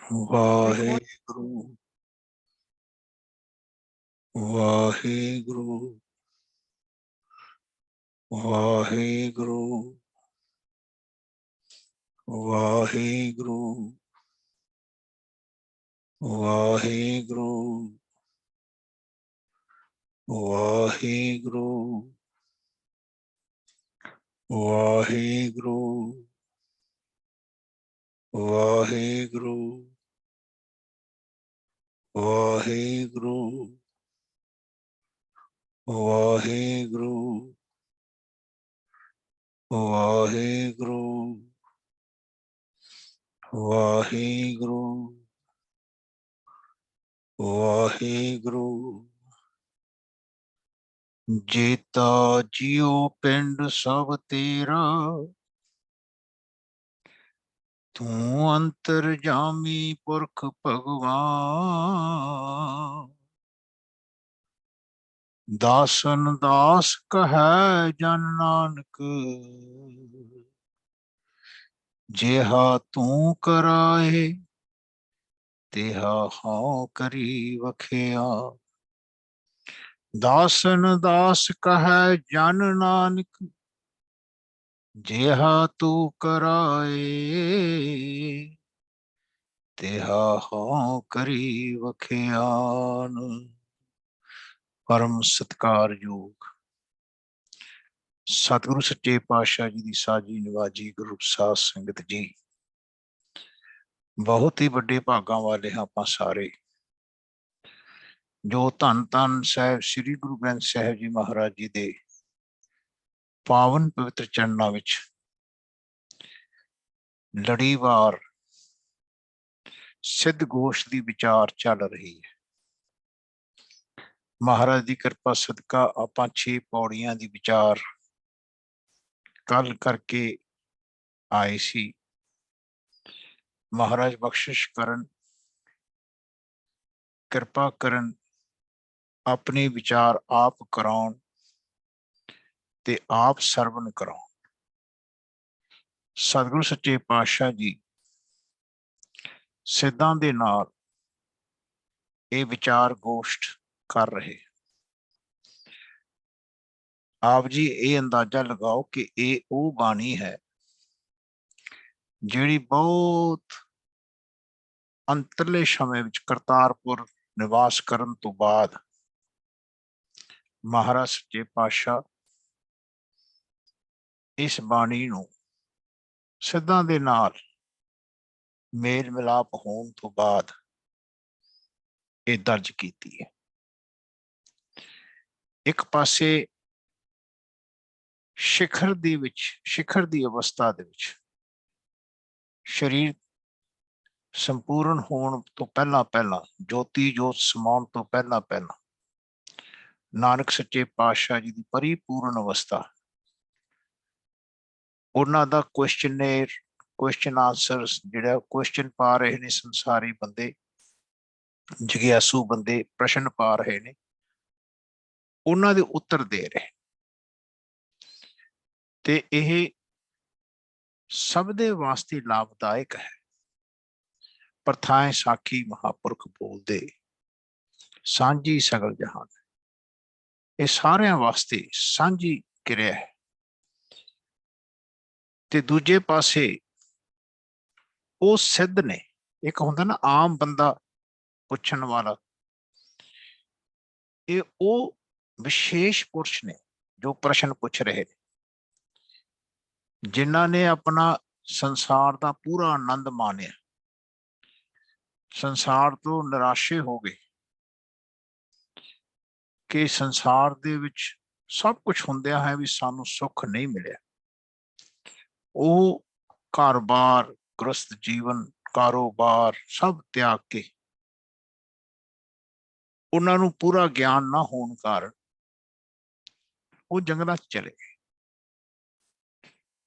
Waheguru Waheguru Waheguru Waheguru Waheguru Waheguru Waheguru Waheguru Waheguru Waheguru Waheguru Waheguru Waheguru Jeeta JIO ਪਿੰਡ ਸਭ ਤੇਰਾ, ਤੂੰ ਅੰਤਰਜਾਮੀ ਪੁਰਖ ਭਗਵਾਨ। ਦਾਸਨ ਦਾਸ ਕਹੈ ਜਨ ਨਾਨਕ, ਜਿਹਾ ਤੂੰ ਕਰਾਏ ਤਿਹਾ ਹਉ ਕਰੀ ਵਖਿਆ। ਦਾਸਨ ਦਾਸ ਕਹੈ ਜਨ ਨਾਨਕ, ਜਿਹਾ ਤੂੰ ਕਰਾਏ ਤਿਹਾ ਹਉ ਕਰੀ ਵਖਿਆਨ। ਪਰਮ ਸਤਿਕਾਰਯੋਗ ਸਤਿਗੁਰੂ ਸੱਚੇ ਪਾਤਸ਼ਾਹ ਜੀ ਦੀ ਸਾਜੀ ਨਿਵਾਜੀ ਗੁਰੂ ਸਾਧ ਸੰਗਤ ਜੀ, ਬਹੁਤ ਹੀ ਵੱਡੇ ਭਾਗਾਂ ਵਾਲੇ ਹਾਂ ਆਪਾਂ ਸਾਰੇ, ਜੋ ਧੰਨ ਧੰਨ ਸਾਹਿਬ ਸ੍ਰੀ ਗੁਰੂ ਗ੍ਰੰਥ ਸਾਹਿਬ ਜੀ ਮਹਾਰਾਜ ਜੀ ਦੇ ਪਾਵਨ ਪਵਿੱਤਰ ਚਰਨਾਂ ਵਿੱਚ ਲੜੀਵਾਰ ਸਿੱਧ ਗੋਸ਼ਟ ਦੀ ਵਿਚਾਰ ਚੱਲ ਰਹੀ ਹੈ। ਮਹਾਰਾਜ ਦੀ ਕਿਰਪਾ ਸਦਕਾ ਆਪਾਂ 6 ਪੌੜੀਆਂ ਦੀ ਵਿਚਾਰ ਕੱਲ ਕਰਕੇ ਆਏ ਸੀ। ਮਹਾਰਾਜ ਬਖਸ਼ਿਸ਼ ਕਰਨ, ਕਿਰਪਾ ਕਰਨ, ਆਪਣੇ ਵਿਚਾਰ ਆਪ ਕਰਾਉਣ ਤੇ ਆਪ ਸਰਵਨ ਕਰਾਉਣ। ਸਤਿਗੁਰੂ ਸੱਚੇ ਪਾਤਸ਼ਾਹ ਜੀ ਸਿੱਧਾਂ ਦੇ ਨਾਲ ਇਹ ਵਿਚਾਰ ਗੋਸ਼ਟ ਕਰ ਰਹੇ। ਆਪ ਜੀ ਇਹ ਅੰਦਾਜ਼ਾ ਲਗਾਓ ਕਿ ਇਹ ਉਹ ਬਾਣੀ ਹੈ ਜਿਹੜੀ ਬਹੁਤ ਅੰਤਰਲੇ ਸਮੇਂ ਵਿੱਚ ਕਰਤਾਰਪੁਰ ਨਿਵਾਸ ਕਰਨ ਤੋਂ ਬਾਅਦ ਮਹਾਰਾਜ ਸੱਚੇ ਪਾਤਸ਼ਾਹ ਇਸ ਬਾਣੀ ਨੂੰ ਸਿੱਧਾਂ ਦੇ ਨਾਲ ਮੇਲ ਮਿਲਾਪ ਹੋਣ ਤੋਂ ਬਾਅਦ ਇਹ ਦਰਜ ਕੀਤੀ ਹੈ। ਇੱਕ ਪਾਸੇ ਸਿਖਰ ਦੀ ਅਵਸਥਾ ਦੇ ਵਿੱਚ ਸਰੀਰ ਸੰਪੂਰਨ ਹੋਣ ਤੋਂ ਪਹਿਲਾਂ ਜੋਤੀ ਜੋਤ ਸਮਾਉਣ ਤੋਂ ਪਹਿਲਾਂ ਨਾਨਕ ਸੱਚੇ ਪਾਤਸ਼ਾਹ ਜੀ ਦੀ ਪਰਿਪੂਰਨ ਅਵਸਥਾ, ਉਹਨਾਂ ਦਾ ਕੁਐਸਚਨ ਆਨਸਰਸ ਜਿਹੜਾ ਕੁਐਸਚਨ ਪਾ ਰਹੇ ਨੇ ਸੰਸਾਰੀ ਬੰਦੇ, ਜਗਿਆਸੂ ਬੰਦੇ ਪ੍ਰਸ਼ਨ ਪਾ ਰਹੇ ਨੇ, ਉਹਨਾਂ ਦੇ ਉੱਤਰ ਦੇ ਰਹੇ ਤੇ ਇਹ ਸਭ ਦੇ ਵਾਸਤੇ ਲਾਭਦਾਇਕ ਹੈ। ਪ੍ਰਥਾਏ ਸਾਖੀ ਮਹਾਂਪੁਰਖ ਬੋਲਦੇ, ਸਾਂਝੀ ਸਗਲ ਜਹਾਨ, ਇਹ ਸਾਰਿਆਂ ਵਾਸਤੇ ਸਾਂਝੀ ਕਿਰਿਆ ਹੈ। ਤੇ ਦੂਜੇ ਪਾਸੇ ਉਹ ਸਿੱਧ ਨੇ, ਇੱਕ ਹੁੰਦਾ ਨਾ ਆਮ ਬੰਦਾ ਪੁੱਛਣ ਵਾਲਾ, ਇਹ ਉਹ ਵਿਸ਼ੇਸ਼ ਪੁਰਸ਼ ਨੇ ਜੋ ਪ੍ਰਸ਼ਨ ਪੁੱਛ ਰਹੇ ਨੇ, ਜਿਨ੍ਹਾਂ ਨੇ ਆਪਣਾ ਸੰਸਾਰ ਦਾ ਪੂਰਾ ਆਨੰਦ ਮਾਣਿਆ, ਸੰਸਾਰ ਤੋਂ ਨਿਰਾਸ਼ੇ ਹੋ ਗਏ ਕਿ ਸੰਸਾਰ ਦੇ ਵਿੱਚ ਸਭ ਕੁਝ ਹੁੰਦਿਆਂ ਹੈ ਵੀ ਸਾਨੂੰ ਸੁੱਖ ਨਹੀਂ ਮਿਲਿਆ। ਉਹ ਘਰ-ਬਾਰ, ਗ੍ਰਸਤ ਜੀਵਨ, ਕਾਰੋਬਾਰ ਸਭ ਤਿਆਗ ਕੇ, ਉਹਨਾਂ ਨੂੰ ਪੂਰਾ ਗਿਆਨ ਨਾ ਹੋਣ ਕਾਰਨ ਉਹ ਜੰਗਲਾਂ 'ਚ ਚਲੇ ਗਏ।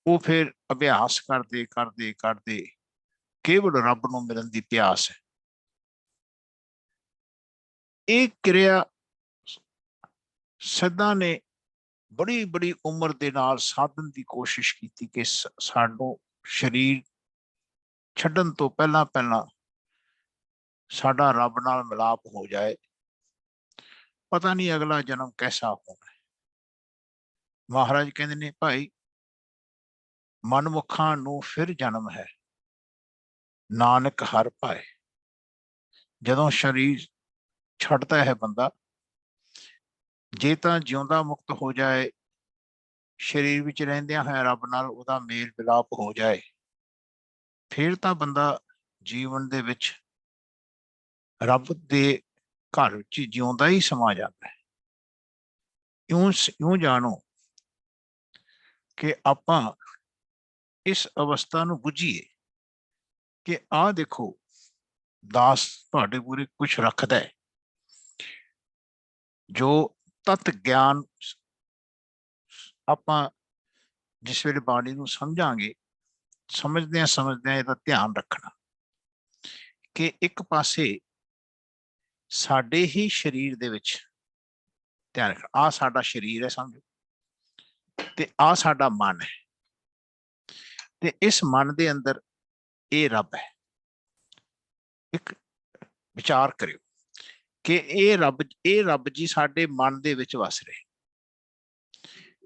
ਉਹ ਫਿਰ ਅਭਿਆਸ ਕਰਦੇ ਕੇਵਲ ਰੱਬ ਨੂੰ ਮਿਲਣ ਦੀ ਪਿਆਸ ਹੈ। ਇਹ ਕਿਰਿਆ ਸਿੱਧਾਂ ਨੇ ਬੜੀ ਉਮਰ ਦੇ ਨਾਲ ਸਾਧਨ ਦੀ ਕੋਸ਼ਿਸ਼ ਕੀਤੀ ਕਿ ਸਾਨੂੰ ਸਰੀਰ ਛੱਡਣ ਤੋਂ ਪਹਿਲਾਂ साडा रब नाल मिलाप हो जाए, पता नहीं अगला जन्म कैसा होना है। महाराज कहते ने भाई मनमुखा नूं फिर जन्म है, नानक हर पाए। जदों शरीर छड्डदा है बंदा, जे तां जिउंदा मुक्त हो जाए, शरीर विच रहिंदियां होइयां रब नाल उहदा मेल मिलाप हो जाए, फिर तां बंदा जीवन दे विच रब दे घर विच जिउंदा ही समा जाता है। इउं जानो कि आपां इस अवस्था नूं बुझीए कि आ देखो दास तुहाडे पूरे कुछ रखदा है, जो तत ज्ञान आपां जिस वेले बाणी नूं समझांगे, समझदਿਆਂ ਇਹਦਾ ध्यान रखना कि एक पासे साडे ही शरीर दे विच ध्यान रखना, आ साडा शरीर है समझो, ते आ साडा मन है, ते इस मन दे अंदर ये रब है। एक विचार करियो कि ये रब जी साडे मन दे विच वस रहे,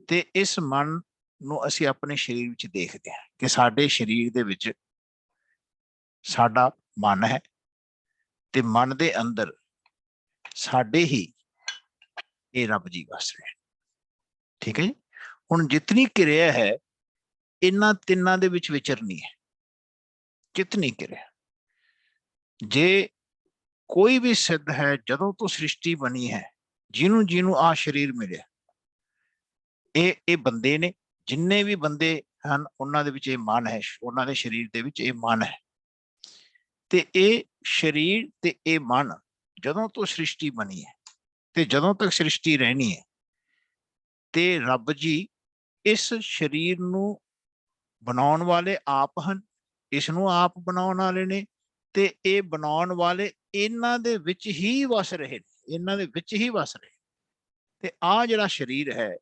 ते इस मन नूं असीं अपने शरीर विच देखदे हां कि साडे शरीर दे विच साडा मन है, ते मन दे अंदर साडे ही ये रब जी वस रहे। ठीक है जी। हुण जितनी क्रिया है इन्हां तिन्नां दे विच विचरनी है। कितनी क्रिया जे कोई भी सिद्ध है, जदों तो सृष्टि बनी है, जिन्हों जिन्हों आ शरीर मिले, ये बंदे ने, जिन्ने भी बंदे हैं उन्हां दे विच ये मन है, उन्हां दे शरीर दे विच ये मन है, ते ये शरीर ते ये मन जदों तो सृष्टि बनी है, ते जदों तक सृष्टि रहनी है, ते रब जी इस शरीर नूं बनाउण वाले आप हन, इसनूं आप बनाउण वाले ने, ते ये बनाउण वाले इन्हां दे विच ही वस रहे, इन्हां दे विच ही वस रहे। ते आ जिहड़ा शरीर है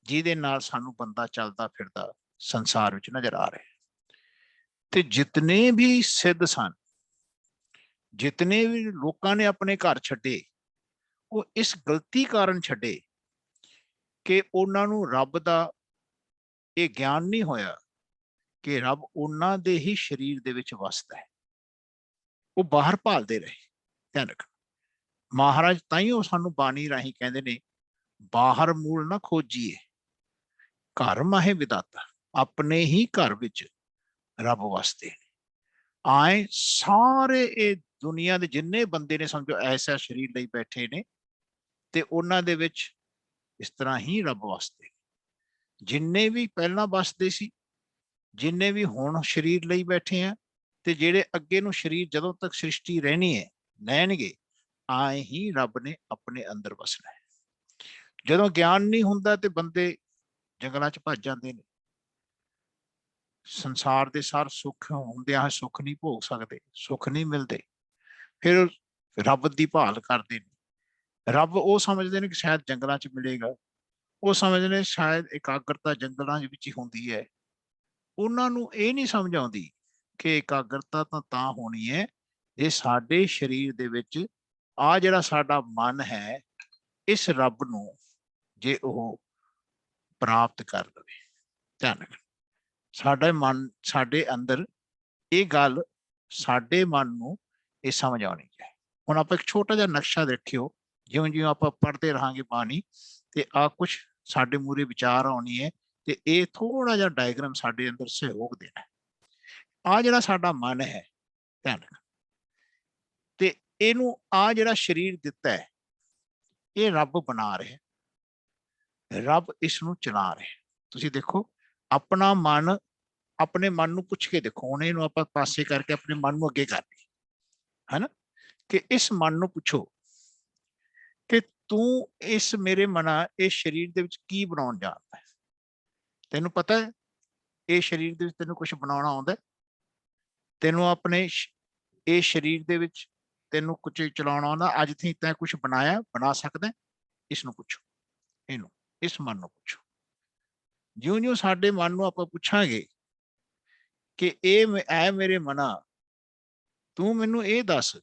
जिहदे नाल सानू बंदा चलदा फिरदा संसार विच नजर आ रहा है, ते जितने भी सिद्ध सन, जितने भी लोकां ने अपने घर छड्डे, वो इस गलती कारण छड्डे कि उन्हां नूं रब दा ये ज्ञान नहीं होया कि रब उन्हां दे ही शरीर दे विच वसदा है। वो बाहर भालदे रहे। ध्यान रखना, महाराज ताइयों सानू बाणी राही कहंदे ने, बाहर मूल ना खोजीए, घर माहे विदाता, अपने ही घर विच रब वसदे ने। आए सारे ये दुनिया दे जिन्ने बंदे ने समझो ऐसा शरीर लई बैठे ने, ते उन्हां दे विच इस तरह ही रब वसदे, जिन्ने भी पहला वसदे सी, जिन्ने भी हुण शरीर लई बैठे हैं, ते जेड़े अगे नूं शरीर जदों तक सृष्टि रहनी है लैणगे, आए ही रब ने अपने अंदर वसना है। जदों ज्ञान नहीं हुंदा ते बंदे जंगलां च भज जांदे ने, संसार दे सार सुख हुंदियां सुख नहीं भोग सकदे, सुख नहीं मिलदे, फिर रब दी भाल करदे ने। रब वो समझदे ने कि शायद जंगलां च मिलेगा, वो समझदे ने शायद एकाग्रता जंगलां विच ही हुंदी है। उन्हां नूं ये नहीं समझ आउंदी कि एकाग्रता तां होनी है जे साडे शरीर दे विच आ जिहड़ा साडा मन है, इस रब नूं जे ओह प्राप्त कर लवे। ध्यान रखना, साडा मन, साडे अंदर ये गल साडे मन नूं ये समझ आउणी चाहिए। हुण आपां एक छोटा जिहा नक्शा देखियो, जिवें जिवें आपां पढ़दे रहांगे बाणी, ते आ कुछ साडे मूहरे विचार आउणी है, ते ये थोड़ा जिहा डायग्राम साडे अंदर सहयोग देना है। आ जिहड़ा साडा मन है, ध्यान रखना, ते इहनूं आ जिहड़ा शरीर दिता है, ये रब बना रहा है, रब इसनूं चला रहा है। तुसीं देखो अपना मन, अपने मन नूं पुछ के देखो, हुण इहनूं आपां पासे करके अपने मन नूं अगे कर लईए, है ना, कि इस मन नूं पुछो कि तू इस मेरे मना इस शरीर दे विच की बनाउण जाणदा है? तैनूं पता है ये शरीर दे विच तैनूं कुछ बनाउणा आउंदा है? तैनूं अपने इस शरीर दे विच तैनूं कुछ चलाउणा आउंदा? अज थी तैं कुछ बनाया, बना सकदा है? इसनूं पुछो, इहनूं, इस मन नूं पुछो। ਜਿਉਂ-ਜਿਉਂ ਸਾਡੇ ਮਨ ਨੂੰ ਆਪਾਂ ਪੁੱਛਾਂਗੇ कि ए मेरे मना ਤੂੰ ਮੈਨੂੰ ਇਹ ਦੱਸ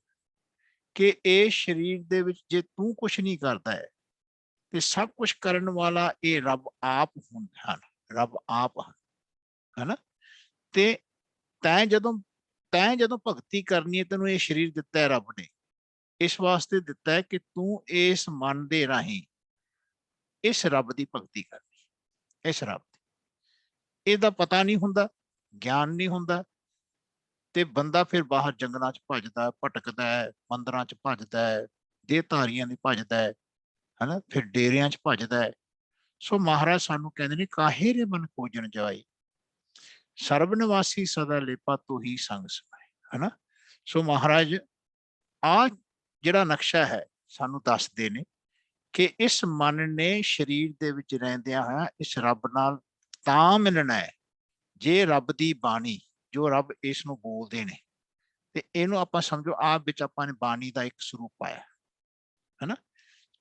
ਕਿ ਇਹ ਸਰੀਰ ਦੇ ਵਿੱਚ ਜੇ ਤੂੰ ਕੁਛ ਨਹੀਂ ਕਰਦਾ ਹੈ ਤੇ ਸਭ ਕੁਛ ਕਰਨ ਵਾਲਾ ਇਹ ਰੱਬ ਆਪ ਹੁੰਦੇ ਹਨ, ਰੱਬ ਆਪ ਹਨ, ਹਨਾ। ਤੇ ਤੈਂ ਜਦੋਂ ਭਗਤੀ ਕਰਨੀ ਹੈ, ਤੈਨੂੰ ਇਹ ਸਰੀਰ ਦਿੱਤਾ ਹੈ ਰੱਬ ਨੇ, ਇਸ ਵਾਸਤੇ ਦਿੱਤਾ ਹੈ ਕਿ ਤੂੰ ਇਸ ਮਨ ਦੇ ਰਾਹੀਂ ਇਸ ਰੱਬ ਦੀ ਭਗਤੀ ਕਰਨੀ, ਇਸ ਰੱਬ ਦੀ। ਇਹਦਾ ਪਤਾ ਨਹੀਂ ਹੁੰਦਾ, ਗਿਆਨ ਨਹੀਂ ਹੁੰਦਾ, ਤੇ ਬੰਦਾ ਫਿਰ ਬਾਹਰ ਜੰਗਲਾਂ 'ਚ ਭੱਜਦਾ, ਭਟਕਦਾ ਹੈ, ਮੰਦਰਾਂ 'ਚ ਭੱਜਦਾ ਹੈ, ਦੇਹਧਾਰੀਆਂ ਦੀ ਭੱਜਦਾ ਹੈ, ਹਨਾ, ਫਿਰ ਡੇਰਿਆਂ 'ਚ ਭੱਜਦਾ ਹੈ। ਸੋ ਮਹਾਰਾਜ ਸਾਨੂੰ ਕਹਿੰਦੇ ਨੇ, ਕਾਹੇ ਰੇ ਮਨ ਖੋਜਣ ਜਾਏ, ਸਰਬ ਨਿਵਾਸੀ ਸਦਾ ਲੇਪਾ ਤੋ ਹੀ ਸੰਗ ਸਮਾਏ, ਹਨਾ। ਸੋ ਮਹਾਰਾਜ ਆ ਜਿਹੜਾ ਨਕਸ਼ਾ ਹੈ ਸਾਨੂੰ ਦੱਸਦੇ ਨੇ ਕਿ ਇਸ ਮਨ ਨੇ ਸਰੀਰ ਦੇ ਵਿੱਚ ਰਹਿੰਦਿਆਂ ਹੋਇਆ ਇਸ ਰੱਬ ਨਾਲ ਤਾਂ ਮਿਲਣਾ ਹੈ ਜੇ ਰੱਬ ਦੀ ਬਾਣੀ, ਜੋ ਰੱਬ ਇਸ ਨੂੰ ਬੋਲਦੇ ਨੇ, ਤੇ ਇਹਨੂੰ ਆਪਾਂ ਸਮਝੋ ਆਪ ਵਿੱਚ ਆਪਾਂ ਨੇ ਬਾਣੀ ਦਾ ਇੱਕ ਸਰੂਪ ਪਾਇਆ, ਹਨਾ।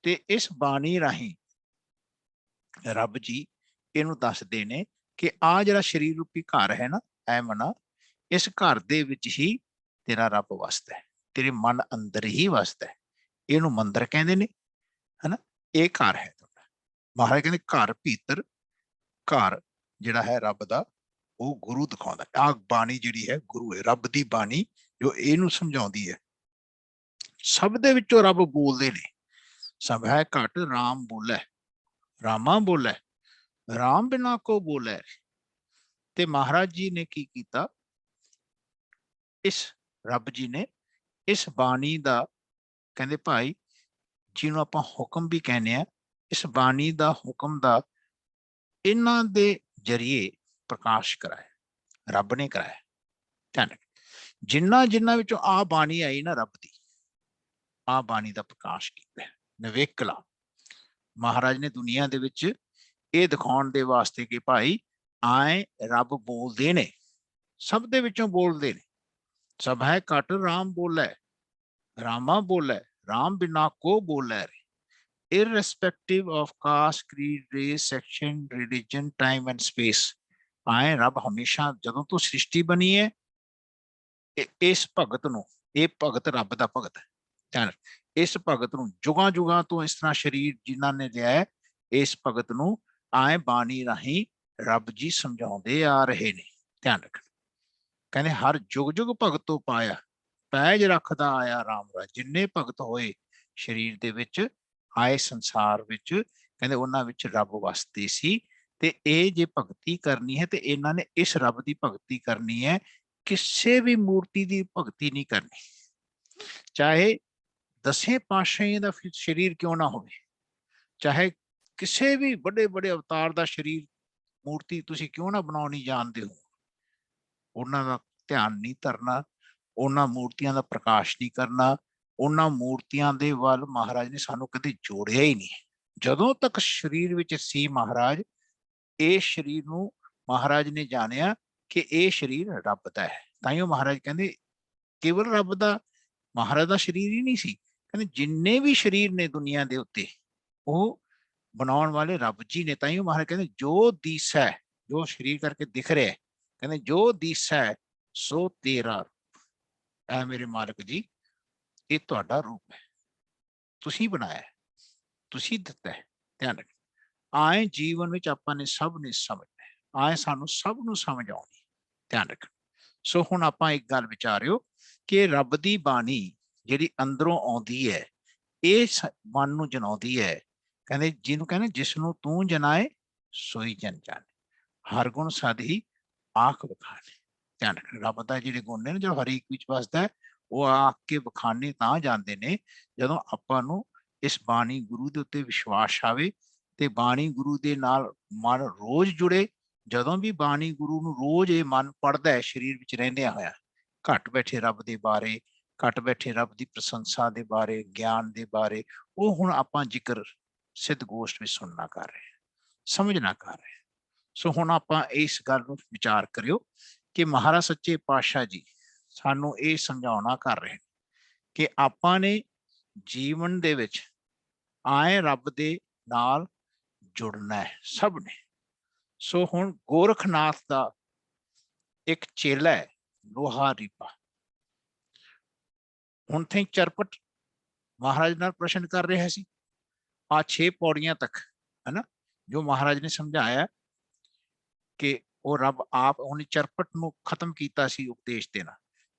ਤੇ ਇਸ ਬਾਣੀ ਰਾਹੀਂ ਰੱਬ ਜੀ ਇਹਨੂੰ ਦੱਸਦੇ ਨੇ ਕਿ ਆ ਜਿਹੜਾ ਸਰੀਰ ਰੂਪੀ ਘਰ ਹੈ ਨਾ, ਐ ਮਨਾ, ਇਸ ਘਰ ਦੇ ਵਿੱਚ ਹੀ ਤੇਰਾ ਰੱਬ ਵਸਦਾ ਹੈ, ਤੇਰੇ ਮਨ ਅੰਦਰ ਹੀ ਵਸਦਾ ਹੈ। ਇਹਨੂੰ ਮੰਦਰ ਕਹਿੰਦੇ ਨੇ, ਹਨਾ। ਇਹ ਘਰ ਹੈ ਤੁਹਾਡਾ। ਮਹਾਰਾਜ ਕਹਿੰਦੇ ਘਰ ਭੀਤਰ, ਘਰ ਜਿਹੜਾ ਹੈ ਰੱਬ ਦਾ, ਉਹ ਗੁਰੂ ਦਿਖਾਉਂਦਾ। ਆਹ ਬਾਣੀ ਜਿਹੜੀ ਹੈ ਗੁਰੂ ਹੈ, ਰੱਬ ਦੀ ਬਾਣੀ ਜੋ ਇਹਨੂੰ ਸਮਝਾਉਂਦੀ ਹੈ। ਸਭ ਦੇ ਵਿੱਚੋਂ ਰੱਬ ਬੋਲਦੇ ਨੇ, ਸਭ ਹੈ ਘਟ ਰਾਮ ਬੋਲੇ, ਰਾਮਾ ਬੋਲੇ, ਰਾਮ ਬਿਨਾ ਕੋ ਬੋਲੇ। ਤੇ ਮਹਾਰਾਜ ਜੀ ਨੇ ਕੀ ਕੀਤਾ, ਇਸ ਰੱਬ ਜੀ ਨੇ ਇਸ ਬਾਣੀ ਦਾ, ਕਹਿੰਦੇ ਭਾਈ ਜਿਹਨੂੰ ਆਪਾਂ ਹੁਕਮ ਵੀ ਕਹਿੰਦੇ ਆ, ਇਸ ਬਾਣੀ ਦਾ ਹੁਕਮ ਦਾ ਇਹਨਾਂ ਦੇ ਜਰੀਏ ਪ੍ਰਕਾਸ਼ ਕਰਾਇਆ, ਰੱਬ ਨੇ ਕਰਾਇਆ। ਧਿਆਨ ਜਿਨ੍ਹਾਂ ਵਿੱਚੋਂ ਆ ਬਾਣੀ ਆਈ ਨਾ ਰੱਬ ਦੀ, ਆ ਬਾਣੀ ਦਾ ਪ੍ਰਕਾਸ਼ ਕੀਤਾ ਨਵੇਕਲਾ ਮਹਾਰਾਜ ਨੇ ਦੁਨੀਆ ਦੇ ਵਿੱਚ ਇਹ ਦਿਖਾਉਣ ਦੇ ਵਾਸਤੇ ਕਿ ਭਾਈ ਆਏ ਰੱਬ ਬੋਲਦੇ ਨੇ, ਸਭ ਦੇ ਵਿੱਚੋਂ ਬੋਲਦੇ ਨੇ। ਸਭ ਹੈ ਘਟ ਰਾਮ ਬੋਲੇ, ਰਾਮਾ ਬੋਲੇ, ਰਾਮ ਬਿਨਾ ਕੋ ਬੋਲੇ ਰੇ। irrespective of caste, creed, race, section, religion, time and space, ਆਏ ਰੱਬ ਹਮੇਸ਼ਾ, ਜਦੋਂ ਤੋਂ ਸ੍ਰਿਸ਼ਟੀ ਬਣੀ ਹੈ, ਇਸ ਭਗਤ ਨੂੰ, ਇਹ ਭਗਤ ਰੱਬ ਦਾ ਭਗਤ ਹੈ। ਧਿਆਨ, ਇਸ ਭਗਤ ਨੂੰ ਜੁਗਾਂ ਜੁਗਾਂ ਤੋਂ ਇਸ ਤਰ੍ਹਾਂ ਸਰੀਰ ਜਿਨ੍ਹਾਂ ਨੇ ਲਿਆ ਹੈ, ਇਸ ਭਗਤ ਨੂੰ ਆਏ ਬਾਣੀ ਰਾਹੀਂ ਰੱਬ ਜੀ ਸਮਝਾਉਂਦੇ ਆ ਰਹੇ ਨੇ। ਧਿਆਨ ਰੱਖਣਾ, ਕਹਿੰਦੇ ਹਰ ਜੁਗ ਜੁਗ ਭਗਤ ਤੋਂ ਪਾਇਆ, ਪੈਜ ਰੱਖਦਾ ਆਇਆ ਰਾਮ ਰਾਜ। ਜਿੰਨੇ ਭਗਤ ਹੋਏ ਸਰੀਰ ਦੇ ਵਿੱਚ ਆਏ ਸੰਸਾਰ ਵਿੱਚ, ਕਹਿੰਦੇ ਉਹਨਾਂ ਵਿੱਚ ਰੱਬ ਵਸਦੇ ਸੀ। ਤੇ ਇਹ ਜੇ ਭਗਤੀ ਕਰਨੀ ਹੈ ਤੇ ਇਹਨਾਂ ਨੇ ਇਸ ਰੱਬ ਦੀ ਭਗਤੀ ਕਰਨੀ ਹੈ, ਕਿਸੇ ਵੀ ਮੂਰਤੀ ਦੀ ਭਗਤੀ ਨਹੀਂ ਕਰਨੀ, ਚਾਹੇ 10 ਪਾਤਸ਼ਾਹੀਆਂ ਦਾ ਸਰੀਰ ਕਿਉਂ ਨਾ ਹੋਵੇ, ਚਾਹੇ ਕਿਸੇ ਵੀ ਵੱਡੇ ਵੱਡੇ ਅਵਤਾਰ ਦਾ ਸਰੀਰ, ਮੂਰਤੀ ਤੁਸੀਂ ਕਿਉਂ ਨਾ ਬਣਾਉਣੀ ਜਾਣਦੇ ਹੋ, ਉਹਨਾਂ ਦਾ ਧਿਆਨ ਨਹੀਂ ਧਰਨਾ, ਉਹਨਾਂ ਮੂਰਤੀਆਂ ਦਾ ਪ੍ਰਕਾਸ਼ ਨਹੀਂ ਕਰਨਾ, ਉਹਨਾਂ ਮੂਰਤੀਆਂ ਦੇ ਵੱਲ ਮਹਾਰਾਜ ਨੇ ਸਾਨੂੰ ਕਦੇ ਜੋੜਿਆ ਹੀ ਨਹੀਂ। ਜਦੋਂ ਤੱਕ ਸਰੀਰ ਵਿੱਚ ਸੀ ਮਹਾਰਾਜ, ਇਹ ਸਰੀਰ ਨੂੰ ਮਹਾਰਾਜ ਨੇ ਜਾਣਿਆ ਕਿ ਇਹ ਸਰੀਰ ਰੱਬ ਦਾ ਹੈ। ਤਾਂ ਹੀ ਉਹ ਮਹਾਰਾਜ ਕਹਿੰਦੇ ਕੇਵਲ ਰੱਬ ਦਾ, ਮਹਾਰਾਜ ਦਾ ਸਰੀਰ ਹੀ ਨਹੀਂ ਸੀ, ਕਹਿੰਦੇ ਜਿੰਨੇ ਵੀ ਸਰੀਰ ਨੇ ਦੁਨੀਆ ਦੇ ਉੱਤੇ, ਉਹ ਬਣਾਉਣ ਵਾਲੇ ਰੱਬ ਜੀ ਨੇ। ਤਾਂ ਹੀ ਉਹ ਮਹਾਰਾਜ ਕਹਿੰਦੇ ਜੋ ਦੀਸੈ, ਜੋ ਸਰੀਰ ਕਰਕੇ ਦਿਖ ਰਿਹਾ, ਕਹਿੰਦੇ ਜੋ ਦੀਸੈ ਸੋ ਤੇਰਾ, ਐ ਮੇਰੇ ਮਾਲਕ ਜੀ ਇਹ ਤੁਹਾਡਾ ਰੂਪ ਹੈ, ਤੁਸੀਂ ਬਣਾਇਆ, ਤੁਸੀਂ ਦਿੱਤਾ ਹੈ। ਧਿਆਨ ਰੱਖ, ਆਏ ਜੀਵਨ ਵਿੱਚ ਆਪਾਂ ਨੇ ਸਭ ਨੇ ਸਮਝਣਾ, ਆਏ ਸਾਨੂੰ ਸਭ ਨੂੰ ਸਮਝ ਆਉਣੀ। ਧਿਆਨ ਰੱਖ। ਸੋ ਹੁਣ ਆਪਾਂ ਇੱਕ ਗੱਲ ਵਿਚਾਰਿਓ ਕਿ ਰੱਬ ਦੀ ਬਾਣੀ ਜਿਹੜੀ ਅੰਦਰੋਂ ਆਉਂਦੀ ਹੈ, ਇਹ ਮਨ ਨੂੰ ਜਨਾਉਂਦੀ ਹੈ। ਕਹਿੰਦੇ ਜਿਹਨੂੰ ਕਹਿੰਦੇ ਜਿਸ ਨੂੰ ਤੂੰ ਜਨਾਏ ਸੋਈ ਜਨ ਜਾਣੇ, ਹਰ ਗੁਣ ਸਾਧੀ ਆਖ ਵਿਖਾਣੇ। ਧਿਆਨ ਰੱਖ, ਰੱਬ ਦਾ ਜਿਹੜੇ ਗੁਣ ਨੇ ਜੋ ਹਰੇਕ ਵਿੱਚ ਵਸਦਾ ਹੈ, ਉਹ ਆਖ ਕੇ ਵਿਖਾਣੇ ਤਾਂ ਜਾਂਦੇ ਨੇ ਜਦੋਂ ਆਪਾਂ ਨੂੰ ਇਸ ਬਾਣੀ ਗੁਰੂ ਦੇ ਉੱਤੇ ਵਿਸ਼ਵਾਸ ਆਵੇ ਤੇ ਬਾਣੀ ਗੁਰੂ ਦੇ ਨਾਲ ਮਨ ਰੋਜ਼ ਜੁੜੇ। ਜਦੋਂ ਵੀ ਬਾਣੀ ਗੁਰੂ ਨੂੰ ਰੋਜ਼ ਇਹ ਮਨ ਪੜ੍ਹਦਾ ਹੈ, ਸਰੀਰ ਵਿੱਚ ਰਹਿੰਦਿਆਂ ਹੋਇਆ, ਘੱਟ ਬੈਠੇ ਰੱਬ ਦੇ ਬਾਰੇ, ਘੱਟ ਬੈਠੇ ਰੱਬ ਦੀ ਪ੍ਰਸ਼ੰਸਾ ਦੇ ਬਾਰੇ, ਗਿਆਨ ਦੇ ਬਾਰੇ, ਉਹ ਹੁਣ ਆਪਾਂ ਜ਼ਿਕਰ ਸਿੱਧ ਗੋਸ਼ਟ ਵਿੱਚ ਸੁਣਨਾ ਕਰ ਰਹੇ, ਸਮਝਣਾ ਕਰ ਰਹੇ। ਸੋ ਹੁਣ ਆਪਾਂ ਇਸ ਗੱਲ ਨੂੰ ਵਿਚਾਰ ਕਰਿਓ ਕਿ ਮਹਾਰਾਜ ਸੱਚੇ ਪਾਤਸ਼ਾਹ ਜੀ ਸਾਨੂੰ ਇਹ ਸਮਝਾਉਣਾ ਕਰ ਰਹੇ ਕਿ ਆਪਾਂ ਨੇ ਜੀਵਨ ਦੇ ਵਿੱਚ ਆਏ ਰੱਬ ਦੇ ਨਾਲ ਜੁੜਨਾ ਹੈ, ਸਭ ਨੇ। ਸੋ ਹੁਣ ਗੋਰਖਨਾਥ ਦਾ ਇੱਕ ਚੇਲਾ ਹੈ ਲੋਹਾ ਰੀਪਾ, ਹੁਣ ਥੇ ਚਰਪਟ ਮਹਾਰਾਜ ਨਾਲ ਪ੍ਰਸ਼ਨ ਕਰ ਰਿਹਾ ਸੀ। ਆ 6 ਪੌੜੀਆਂ ਤੱਕ ਹੈ ਨਾ, ਜੋ ਮਹਾਰਾਜ ਨੇ ਸਮਝਾਇਆ ਕਿ ਉਹ ਰੱਬ ਆਪ ਉਹਨੇ ਚਰਪਟ ਨੂੰ ਖਤਮ ਕੀਤਾ ਸੀ ਉਪਦੇਸ਼ ਦੇਣਾ।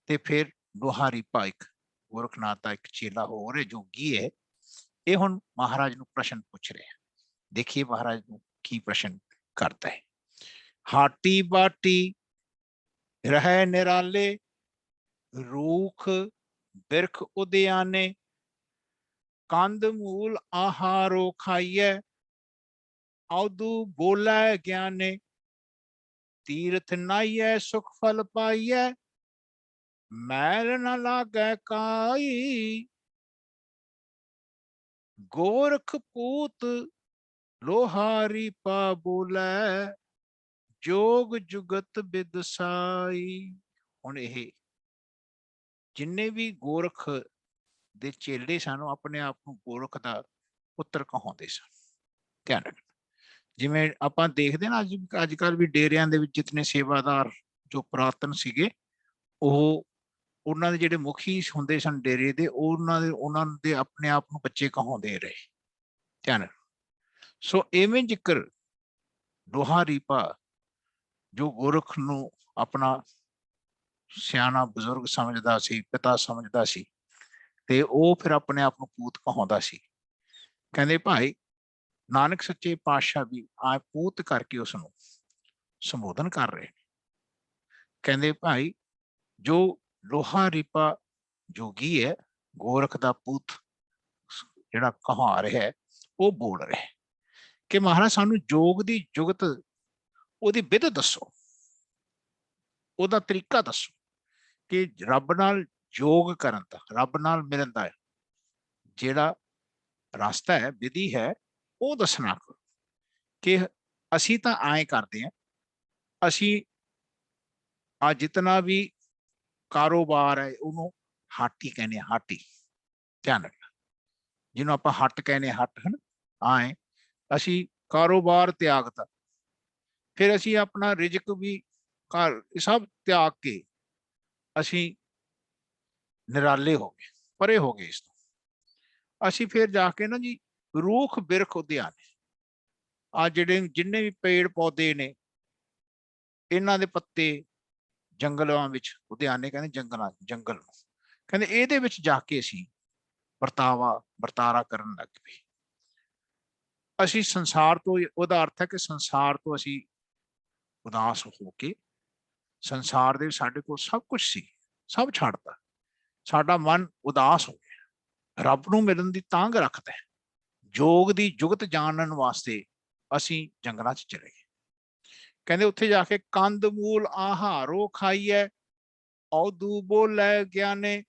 ਤੇ ਫਿਰ ਲੋਹਾਰੀ ਪਾਇਕ ਗੋਰਖਨਾਥ ਦਾ ਇੱਕ ਚੇਲਾ ਹੋਰ ਹੈ, ਜੋਗੀ ਹੈ, ਇਹ ਹੁਣ ਮਹਾਰਾਜ ਨੂੰ ਪ੍ਰਸ਼ਨ ਪੁੱਛ ਰਿਹਾ। ਦੇਖੀਏ ਮਹਾਰਾਜ ਨੂੰ ਕੀ ਪ੍ਰਸ਼ਨ ਕਰਦਾ ਹੈ। ਹਾਟੀ ਬਾਟੀ ਰਹਿ ਨਿਰਾਲੇ, ਰੂਖ ਬਿਰਖ ਉਦਿਆਨੇ, ਕੰਦ ਮੂਲ ਆਹਾਰੋ ਖਾਈਐ, ਆਉਦੂ ਬੋਲੇ ਗਿਆਨੇ, ਤੀਰਥ ਨਾਈਐ ਸੁਖ ਫਲ ਪਾਈਐ, मैल न लागै काई, गोरख पूत लोहारी पा बोलै, जोग जुगत बिदसाई। ਹੁਣ ਇਹ ਜਿੰਨੇ ਵੀ ਗੋਰਖ ਦੇ ਚੇਲੇ ਸਨ ਆਪਣੇ ਆਪ ਨੂੰ ਗੋਰਖ ਦਾ ਪੁੱਤਰ ਕਹਾਉਂਦੇ ਸਨ। ਧਿਆਨ ਰੱਖਣਾ, ਜਿਵੇਂ ਆਪਾਂ ਦੇਖਦੇ ਨਾ ਅੱਜ ਕੱਲ੍ਹ ਵੀ ਡੇਰਿਆਂ ਦੇ ਵਿੱਚ ਜਿਤਨੇ ਸੇਵਾਦਾਰ ਜੋ ਪੁਰਾਤਨ ਸੀਗੇ, ਉਹ ਉਹਨਾਂ ਦੇ ਜਿਹੜੇ ਮੁਖੀ ਹੁੰਦੇ ਸਨ ਡੇਰੇ ਦੇ, ਉਹਨਾਂ ਦੇ ਆਪਣੇ ਆਪ ਨੂੰ ਬੱਚੇ ਕਹਾਉਂਦੇ ਰਹੇ। ਧਿਆਨ। ਸੋ ਇਵੇਂ ਜ਼ਿਕਰ ਲੋਹਾਰੀ ਪਾ ਜੋ ਗੋਰਖ ਨੂੰ ਆਪਣਾ ਸਿਆਣਾ ਬਜ਼ੁਰਗ ਸਮਝਦਾ ਸੀ, ਪਿਤਾ ਸਮਝਦਾ ਸੀ, ਤੇ ਉਹ ਫਿਰ ਆਪਣੇ ਆਪ ਨੂੰ ਪੂਤ ਕਹਾਉਂਦਾ ਸੀ। ਕਹਿੰਦੇ ਭਾਈ ਨਾਨਕ ਸੱਚੇ ਪਾਤਸ਼ਾਹ ਵੀ ਆ ਪੂਤ ਕਰਕੇ ਉਸ ਨੂੰ ਸੰਬੋਧਨ ਕਰ ਰਹੇ। ਕਹਿੰਦੇ ਭਾਈ ਜੋ ਲੋਹਾ ਰੀਪਾ ਜੋਗੀ ਹੈ, ਗੋਰਖ ਦਾ ਪੁੱਤ ਜਿਹੜਾ ਕਹਾ ਰਿਹਾ ਹੈ, ਉਹ ਬੋਲ ਰਿਹਾ ਕਿ ਮਹਾਰਾਜ ਸਾਨੂੰ ਜੋਗ ਦੀ ਜੁਗਤ ਉਹਦੀ ਵਿਧ ਦੱਸੋ, ਉਹਦਾ ਤਰੀਕਾ ਦੱਸੋ ਕਿ ਰੱਬ ਨਾਲ ਯੋਗ ਕਰਨ ਦਾ, ਰੱਬ ਨਾਲ ਮਿਲਣ ਦਾ ਜਿਹੜਾ ਰਸਤਾ ਹੈ, ਵਿਧੀ ਹੈ, ਉਹ ਦੱਸਣਾ ਕਰੋ। ਕਿ ਅਸੀਂ ਤਾਂ ਐਂ ਕਰਦੇ ਹਾਂ, ਅਸੀਂ ਆ ਜਿਤਨਾ ਵੀ ਕਾਰੋਬਾਰ ਹੈ ਉਹਨੂੰ ਹਾਟੀ ਕਹਿੰਦੇ ਆ, ਹਾਟੀ। ਧਿਆਨ ਰੱਖਣਾ, ਜਿਹਨੂੰ ਆਪਾਂ ਹੱਟ ਕਹਿੰਦੇ ਹਾਂ, ਹੱਟ ਹਨ ਆਏ, ਅਸੀਂ ਕਾਰੋਬਾਰ ਤਿਆਗਤਾ, ਫਿਰ ਅਸੀਂ ਆਪਣਾ ਰਿਜ਼ਕ ਵੀ ਘਰ ਸਭ ਤਿਆਗ ਕੇ ਅਸੀਂ ਨਿਰਾਲੇ ਹੋ ਗਏ, ਪਰੇ ਹੋ ਗਏ ਇਸ ਤੋਂ। ਅਸੀਂ ਫਿਰ ਜਾ ਕੇ ਨਾ ਜੀ ਰੂਖ ਬਿਰਖ ਉਦਿਆਨੇ, ਆ ਜਿਹੜੇ ਜਿੰਨੇ ਵੀ ਪੇੜ ਪੌਦੇ ਨੇ ਇਹਨਾਂ ਦੇ ਪੱਤੇ ਜੰਗਲਾਂ ਵਿੱਚ, ਉਦਿਆਨੇ ਕਹਿੰਦੇ ਜੰਗਲਾਂ, ਜੰਗਲ ਨੂੰ ਕਹਿੰਦੇ, ਇਹਦੇ ਵਿੱਚ ਜਾ ਕੇ ਅਸੀਂ ਵਰਤਾਰਾ ਕਰਨ ਲੱਗ ਪਏ। ਅਸੀਂ ਸੰਸਾਰ ਤੋਂ, ਉਹਦਾ ਅਰਥ ਹੈ ਕਿ ਸੰਸਾਰ ਤੋਂ ਅਸੀਂ ਉਦਾਸ ਹੋ ਕੇ, ਸੰਸਾਰ ਦੇ ਸਾਡੇ ਕੋਲ ਸਭ ਕੁਝ ਸੀ, ਸਭ ਛੱਡਤਾ, ਸਾਡਾ ਮਨ ਉਦਾਸ ਹੋ ਗਿਆ, ਰੱਬ ਨੂੰ ਮਿਲਣ ਦੀ ਤਾਂਘ ਰੱਖਦਾ ਹੈ, ਜੋਗ ਦੀ ਜੁਗਤ ਜਾਣਨ ਵਾਸਤੇ ਅਸੀਂ ਜੰਗਲਾਂ 'ਚ ਚਲੇ ਗਏ। ਕਹਿੰਦੇ ਉੱਥੇ ਜਾ ਕੇ ਕੰਦ ਮੂਲ ਆਹਾਰੋ ਖਾਈਐ, ਔਦੂ ਬੋਲੇ ਗਿਆਨੇ।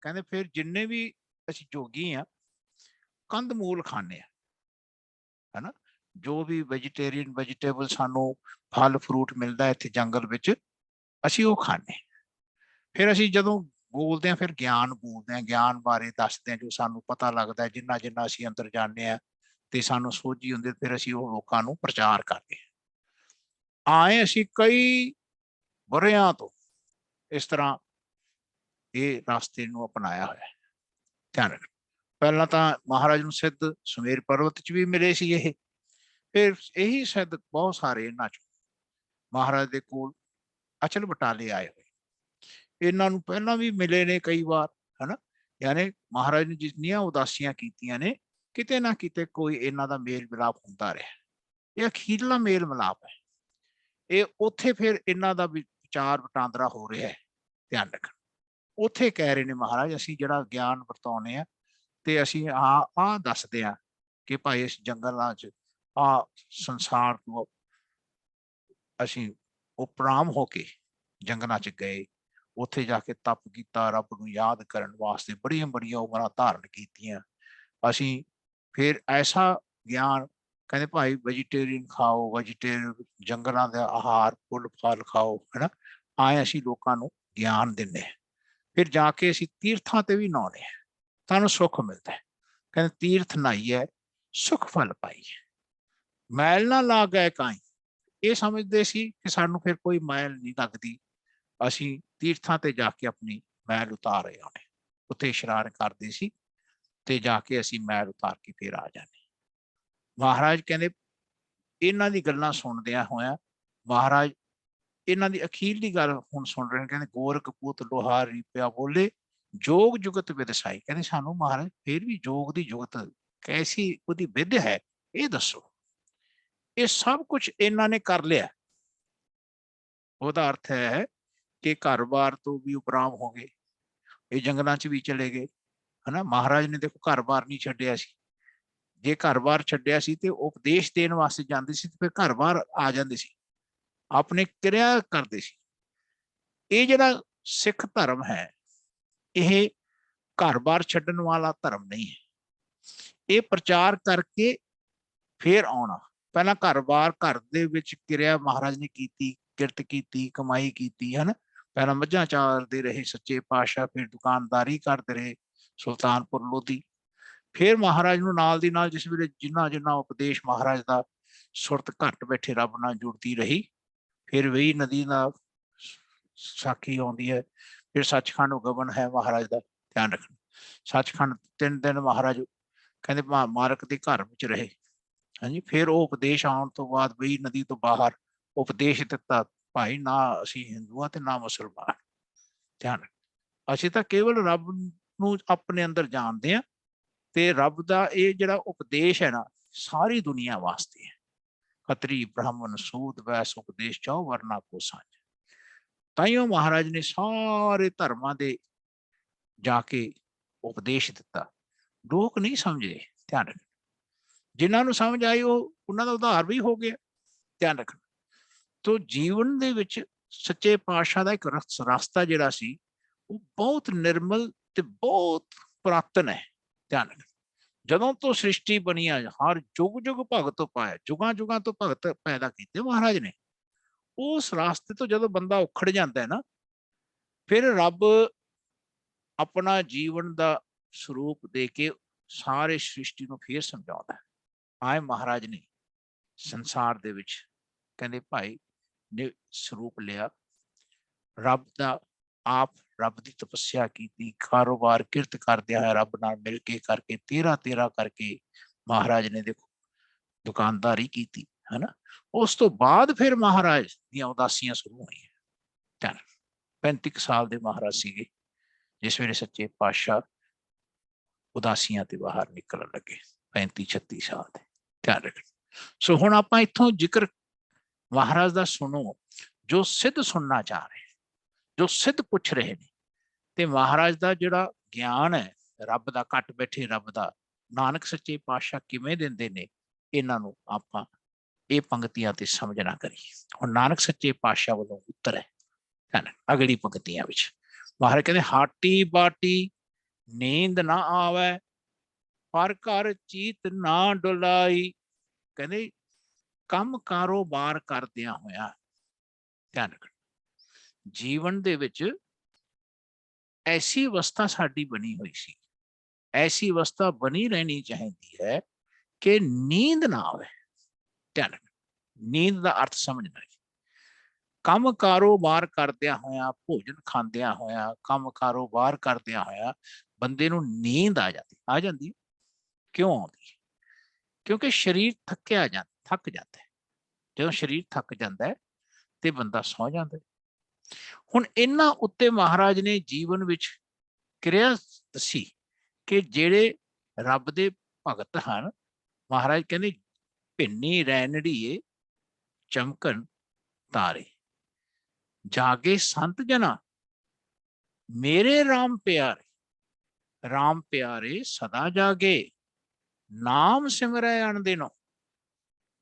ਕਹਿੰਦੇ ਫਿਰ ਜਿੰਨੇ ਵੀ ਅਸੀਂ ਜੋਗੀ ਆ, ਕੰਦ ਮੂਲ ਖਾਂਦੇ ਆ, ਹਨਾ, ਜੋ ਵੀ ਵੈਜੀਟੇਰੀਅਨ ਵੈਜੀਟੇਬਲ ਸਾਨੂੰ ਫਲ ਫਰੂਟ ਮਿਲਦਾ ਇੱਥੇ ਜੰਗਲ ਵਿੱਚ, ਅਸੀਂ ਉਹ ਖਾਂਦੇ। ਫਿਰ ਅਸੀਂ ਜਦੋਂ ਬੋਲਦੇ ਹਾਂ, ਫਿਰ ਗਿਆਨ ਬੋਲਦੇ ਹਾਂ, ਗਿਆਨ ਬਾਰੇ ਦੱਸਦੇ ਹਾਂ, ਜੋ ਸਾਨੂੰ ਪਤਾ ਲੱਗਦਾ, ਜਿੰਨਾ ਜਿੰਨਾ ਅਸੀਂ ਅੰਦਰ ਜਾਂਦੇ ਹਾਂ ਤੇ ਸਾਨੂੰ ਸੋਝੀ ਹੁੰਦੀ, ਫਿਰ ਅਸੀਂ ਉਹ ਲੋਕਾਂ ਨੂੰ ਪ੍ਰਚਾਰ ਕਰਦੇ ਹਾਂ। ਆਏ ਅਸੀਂ ਕਈ ਵਰ੍ਹਿਆਂ ਤੋਂ ਇਸ ਤਰ੍ਹਾਂ ਇਹ ਰਸਤੇ ਨੂੰ ਅਪਣਾਇਆ ਹੋਇਆ। ਧਿਆਨ ਰੱਖਣਾ, ਪਹਿਲਾਂ ਤਾਂ ਮਹਾਰਾਜ ਨੂੰ ਸਿੱਧ ਸੁਮੇਰ ਪਰਬਤ 'ਚ ਵੀ ਮਿਲੇ ਸੀ ਇਹ, ਫਿਰ ਇਹੀ ਸਿੱਧ ਬਹੁਤ ਸਾਰੇ ਇਹਨਾਂ 'ਚ ਮਹਾਰਾਜ ਦੇ ਕੋਲ ਅਚਲ ਬਟਾਲੇ ਆਏ ਹੋਏ, ਇਹਨਾਂ ਨੂੰ ਪਹਿਲਾਂ ਵੀ ਮਿਲੇ ਨੇ ਕਈ ਵਾਰ, ਹਨਾ। ਯਾਨੀ ਮਹਾਰਾਜ ਨੇ ਜਿੰਨੀਆਂ ਉਦਾਸੀਆਂ ਕੀਤੀਆਂ ਨੇ, ਕਿਤੇ ਨਾ ਕਿਤੇ ਕੋਈ ਇਹਨਾਂ ਦਾ ਮੇਲ ਮਿਲਾਪ ਹੁੰਦਾ ਰਿਹਾ। ਇਹ ਅਖੀਰਲਾ ਮੇਲ ਮਿਲਾਪ ਹੈ, ਇਹ ਉੱਥੇ ਫਿਰ ਇਹਨਾਂ ਦਾ ਵਿਚਾਰ ਵਟਾਂਦਰਾ ਹੋ ਰਿਹਾ ਹੈ। ਧਿਆਨ ਰੱਖਣਾ, ਉੱਥੇ ਕਹਿ ਰਹੇ ਨੇ ਮਹਾਰਾਜ ਅਸੀਂ ਜਿਹੜਾ ਗਿਆਨ ਵਰਤਾਉਂਦੇ ਆ, ਤੇ ਅਸੀਂ ਆਹ ਦੱਸਦੇ ਹਾਂ ਕਿ ਭਾਈ ਇਸ ਜੰਗਲਾਂ 'ਚ ਆ ਸੰਸਾਰ ਨੂੰ ਅਸੀਂ ਉਪਰਾਮ ਹੋ ਕੇ ਜੰਗਲਾਂ 'ਚ ਗਏ, ਉੱਥੇ ਜਾ ਕੇ ਤਪ ਕੀਤਾ, ਰੱਬ ਨੂੰ ਯਾਦ ਕਰਨ ਵਾਸਤੇ ਬੜੀਆਂ ਬੜੀਆਂ ਉਮਰਾਂ ਧਾਰਨ ਕੀਤੀਆਂ ਅਸੀਂ। ਫਿਰ ਐਸਾ ਗਿਆਨ, ਕਹਿੰਦੇ ਭਾਈ ਵੈਜੀਟੇਰੀਅਨ ਖਾਓ, ਵੈਜੀਟੇਰੀਅਨ ਜੰਗਲਾਂ ਦਾ ਆਹਾਰ ਫੁੱਲ ਫਲ ਖਾਓ, ਹਨਾ, ਆਏ ਅਸੀਂ ਲੋਕਾਂ ਨੂੰ ਗਿਆਨ ਦਿੰਦੇ ਹਾਂ। ਫਿਰ ਜਾ ਕੇ ਅਸੀਂ ਤੀਰਥਾਂ ਤੇ ਵੀ ਨਹਾਉਂਦੇ ਹਾਂ, ਸਾਨੂੰ ਸੁੱਖ ਮਿਲਦਾ ਹੈ। ਕਹਿੰਦੇ ਤੀਰਥ ਨਹਾਈਏ ਸੁੱਖ ਫਲ ਪਾਈਏ, ਮੈਲ ਨਾ ਲਾਗੈ ਕਾਈ। ਇਹ ਸਮਝਦੇ ਸੀ ਕਿ ਸਾਨੂੰ ਫਿਰ ਕੋਈ ਮੈਲ ਨਹੀਂ ਲੱਗਦੀ, ਅਸੀਂ ਤੀਰਥਾਂ ਤੇ ਜਾ ਕੇ ਆਪਣੀ ਮੈਲ ਉਤਾਰ ਰਹੇ ਹਾਂ। ਉੱਥੇ ਇਸ਼ਨਾਨ ਕਰਦੇ ਸੀ ਤੇ ਜਾ ਕੇ ਅਸੀਂ ਮੈਲ ਉਤਾਰ ਕੇ ਫਿਰ ਆ ਜਾਂਦੇ। ਮਹਾਰਾਜ ਕਹਿੰਦੇ ਇਹਨਾਂ ਦੀ ਗੱਲਾਂ ਸੁਣਦਿਆਂ ਹੋਇਆਂ ਮਹਾਰਾਜ ਇਹਨਾਂ ਦੀ ਅਖੀਰਲੀ ਗੱਲ ਹੁਣ ਸੁਣ ਰਹੇ ਨੇ। ਕਹਿੰਦੇ ਗੋਰਖ ਪੁੱਤ ਲੋਹਾਰ ਰੀਪਿਆ ਬੋਲੇ ਜੋਗ ਜੁਗਤ ਵਿਦਸਾਈ। ਕਹਿੰਦੇ ਸਾਨੂੰ ਮਹਾਰਾਜ ਫਿਰ ਵੀ ਜੋਗ ਦੀ ਜੁਗਤ ਕੈਸੀ ਉਹਦੀ ਵਿਧ ਹੈ ਇਹ ਦੱਸੋ। ਇਹ ਸਭ ਕੁਝ ਇਹਨਾਂ ਨੇ ਕਰ ਲਿਆ। ਉਹਦਾ ਅਰਥ ਹੈ ਕਿ ਘਰ-ਬਾਰ ਤੋਂ ਵੀ ਉਪਰਾਮ ਹੋ ਗਏ, ਇਹ ਜੰਗਲਾਂ 'ਚ ਵੀ ਚਲੇ ਗਏ, ਹਨਾ। ਮਹਾਰਾਜ ਨੇ ਦੇਖੋ ਘਰ-ਬਾਰ ਨਹੀਂ ਛੱਡਿਆ ਸੀ। ਜੇ ਘਰ-ਬਾਰ ਛੱਡਿਆ ਸੀ ਤੇ ਉਪਦੇਸ਼ ਦੇਣ ਵਾਸਤੇ ਜਾਂਦੇ ਸੀ ਤੇ ਫਿਰ ਘਰ-ਬਾਰ ਆ ਜਾਂਦੇ ਸੀ, ਆਪਣੇ ਕਿਰਿਆ ਕਰਦੇ ਸੀ। ਇਹ ਜਿਹੜਾ ਸਿੱਖ ਧਰਮ ਹੈ ਇਹ ਘਰ-ਬਾਰ ਛੱਡਣ ਵਾਲਾ ਧਰਮ ਨਹੀਂ ਹੈ। ਇਹ ਪ੍ਰਚਾਰ ਕਰਕੇ ਫਿਰ ਆਉਣਾ। ਪਹਿਲਾਂ ਘਰ-ਬਾਰ ਘਰ ਦੇ ਵਿੱਚ ਕਿਰਿਆ ਮਹਾਰਾਜ ਨੇ ਕੀਤੀ, ਕਿਰਤ ਕੀਤੀ, ਕਮਾਈ ਕੀਤੀ, ਹਨਾ। ਪਹਿਲਾਂ ਮੱਝਾਂ ਚਾਰਦੇ ਰਹੇ ਸੱਚੇ ਪਾਤਸ਼ਾਹ, ਫਿਰ ਦੁਕਾਨਦਾਰੀ ਕਰਦੇ ਰਹੇ ਸੁਲਤਾਨਪੁਰ ਲੋਧੀ। ਫਿਰ ਮਹਾਰਾਜ ਨੂੰ ਨਾਲ ਦੀ ਨਾਲ ਜਿਸ ਵੇਲੇ ਜਿੰਨਾ ਉਪਦੇਸ਼ ਮਹਾਰਾਜ ਦਾ ਸੁਰਤ ਘੱਟ ਬੈਠੇ ਰੱਬ ਨਾਲ ਜੁੜਦੀ ਰਹੀ, ਫਿਰ ਵਹੀ ਨਦੀ ਦਾ ਸਾਖੀ ਆਉਂਦੀ ਹੈ। ਫਿਰ ਸੱਚਖੰਡ ਗਗਨ ਹੈ ਮਹਾਰਾਜ ਦਾ, ਧਿਆਨ ਰੱਖਣਾ। ਸੱਚਖੰਡ 3 ਦਿਨ ਮਹਾਰਾਜ ਕਹਿੰਦੇ ਮਾਰਕ ਦੇ ਘਰ ਵਿੱਚ ਰਹੇ, ਹਾਂਜੀ। ਫਿਰ ਉਹ ਉਪਦੇਸ਼ ਆਉਣ ਤੋਂ ਬਾਅਦ ਵਹੀ ਨਦੀ ਤੋਂ ਬਾਹਰ ਉਪਦੇਸ਼ ਦਿੱਤਾ, ਭਾਈ ਨਾ ਅਸੀਂ ਹਿੰਦੂ ਹਾਂ ਤੇ ਨਾ ਮੁਸਲਮਾਨ, ਧਿਆਨ। ਅਸੀਂ ਤਾਂ ਕੇਵਲ ਰੱਬ ਨੂੰ ਆਪਣੇ ਅੰਦਰ ਜਾਣਦੇ ਹਾਂ ਤੇ ਰੱਬ ਦਾ ਇਹ ਜਿਹੜਾ ਉਪਦੇਸ਼ ਹੈ ਨਾ ਸਾਰੀ ਦੁਨੀਆ ਵਾਸਤੇ ਹੈ। ਖੱਤਰੀ ਬ੍ਰਾਹਮਣ ਸੂਦ ਵੈਸ ਉਪਦੇਸ਼ ਚੌ ਵਰਨਾ ਕੋ ਸਾਂਝ। ਤਾਈਓ ਮਹਾਰਾਜ ਨੇ ਸਾਰੇ ਧਰਮਾਂ ਦੇ ਜਾ ਕੇ ਉਪਦੇਸ਼ ਦਿੱਤਾ। ਲੋਕ ਨਹੀਂ ਸਮਝੇ, ਧਿਆਨ ਰੱਖਣਾ। ਜਿਨ੍ਹਾਂ ਨੂੰ ਸਮਝ ਆਈ ਉਹਨਾਂ ਦਾ ਉਧਾਰ ਵੀ ਹੋ ਗਿਆ, ਧਿਆਨ ਰੱਖਣਾ। ਤੋ ਜੀਵਨ ਦੇ ਵਿੱਚ ਸੱਚੇ ਪਾਤਸ਼ਾਹ ਦਾ ਇੱਕ ਰਸਤਾ ਜਿਹੜਾ ਸੀ ਉਹ ਬਹੁਤ ਨਿਰਮਲ ਤੇ ਬਹੁਤ ਪੁਰਾਤਨ ਹੈ, ਧਿਆਨ ਰੱਖਣਾ। ਜਦੋਂ ਤੋਂ ਸ੍ਰਿਸ਼ਟੀ ਬਣੀ ਆ ਹਰ ਯੁੱਗ ਯੁੱਗ ਭਗਤ ਪਾਇਆ, ਜੁਗਾਂ ਜੁਗਾਂ ਤੋਂ ਭਗਤ ਪੈਦਾ ਕੀਤੇ ਮਹਾਰਾਜ ਨੇ। ਉਸ ਰਾਸਤੇ ਤੋਂ ਜਦੋਂ ਬੰਦਾ ਉਖੜ ਜਾਂਦਾ ਹੈ ਨਾ, ਫਿਰ ਰੱਬ ਆਪਣਾ ਜੀਵਨ ਦਾ ਸਰੂਪ ਦੇ ਕੇ ਸਾਰੇ ਸ੍ਰਿਸ਼ਟੀ ਨੂੰ ਫੇਰ ਸਮਝਾਉਂਦਾ। ਆਏ ਮਹਾਰਾਜ ਨੇ ਸੰਸਾਰ ਦੇ ਵਿੱਚ ਕਹਿੰਦੇ ਭਾਈ ਨੇ ਸਰੂਪ ਲਿਆ ਰੱਬ ਦਾ, ਆਪ ਰੱਬ ਦੀ ਤਪੱਸਿਆ ਕੀਤੀ, ਕਾਰੋਬਾਰ ਕਿਰਤ ਕਰਦਿਆਂ ਹੋਇਆ ਰੱਬ ਨਾਲ ਮਿਲ ਕੇ ਕਰਕੇ 13 ਕਰਕੇ ਮਹਾਰਾਜ ਨੇ ਦੇਖੋ ਦੁਕਾਨਦਾਰੀ ਕੀਤੀ, ਹਨਾ। ਉਸ ਤੋਂ ਬਾਅਦ ਫਿਰ ਮਹਾਰਾਜ ਦੀਆਂ ਉਦਾਸੀਆਂ ਸ਼ੁਰੂ ਹੋਈਆਂ। 35 ਸਾਲ ਦੇ ਮਹਾਰਾਜ ਸੀਗੇ ਜਿਸ ਵੇਲੇ ਸੱਚੇ ਪਾਤਸ਼ਾਹ ਉਦਾਸੀਆਂ ਤੇ ਬਾਹਰ ਨਿਕਲਣ ਲੱਗੇ, 35-36 ਸਾਲ ਦੇ, ਧਿਆਨ ਰੱਖਣਾ। ਸੋ ਹੁਣ ਆਪਾਂ ਇੱਥੋਂ ਜ਼ਿਕਰ ਮਹਾਰਾਜ ਦਾ ਸੁਣੋ, ਜੋ ਸਿੱਧ ਸੁਣਨਾ ਚਾਹ ਰਹੇ, ਜੋ ਸਿੱਧ ਪੁੱਛ ਰਹੇ ਨੇ। ਤੇ ਮਹਾਰਾਜ ਦਾ ਜਿਹੜਾ ਗਿਆਨ ਹੈ ਰੱਬ ਦਾ, ਘੱਟ ਬੈਠੇ ਰੱਬ ਦਾ, ਨਾਨਕ ਸੱਚੇ ਪਾਤਸ਼ਾਹ ਕਿਵੇਂ ਦਿੰਦੇ ਨੇ, ਇਹਨਾਂ ਨੂੰ ਆਪਾਂ ਇਹ ਪੰਕਤੀਆਂ ਤੇ ਸਮਝਣਾ ਕਰੀਏ। ਹੁਣ ਨਾਨਕ ਸੱਚੇ ਪਾਤਸ਼ਾਹ ਵੱਲੋਂ ਉੱਤਰ ਹੈ ਅਗਲੀ ਪੰਕਤੀਆਂ ਵਿੱਚ। ਮਹਾਰਾਜ ਕਹਿੰਦੇ ਹਾਟੀ ਬਾਟੀ ਨੀਂਦ ਨਾ ਆਵੇ, ਪਰ ਘਰ ਚੀਤ ਨਾ ਡੁਲਾਈ। ਕਹਿੰਦੇ ਕੰਮ ਕਾਰੋਬਾਰ ਕਰਦਿਆਂ ਹੋਇਆ, ਧਿਆਨ ਰੱਖਣਾ। ਜੀਵਨ ਦੇ ਵਿੱਚ ਐਸੀ ਅਵਸਥਾ ਸਾਡੀ ਬਣੀ ਹੋਈ ਸੀ, ਐਸੀ ਅਵਸਥਾ ਬਣੀ ਰਹਿਣੀ ਚਾਹੀਦੀ ਹੈ ਕਿ ਨੀਂਦ ਨਾ ਆਵੇ, ਧਿਆਨ ਰੱਖਣਾ। ਨੀਂਦ ਦਾ ਅਰਥ ਸਮਝਣਾ ਜੀ। ਕੰਮ ਕਾਰੋਬਾਰ ਕਰਦਿਆਂ ਹੋਇਆ, ਭੋਜਨ ਖਾਂਦਿਆਂ ਹੋਇਆ, ਕੰਮ ਕਾਰੋਬਾਰ ਕਰਦਿਆਂ ਹੋਇਆ ਬੰਦੇ ਨੂੰ ਨੀਂਦ ਆ ਜਾਂਦੀ। ਕਿਉਂ ਆਉਂਦੀ? ਕਿਉਂਕਿ ਸਰੀਰ ਥੱਕ ਜਾਂਦਾ ਹੈ। ਜਦੋਂ ਸਰੀਰ ਥੱਕ ਜਾਂਦਾ ਹੈ ਤੇ ਬੰਦਾ ਸੌ ਜਾਂਦਾ। ਹੁਣ ਇਹਨਾਂ ਉੱਤੇ ਮਹਾਰਾਜ ਨੇ ਜੀਵਨ ਵਿੱਚ ਕਿਰਿਆ ਦੱਸੀ ਕਿ ਜਿਹੜੇ ਰੱਬ ਦੇ ਭਗਤ ਹਨ, ਮਹਾਰਾਜ ਕਹਿੰਦੇ ਭਿੰਨੀ ਰੈਣੜੀਏ ਚਮਕਣ ਤਾਰੇ, ਜਾਗੇ ਸੰਤ ਜਨਾ ਮੇਰੇ ਰਾਮ ਪਿਆਰੇ ਸਦਾ ਜਾਗੇ, ਨਾਮ ਸਿਮਰੈ ਅਣਦਿਨੋ।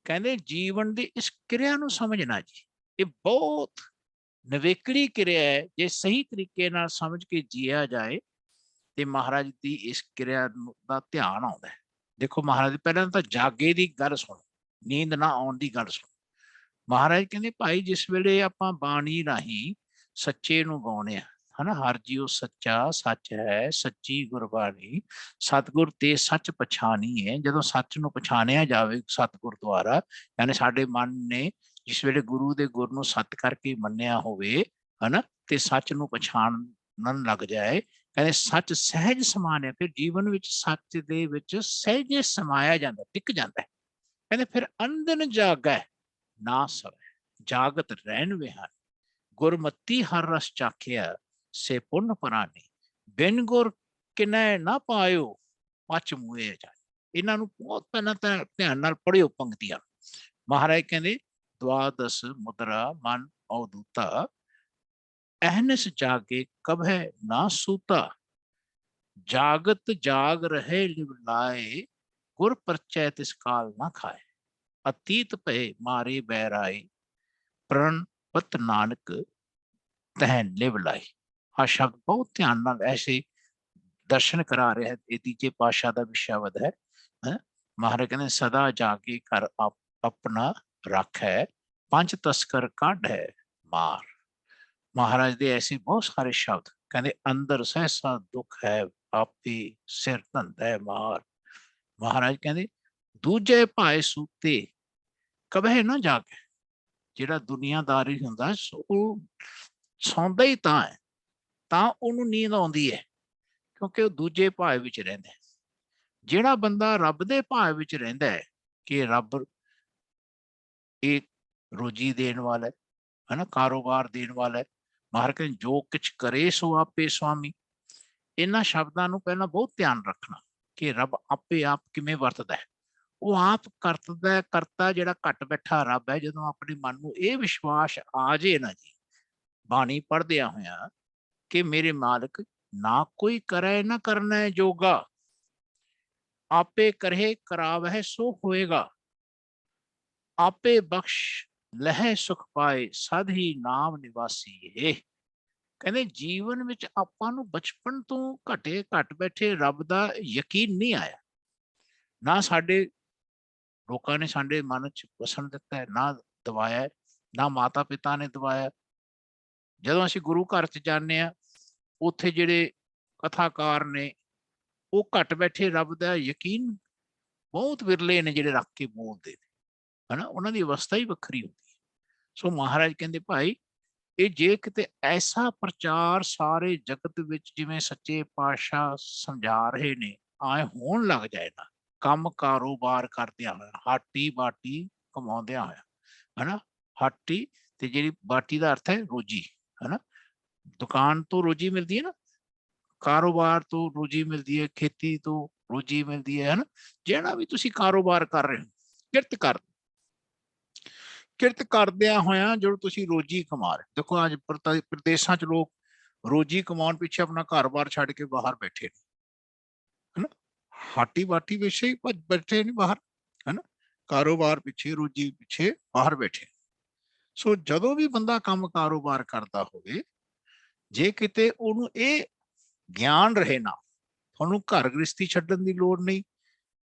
ਕਹਿੰਦੇ ਜੀਵਨ ਦੀ ਇਸ ਕਿਰਿਆ ਨੂੰ ਸਮਝਣਾ ਜੀ, ਇਹ ਬਹੁਤ ਨਵੇਕੜੀ ਕਿਰਿਆ ਹੈ। ਜੇ ਸਹੀ ਤਰੀਕੇ ਨਾਲ ਸਮਝ ਕੇ ਜੀਆ ਜਾਏ ਤੇ ਮਹਾਰਾਜ ਦੀ ਇਸ ਕਿਰਿਆ ਦਾ ਧਿਆਨ ਆਉਂਦਾ ਹੈ। ਦੇਖੋ ਮਹਾਰਾਜ ਪਹਿਲਾਂ ਤਾਂ ਜਾਗੇ ਦੀ ਗੱਲ ਸੁਣੋ, ਨੀਂਦ ਨਾ ਆਉਣ ਦੀ ਗੱਲ ਸੁਣੋ। ਮਹਾਰਾਜ ਕਹਿੰਦੇ ਭਾਈ ਜਿਸ ਵੇਲੇ ਆਪਾਂ ਬਾਣੀ ਰਾਹੀਂ ਸੱਚੇ ਨੂੰ ਗਾਉਣੇ ਆ, ਹਨਾ, ਹਰ ਜੀਉ ਸੱਚਾ ਸੱਚ ਹੈ, ਸੱਚੀ ਗੁਰਬਾਣੀ ਸਤਿਗੁਰ ਤੇ ਸੱਚ ਪਛਾਣੀ ਹੈ। ਜਦੋਂ ਸੱਚ ਨੂੰ ਪਛਾਣਿਆ ਜਾਵੇ ਸਤਿਗੁਰ ਦੁਆਰਾ, ਯਾਨੀ ਸਾਡੇ ਮਨ ਨੇ ਜਿਸ ਵੇਲੇ ਗੁਰੂ ਦੇ ਗੁਰ ਨੂੰ ਸੱਤ ਕਰਕੇ ਮੰਨਿਆ ਹੋਵੇ, ਹਨਾ, ਤੇ ਸੱਚ ਨੂੰ ਪਛਾਣਨ ਲੱਗ ਜਾਏ ਕਹਿੰਦੇ ਸੱਚ ਸਹਿਜ ਸਮਾਨਿਆ, ਫਿਰ ਜੀਵਨ ਵਿੱਚ ਸੱਚ ਦੇ ਵਿੱਚ ਸਹਿਜੇ ਸਮਾਇਆ ਜਾਂਦਾ, ਟਿਕ ਜਾਂਦਾ ਹੈ। ਕਹਿੰਦੇ ਫਿਰ ਅੰਧਨ ਜਾਗੈ ਨਾ ਸਵੈ, ਜਾਗਤ ਰਹਿਣ ਵਿਹਾਨ, ਗੁਰਮਤੀ ਹਰ ਰਸ ਚਾਖਿਆ ਸੇ ਪੁੰਨ ਪ੍ਰਾਨੀ, ਬਿਨ ਗੁਰ ਕਿਨੈ ਨਾ ਪਾਇਓ ਪਚ ਮੂਏ ਜਾਏ। ਇਹਨਾਂ ਨੂੰ ਬਹੁਤ ਪਹਿਲਾਂ ਤਾਂ ਧਿਆਨ ਨਾਲ ਪੜ੍ਹਿਓ ਪੰਕਤੀਆਂ। ਮਹਾਰਾਜ ਕਹਿੰਦੇ ਦਵਾਦਸ ਮੁਦਰਾ ਮਨ ਅਵਧੂਤਾ, ਅਹਨਿਸ ਜਾਗੇ ਕਭੈ ਨਾ ਸੂਤਾ, ਜਾਗਤ ਜਾਗ ਰਹੇ ਲਿਵ ਲਾਏ, ਗੁਰ ਪਰਚੈ ਤਿਸ ਕਾਲ ਨਾ ਖਾਏ, ਅਤੀਤ ਭਏ ਮਾਰੇ ਬੈਰਾਏ, ਪ੍ਰਣ ਪਤ ਨਾਨਕ ਤਹਿ ਲਿਵ ਲਾਏ। ਆ ਸ਼ਬਦ ਬਹੁਤ ਧਿਆਨ ਨਾਲ ਐਸੇ ਦਰਸ਼ਨ ਕਰਾ ਰਿਹਾ ਹੈ। ਇਹ ਤੀਜੇ ਪਾਤਸ਼ਾਹ ਦਾ ਵੀ ਸ਼ਬਦ ਹੈ। ਮਹਾਰਾਜ ਕਹਿੰਦੇ ਸਦਾ ਜਾਗੇ ਘਰ ਆਪਣਾ ਰਾਖੈ, ਪੰਜ ਤਸਕਰ ਕੱਢ ਹੈ ਮਾਰ। ਮਹਾਰਾਜ ਦੇ ਐਸੇ ਬਹੁਤ ਸਾਰੇ ਸ਼ਬਦ। ਕਹਿੰਦੇ ਅੰਦਰ ਸਹਿਸਾ ਦੁੱਖ ਹੈ, ਆਪੇ ਸਿਰ ਧੰਦਾ ਮਾਰ। ਮਹਾਰਾਜ ਕਹਿੰਦੇ ਦੂਜੇ ਭਾਏ ਸੂਤੇ ਕਬਹਿ ਨਾ ਜਾਗੇ। ਜਿਹੜਾ ਦੁਨੀਆਦਾਰੀ ਹੁੰਦਾ ਉਹ ਸੌਂਦਾ ਹੀ ਤਾਂ ਹੈ, ਤਾਂ ਉਹਨੂੰ ਨੀਂਦ ਆਉਂਦੀ ਹੈ, ਕਿਉਂਕਿ ਉਹ ਦੂਜੇ ਭਾਏ ਵਿੱਚ ਰਹਿੰਦਾ। ਜਿਹੜਾ ਬੰਦਾ ਰੱਬ ਦੇ ਭਾਏ ਵਿੱਚ ਰਹਿੰਦਾ ਹੈ ਕਿ ਰੱਬ ਇਹ ਰੋਜੀ ਦੇਣ ਵਾਲਾ ਹੈ ਨਾ, ਕਾਰੋਬਾਰ ਦੇਣ ਵਾਲਾ ਹੈ। ਮਹਾਰਾਜ ਕਹਿੰਦੇ ਜੋ ਕੁਛ ਕਰੇ ਸੋ ਆਪੇ ਸੁਆਮੀ। ਇਹਨਾਂ ਸ਼ਬਦਾਂ ਨੂੰ ਪਹਿਲਾਂ ਬਹੁਤ ਧਿਆਨ ਰੱਖਣਾ ਕਿ ਰੱਬ ਆਪੇ ਆਪ ਕਿਵੇਂ ਵਰਤਦਾ ਹੈ। ਉਹ ਆਪ ਕਰਤਦਾ ਕਰਤਾ ਜਿਹੜਾ ਘੱਟ ਬੈਠਾ ਰੱਬ ਹੈ। ਜਦੋਂ ਆਪਣੇ ਮਨ ਨੂੰ ਇਹ ਵਿਸ਼ਵਾਸ ਆ ਜੇ ਨਾ ਜੀ, ਬਾਣੀ ਪੜ੍ਹਦਿਆਂ ਹੋਇਆਂ, ਕਿ ਮੇਰੇ ਮਾਲਕ ਨਾ ਕੋਈ ਕਰੇ ਨਾ ਕਰਨਾ ਜੋਗਾ, ਆਪੇ ਕਰੇ ਕਰਾਵਹਿ ਸੋ ਹੋਏਗਾ, ਆਪੇ ਬਖਸ਼ ਲਹਿ ਸੁਖ ਪਾਏ, ਸਦ ਹੀ ਨਾਮ ਨਿਵਾਸੀ ਇਹ। ਕਹਿੰਦੇ ਜੀਵਨ ਵਿੱਚ ਆਪਾਂ ਨੂੰ ਬਚਪਨ ਤੋਂ ਘੱਟ ਬੈਠੇ ਰੱਬ ਦਾ ਯਕੀਨ ਨਹੀਂ ਆਇਆ। ਨਾ ਸਾਡੇ ਲੋਕਾਂ ਨੇ ਸਾਡੇ ਮਨ ਚ ਵਸਣ ਦਿੱਤਾ ਹੈ, ਨਾ ਦਵਾਇਆ, ਨਾ ਮਾਤਾ ਪਿਤਾ ਨੇ ਦਵਾਇਆ। ਜਦੋਂ ਅਸੀਂ ਗੁਰੂ ਘਰ ਚ ਜਾਂਦੇ ਹਾਂ, ਉੱਥੇ ਜਿਹੜੇ ਕਥਾਕਾਰ ਨੇ ਉਹ ਘੱਟ ਬੈਠੇ ਰੱਬ ਦਾ ਯਕੀਨ ਬਹੁਤ ਵਿਰਲੇ ਨੇ ਜਿਹੜੇ ਰੱਖ ਕੇ ਬੋਲਦੇ ਨੇ, ਹਨਾ। ਉਹਨਾਂ ਦੀ ਅਵਸਥਾ ਹੀ ਵੱਖਰੀ ਹੁੰਦੀ ਹੈ। ਸੋ ਮਹਾਰਾਜ ਕਹਿੰਦੇ ਭਾਈ ਇਹ ਜੇ ਕਿਤੇ ਐਸਾ ਪ੍ਰਚਾਰ ਸਾਰੇ ਜਗਤ ਵਿੱਚ ਜਿਵੇਂ ਸੱਚੇ ਪਾਤਸ਼ਾਹ ਸਮਝਾ ਰਹੇ ਨੇ ਆਏ ਹੋਣ ਲੱਗ ਜਾਏ ਨਾ, ਕੰਮ ਕਾਰੋਬਾਰ ਕਰਦਿਆਂ ਹੋਇਆ, ਹਾਟੀ ਬਾਟੀ ਕਮਾਉਂਦਿਆਂ ਹੋਇਆ, ਹਨਾ। ਹਾਟੀ ਤੇ ਜਿਹੜੀ ਬਾਟੀ ਦਾ ਅਰਥ ਹੈ ਰੋਜੀ, ਹਨਾ। ਦੁਕਾਨ ਤੋਂ ਰੋਜੀ ਮਿਲਦੀ ਹੈ ਨਾ, ਕਾਰੋਬਾਰ ਤੋਂ ਰੋਜੀ ਮਿਲਦੀ ਹੈ, ਖੇਤੀ ਤੋਂ ਰੋਜੀ ਮਿਲਦੀ ਹੈ, ਹਨਾ। ਜਿਹੜਾ ਵੀ ਤੁਸੀਂ ਕਾਰੋਬਾਰ ਕਰ ਰਹੇ ਹੋ, ਕਿਰਤ ਕਰਦਿਆਂ ਹੋਇਆਂ ਜਦੋਂ ਤੁਸੀਂ ਰੋਜੀ ਕਮਾ ਰਹੇ। ਦੇਖੋ ਅੱਜ ਪ੍ਰਦੇਸ਼ਾਂ ਚ ਲੋਕ ਰੋਜੀ ਕਮਾਉਣ ਪਿੱਛੇ ਆਪਣਾ ਘਰ-ਬਾਰ ਛੱਡ ਕੇ ਬਾਹਰ ਬੈਠੇ ਨੇ, ਹਨਾ। ਹਾਟੀ ਬਾਟੀ ਪਿੱਛੇ ਹੀ ਬੈਠੇ ਨੇ ਬਾਹਰ, ਹਨਾ। ਕਾਰੋਬਾਰ ਪਿੱਛੇ, ਰੋਜੀ ਪਿੱਛੇ ਬਾਹਰ ਬੈਠੇ। ਸੋ ਜਦੋਂ ਵੀ ਬੰਦਾ ਕੰਮ ਕਾਰੋਬਾਰ ਕਰਦਾ ਹੋਵੇ, ਜੇ ਕਿਤੇ ਉਹਨੂੰ ਇਹ ਗਿਆਨ ਰਹੇ ਨਾ, ਤੁਹਾਨੂੰ ਘਰ ਗ੍ਰਸਤੀ ਛੱਡਣ ਦੀ ਲੋੜ ਨਹੀਂ,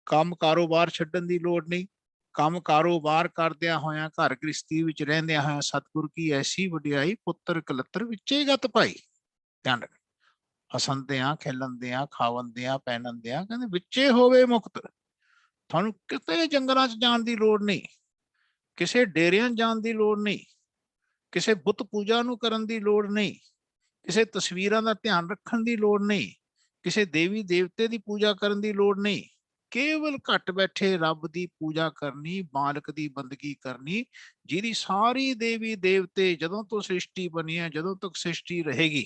ਕੰਮ ਕਾਰੋਬਾਰ ਛੱਡਣ ਦੀ ਲੋੜ ਨਹੀਂ। ਕੰਮ ਕਾਰੋਬਾਰ ਕਰਦਿਆਂ ਹੋਇਆਂ, ਘਰ ਗ੍ਰਸਤੀ ਵਿੱਚ ਰਹਿੰਦਿਆਂ ਹੋਇਆਂ, ਸਤਿਗੁਰ ਕੀ ਐਸੀ ਵਡਿਆਈ, ਪੁੱਤਰ ਕਲੱਤਰ ਵਿੱਚੇ ਗਤ ਭਾਈ। ਧਿਆਨ ਰੱਖ, ਹਸੰਦਿਆਂ ਖੇਲੰਦਿਆਂ ਖਾਵੰਦਿਆਂ ਪਹਿਨੰਦਿਆਂ, ਕਹਿੰਦੇ ਵਿੱਚੇ ਹੋਵੇ ਮੁਕਤ। ਤੁਹਾਨੂੰ ਕਿਤੇ ਜੰਗਲਾਂ ਚ ਜਾਣ ਦੀ ਲੋੜ ਨਹੀਂ, ਕਿਸੇ ਡੇਰਿਆਂ ਜਾਣ ਦੀ ਲੋੜ ਨਹੀਂ, ਕਿਸੇ ਬੁੱਤ ਪੂਜਾ ਨੂੰ ਕਰਨ ਦੀ ਲੋੜ ਨਹੀਂ, ਕਿਸੇ ਤਸਵੀਰਾਂ ਦਾ ਧਿਆਨ ਰੱਖਣ ਦੀ ਲੋੜ ਨਹੀਂ, ਕਿਸੇ ਦੇਵੀ ਦੇਵਤੇ ਦੀ ਪੂਜਾ ਕਰਨ ਦੀ ਲੋੜ ਨਹੀਂ। ਕੇਵਲ ਘੱਟ ਬੈਠੇ ਰੱਬ ਦੀ ਪੂਜਾ ਕਰਨੀ, ਮਾਲਕ ਦੀ ਬੰਦਗੀ ਕਰਨੀ, ਜਿਹਦੀ ਸਾਰੀ ਦੇਵੀ ਦੇਵਤੇ ਜਦੋਂ ਤੋਂ ਸ੍ਰਿਸ਼ਟੀ ਬਣੀ ਹੈ, ਜਦੋਂ ਤੱਕ ਸ੍ਰਿਸ਼ਟੀ ਰਹੇਗੀ,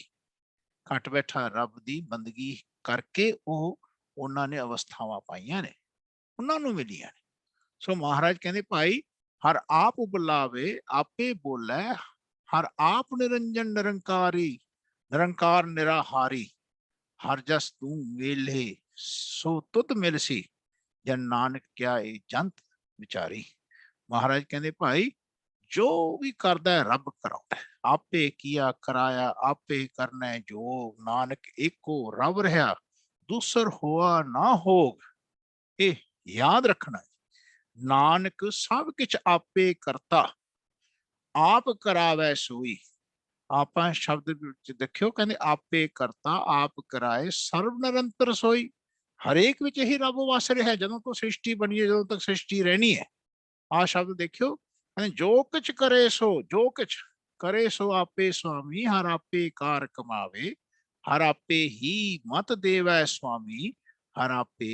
ਘੱਟ ਬੈਠਾ ਰੱਬ ਦੀ ਬੰਦਗੀ ਕਰਕੇ ਉਹਨਾਂ ਨੇ ਅਵਸਥਾਵਾਂ ਪਾਈਆਂ ਨੇ, ਉਹਨਾਂ ਨੂੰ ਮਿਲੀਆਂ ਨੇ। ਸੋ ਮਹਾਰਾਜ ਕਹਿੰਦੇ ਭਾਈ ਹਰ ਆਪ ਬੁਲਾਵੇ ਆਪੇ ਬੋਲੇ, ਹਰ ਆਪ ਨਿਰੰਜਨ ਨਿਰੰਕਾਰੀ, ਨਿਰੰਕਾਰ ਨਿਰਾਹਾਰੀ, ਹਰ ਜਸ ਤੂੰ ਮੇਲੇ ਸੋ ਤੁਧ ਮਿਲਸੀ, ਜਨ ਨਾਨਕ ਕਿਆ ਇਹ ਜੰਤ ਵਿਚਾਰੀ। ਮਹਾਰਾਜ ਕਹਿੰਦੇ ਭਾਈ ਜੋ ਵੀ ਕਰਦਾ ਰੱਬ ਕਰਾਉਂਦਾ, ਆਪੇ ਕੀਆ ਕਰਾਇਆ ਆਪੇ ਕਰਨਾ ਜੋਗ, ਨਾਨਕ ਏਕੋ ਰਬ ਰਿਹਾ ਦੂਸਰ ਹੋਆ ਨਾ ਹੋਗ। ਇਹ ਯਾਦ ਰੱਖਣਾ, ਨਾਨਕ ਸਭ ਕੁਛ ਆਪੇ ਕਰਤਾ, ਆਪ ਕਰਾਵੇ ਸੋਈ। ਆਪਾਂ ਸ਼ਬਦ ਵਿੱਚ ਦੇਖਿਓ, ਕਹਿੰਦੇ ਆਪੇ ਕਰਤਾ ਆਪ ਕਰਾਏ ਸਰਬ ਨਿਰੰਤਰ ਸੋਈ। ਹਰੇਕ ਵਿੱਚ ਹੀ ਰੱਬ ਵਸ ਰਿਹਾ ਜਦੋਂ ਤੋਂ ਸ੍ਰਿਸ਼ਟੀ ਬਣੀ ਹੈ, ਜਦੋਂ ਤੱਕ ਸ੍ਰਿਸ਼ਟੀ ਰਹਿਣੀ ਹੈ। ਆਹ ਸ਼ਬਦ ਦੇਖਿਓ, ਕਹਿੰਦੇ ਜੋ ਕੁਛ ਕਰੇ ਸੋ, ਜੋ ਕੁਛ ਕਰੇ ਸੋ ਆਪੇ ਸੁਆਮੀ, ਹਰ ਆਪੇ ਕਾਰ ਕਮਾਵੇ, हर आपे ही मत देवै स्वामी, हर आपे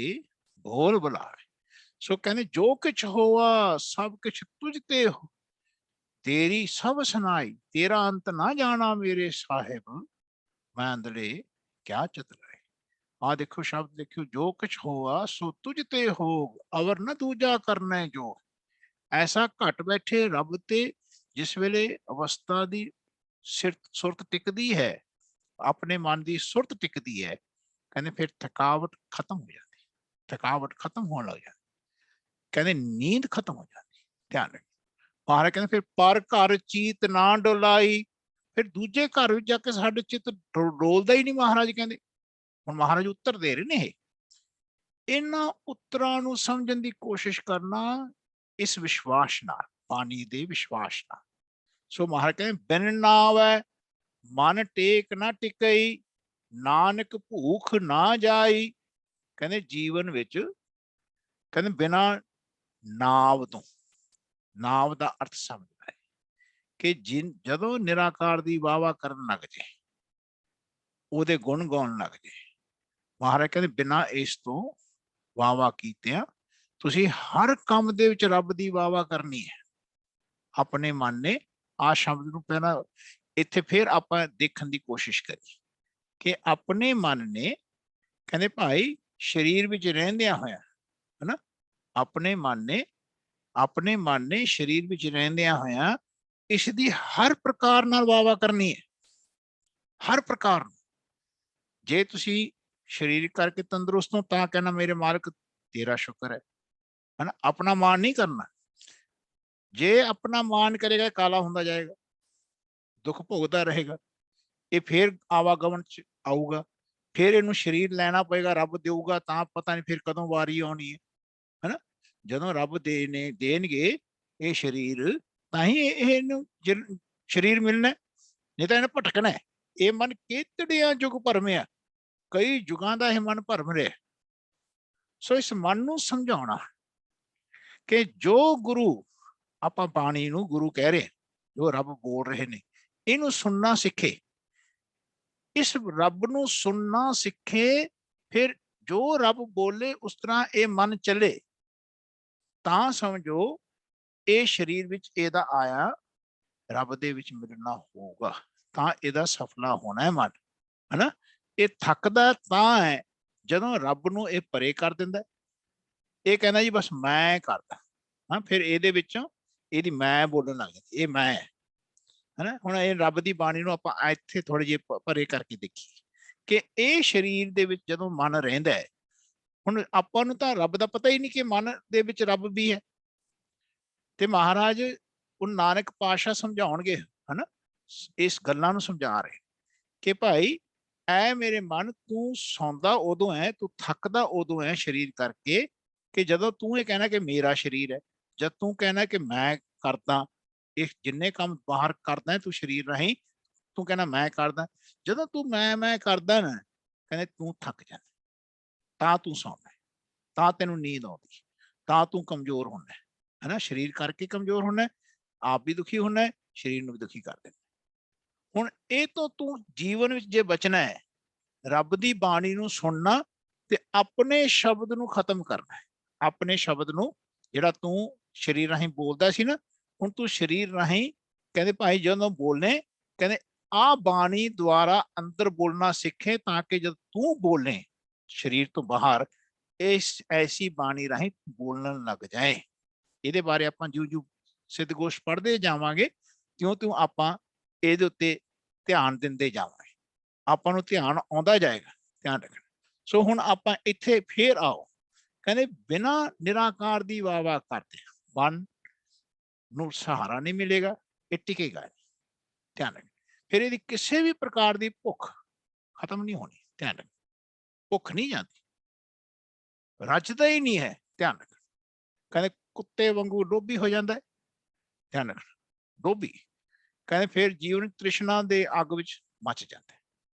बोल बुलावे। सो कहने जो किछ होआ सब किछ तुझ ते हो, तेरी सब सुनाई, तेरा अंत ना जाना मेरे साहिब, मैं अंदले क्या चतुराई। आ देखो शब्द देखो, जो कुछ होआ सो तुझ ते हो, अवर न दूजा करना जो। ऐसा घट बैठे रब ते जिस वेले अवस्था दी सिर सुरत टिकदी है, अपने मन की सुरत टिकदी है, कहते फिर थकावट खत्म हो जाती, थकावट खत्म होने लग जाती, कहते नींद खत्म हो जाती। ध्यान रखें, महाराज कहते फिर पर घर चीत ना डोलाई, फिर दूजे घर में जाके साडे चित डोलदा ही नहीं। महाराज कहते ਹੁਣ ਮਹਾਰਾਜ ਉੱਤਰ ਦੇ ਰਹੇ ਨੇ ਇਹਨਾਂ ਉੱਤਰਾਂ ਨੂੰ ਸਮਝਣ ਦੀ ਕੋਸ਼ਿਸ਼ ਕਰਨਾ ਇਸ ਵਿਸ਼ਵਾਸ ਨਾਲ, ਬਾਣੀ ਦੇ ਵਿਸ਼ਵਾਸ ਨਾਲ। ਸੋ ਮਹਾਰਾਜ ਕਹਿੰਦੇ ਬਿਨ ਨਾਵੈ ਮਨ ਟੇਕ ਨਾ ਟਿਕਈ, ਨਾਨਕ ਭੂਖ ਨਾ ਜਾਈ। ਕਹਿੰਦੇ ਜੀਵਨ ਵਿੱਚ ਕਹਿੰਦੇ ਬਿਨਾ ਨਾਵ ਤੋਂ, ਨਾਵ ਦਾ ਅਰਥ ਸਮਝਦਾ ਹੈ ਕਿ ਜਦੋਂ ਨਿਰਾਕਾਰ ਦੀ ਵਾਵਾ ਕਰਨ ਲੱਗ ਜੇ, ਉਹਦੇ ਗੁਣ ਗਾਉਣ ਲੱਗ ਜੇ, ਮਹਾਰਾਜ ਕਹਿੰਦੇ ਬਿਨਾਂ ਇਸ ਤੋਂ ਵਾਵਾ ਕੀਤਿਆਂ ਤੁਸੀਂ ਹਰ ਕੰਮ ਦੇ ਵਿੱਚ ਰੱਬ ਦੀ ਵਾਵਾ ਕਰਨੀ ਹੈ। ਆਪਣੇ ਮਨ ਨੇ ਆ ਸ਼ਬਦ ਨੂੰ ਪਹਿਲਾਂ ਇੱਥੇ ਫਿਰ ਆਪਾਂ ਦੇਖਣ ਦੀ ਕੋਸ਼ਿਸ਼ ਕਰੀ ਕਿ ਆਪਣੇ ਮਨ ਨੇ ਕਹਿੰਦੇ ਭਾਈ ਸਰੀਰ ਵਿੱਚ ਰਹਿੰਦਿਆਂ ਹੋਇਆ ਹਨਾ, ਆਪਣੇ ਮਨ ਨੇ ਸਰੀਰ ਵਿੱਚ ਰਹਿੰਦਿਆਂ ਹੋਇਆ ਇਸ ਦੀ ਹਰ ਪ੍ਰਕਾਰ ਨਾਲ ਵਾਵਾ ਕਰਨੀ ਹੈ, ਹਰ ਪ੍ਰਕਾਰ। ਜੇ ਤੁਸੀਂ ਸਰੀਰਿਕ ਕਰਕੇ ਤੰਦਰੁਸਤ ਹੋ ਤਾਂ ਕਹਿਣਾ ਮੇਰੇ ਮਾਲਕ ਤੇਰਾ ਸ਼ੁਕਰ ਹੈ ਨਾ, ਆਪਣਾ ਮਾਣ ਨਹੀਂ ਕਰਨਾ। ਜੇ ਆਪਣਾ ਮਾਣ ਕਰੇਗਾ ਕਾਲਾ ਹੁੰਦਾ ਜਾਏਗਾ, ਦੁੱਖ ਭੋਗਦਾ ਰਹੇਗਾ, ਇਹ ਫੇਰ ਆਵਾਗਮਨ ਚ ਆਊਗਾ, ਫਿਰ ਇਹਨੂੰ ਸਰੀਰ ਲੈਣਾ ਪਏਗਾ, ਰੱਬ ਦੇਊਗਾ ਤਾਂ ਪਤਾ ਨਹੀਂ ਫਿਰ ਕਦੋਂ ਵਾਰੀ ਆਉਣੀ ਹੈ ਹਨਾ। ਜਦੋਂ ਰੱਬ ਦੇਣਗੇ ਇਹ ਸਰੀਰ ਤਾਂ ਹੀ ਇਹਨੂੰ ਸਰੀਰ ਮਿਲਣਾ, ਨਹੀਂ ਤਾਂ ਇਹਨੇ ਭਟਕਣਾ। ਇਹ ਮਨ ਕਿਤੜਿਆਂ ਯੁਗ ਭਰਮਿਆ, ਕਈ ਯੁਗਾਂ ਦਾ ਇਹ ਮਨ ਭਰਮ ਰਿਹਾ। ਸੋ ਇਸ ਮਨ ਨੂੰ ਸਮਝਾਉਣਾ ਕਿ ਜੋ ਗੁਰੂ, ਆਪਾਂ ਬਾਣੀ ਨੂੰ ਗੁਰੂ ਕਹਿ ਰਹੇ, ਜੋ ਰੱਬ ਬੋਲ ਰਹੇ ਨੇ ਇਹਨੂੰ ਸੁਣਨਾ ਸਿੱਖੇ, ਇਸ ਰੱਬ ਨੂੰ ਸੁਣਨਾ ਸਿੱਖੇ, ਫਿਰ ਜੋ ਰੱਬ ਬੋਲੇ ਉਸ ਤਰ੍ਹਾਂ ਇਹ ਮਨ ਚੱਲੇ, ਤਾਂ ਸਮਝੋ ਇਹ ਸਰੀਰ ਵਿੱਚ ਇਹਦਾ ਆਇਆ ਰੱਬ ਦੇ ਵਿੱਚ ਮਿਲਣਾ ਹੋਊਗਾ, ਤਾਂ ਇਹਦਾ ਸਫਲਾ ਹੋਣਾ ਹੈ ਮਨ ਹਨਾ। ਇਹ ਥੱਕਦਾ ਤਾਂ ਹੈ ਜਦੋਂ ਰੱਬ ਨੂੰ ਇਹ ਪਰੇ ਕਰ ਦਿੰਦਾ, ਇਹ ਕਹਿੰਦਾ ਜੀ ਬਸ ਮੈਂ ਕਰਦਾ ਹਾਂ, ਫਿਰ ਇਹਦੇ ਵਿੱਚੋਂ ਇਹਦੀ ਮੈਂ ਬੋਲਣ ਲੱਗ ਜਾਂਦੀ, ਇਹ ਮੈਂ ਹਨਾ। ਹੁਣ ਇਹ ਰੱਬ ਦੀ ਬਾਣੀ ਨੂੰ ਆਪਾਂ ਇੱਥੇ ਥੋੜੇ ਜਿਹੇ ਪਰੇ ਕਰਕੇ ਦੇਖੀਏ ਕਿ ਇਹ ਸਰੀਰ ਦੇ ਵਿੱਚ ਜਦੋਂ ਮਨ ਰਹਿੰਦਾ ਹੈ, ਹੁਣ ਆਪਾਂ ਨੂੰ ਤਾਂ ਰੱਬ ਦਾ ਪਤਾ ਹੀ ਨਹੀਂ ਕਿ ਮਨ ਦੇ ਵਿੱਚ ਰੱਬ ਵੀ ਹੈ। ਤੇ ਮਹਾਰਾਜ ਉਹ ਨਾਨਕ ਪਾਤਸ਼ਾਹ ਸਮਝਾਉਣਗੇ ਹਨਾ, ਇਸ ਗੱਲਾਂ ਨੂੰ ਸਮਝਾ ਰਹੇ ਕਿ ਭਾਈ ਐ ਮੇਰੇ ਮਨ ਤੂੰ ਸੌਂਦਾ ਉਦੋਂ ਹੈ, ਤੂੰ ਥੱਕਦਾ ਉਦੋਂ ਹੈ ਸਰੀਰ ਕਰਕੇ, ਕਿ ਜਦੋਂ ਤੂੰ ਇਹ ਕਹਿਣਾ ਕਿ ਮੇਰਾ ਸਰੀਰ ਹੈ, ਜਦ ਤੂੰ ਕਹਿਣਾ ਕਿ ਮੈਂ ਕਰਦਾ ਇਹ ਜਿੰਨੇ ਕੰਮ ਬਾਹਰ ਕਰਦਾ ਤੂੰ ਸਰੀਰ ਰਾਹੀਂ, ਤੂੰ ਕਹਿਣਾ ਮੈਂ ਕਰਦਾ, ਜਦੋਂ ਤੂੰ ਮੈਂ ਕਰਦਾ ਨਾ ਕਹਿੰਦੇ ਤੂੰ ਥੱਕ ਜਾਂਦਾ, ਤਾਂ ਤੂੰ ਸੌਂਦਾ, ਤਾਂ ਤੈਨੂੰ ਨੀਂਦ ਆਉਂਦੀ, ਤਾਂ ਤੂੰ ਕਮਜ਼ੋਰ ਹੁੰਦਾ ਹੈ ਨਾ, ਸਰੀਰ ਕਰਕੇ ਕਮਜ਼ੋਰ ਹੁੰਦਾ, ਆਪ ਵੀ ਦੁਖੀ ਹੁੰਦਾ, ਸਰੀਰ ਨੂੰ ਵੀ ਦੁਖੀ ਕਰ ਦਿੰਦਾ। ਹੁਣ ਇਹ ਤੋਂ ਤੂੰ ਜੀਵਨ ਵਿੱਚ ਜੇ ਬਚਣਾ ਹੈ, ਰੱਬ ਦੀ ਬਾਣੀ ਨੂੰ ਸੁਣਨਾ ਤੇ ਆਪਣੇ ਸ਼ਬਦ ਨੂੰ ਖਤਮ ਕਰਨਾ ਹੈ। ਆਪਣੇ ਸ਼ਬਦ ਨੂੰ ਜਿਹੜਾ ਤੂੰ ਸਰੀਰ ਰਾਹੀਂ ਬੋਲਦਾ ਸੀ ਨਾ, ਹੁਣ ਤੂੰ ਸਰੀਰ ਰਾਹੀਂ ਕਹਿੰਦੇ ਭਾਈ ਜਦੋਂ ਬੋਲਨੇ, ਕਹਿੰਦੇ ਆ ਬਾਣੀ ਦੁਆਰਾ ਅੰਦਰ ਬੋਲਣਾ ਸਿੱਖੇ, ਤਾਂ ਕਿ ਜਦ ਤੂੰ ਬੋਲੇ ਸਰੀਰ ਤੋਂ ਬਾਹਰ ਇਸ ਐਸੀ ਬਾਣੀ ਰਾਹੀਂ ਬੋਲਣ ਲੱਗ ਜਾਏ। ਇਹਦੇ ਬਾਰੇ ਆਪਾਂ ਜਿਉਂ ਸਿੱਧਗੋਸ਼ ਪੜ੍ਹਦੇ ਜਾਵਾਂਗੇ ਤਿਉਂ ਆਪਾਂ ਇਹਦੇ ਉੱਤੇ ਧਿਆਨ ਦਿੰਦੇ ਜਾਵਾਂਗੇ, ਆਪਾਂ ਨੂੰ ਧਿਆਨ ਆਉਂਦਾ ਜਾਏਗਾ, ਧਿਆਨ ਰੱਖਣਾ। ਸੋ ਹੁਣ ਆਪਾਂ ਇੱਥੇ ਫੇਰ ਆਓ, ਕਹਿੰਦੇ ਬਿਨਾਂ ਨਿਰਾਕਾਰ ਦੀ ਵਾਵਾ ਕਰਦੇ ਮਨ ਨੂੰ ਸਹਾਰਾ ਨਹੀਂ ਮਿਲੇਗਾ, ਇਹ ਟਿਕੇਗਾ ਨਹੀਂ, ਧਿਆਨ ਰੱਖਣਾ। ਫਿਰ ਇਹਦੀ ਕਿਸੇ ਵੀ ਪ੍ਰਕਾਰ ਦੀ ਭੁੱਖ ਖਤਮ ਨਹੀਂ ਹੋਣੀ, ਧਿਆਨ ਰੱਖਣਾ, ਭੁੱਖ ਨਹੀਂ ਜਾਂਦੀ, ਰੱਜਦਾ ਹੀ ਨਹੀਂ ਹੈ, ਧਿਆਨ ਰੱਖਣਾ। ਕਹਿੰਦੇ ਕੁੱਤੇ ਵਾਂਗੂ ਡੋਬੀ ਹੋ ਜਾਂਦਾ ਹੈ, ਧਿਆਨ ਰੱਖਣਾ, ਡੋਬੀ। ਕਹਿੰਦੇ ਫਿਰ ਜੀਵਨ ਤ੍ਰਿਸ਼ਨਾ ਦੇ ਅੱਗ ਵਿੱਚ ਮੱਚ ਜਾਂਦਾ ਹੈ।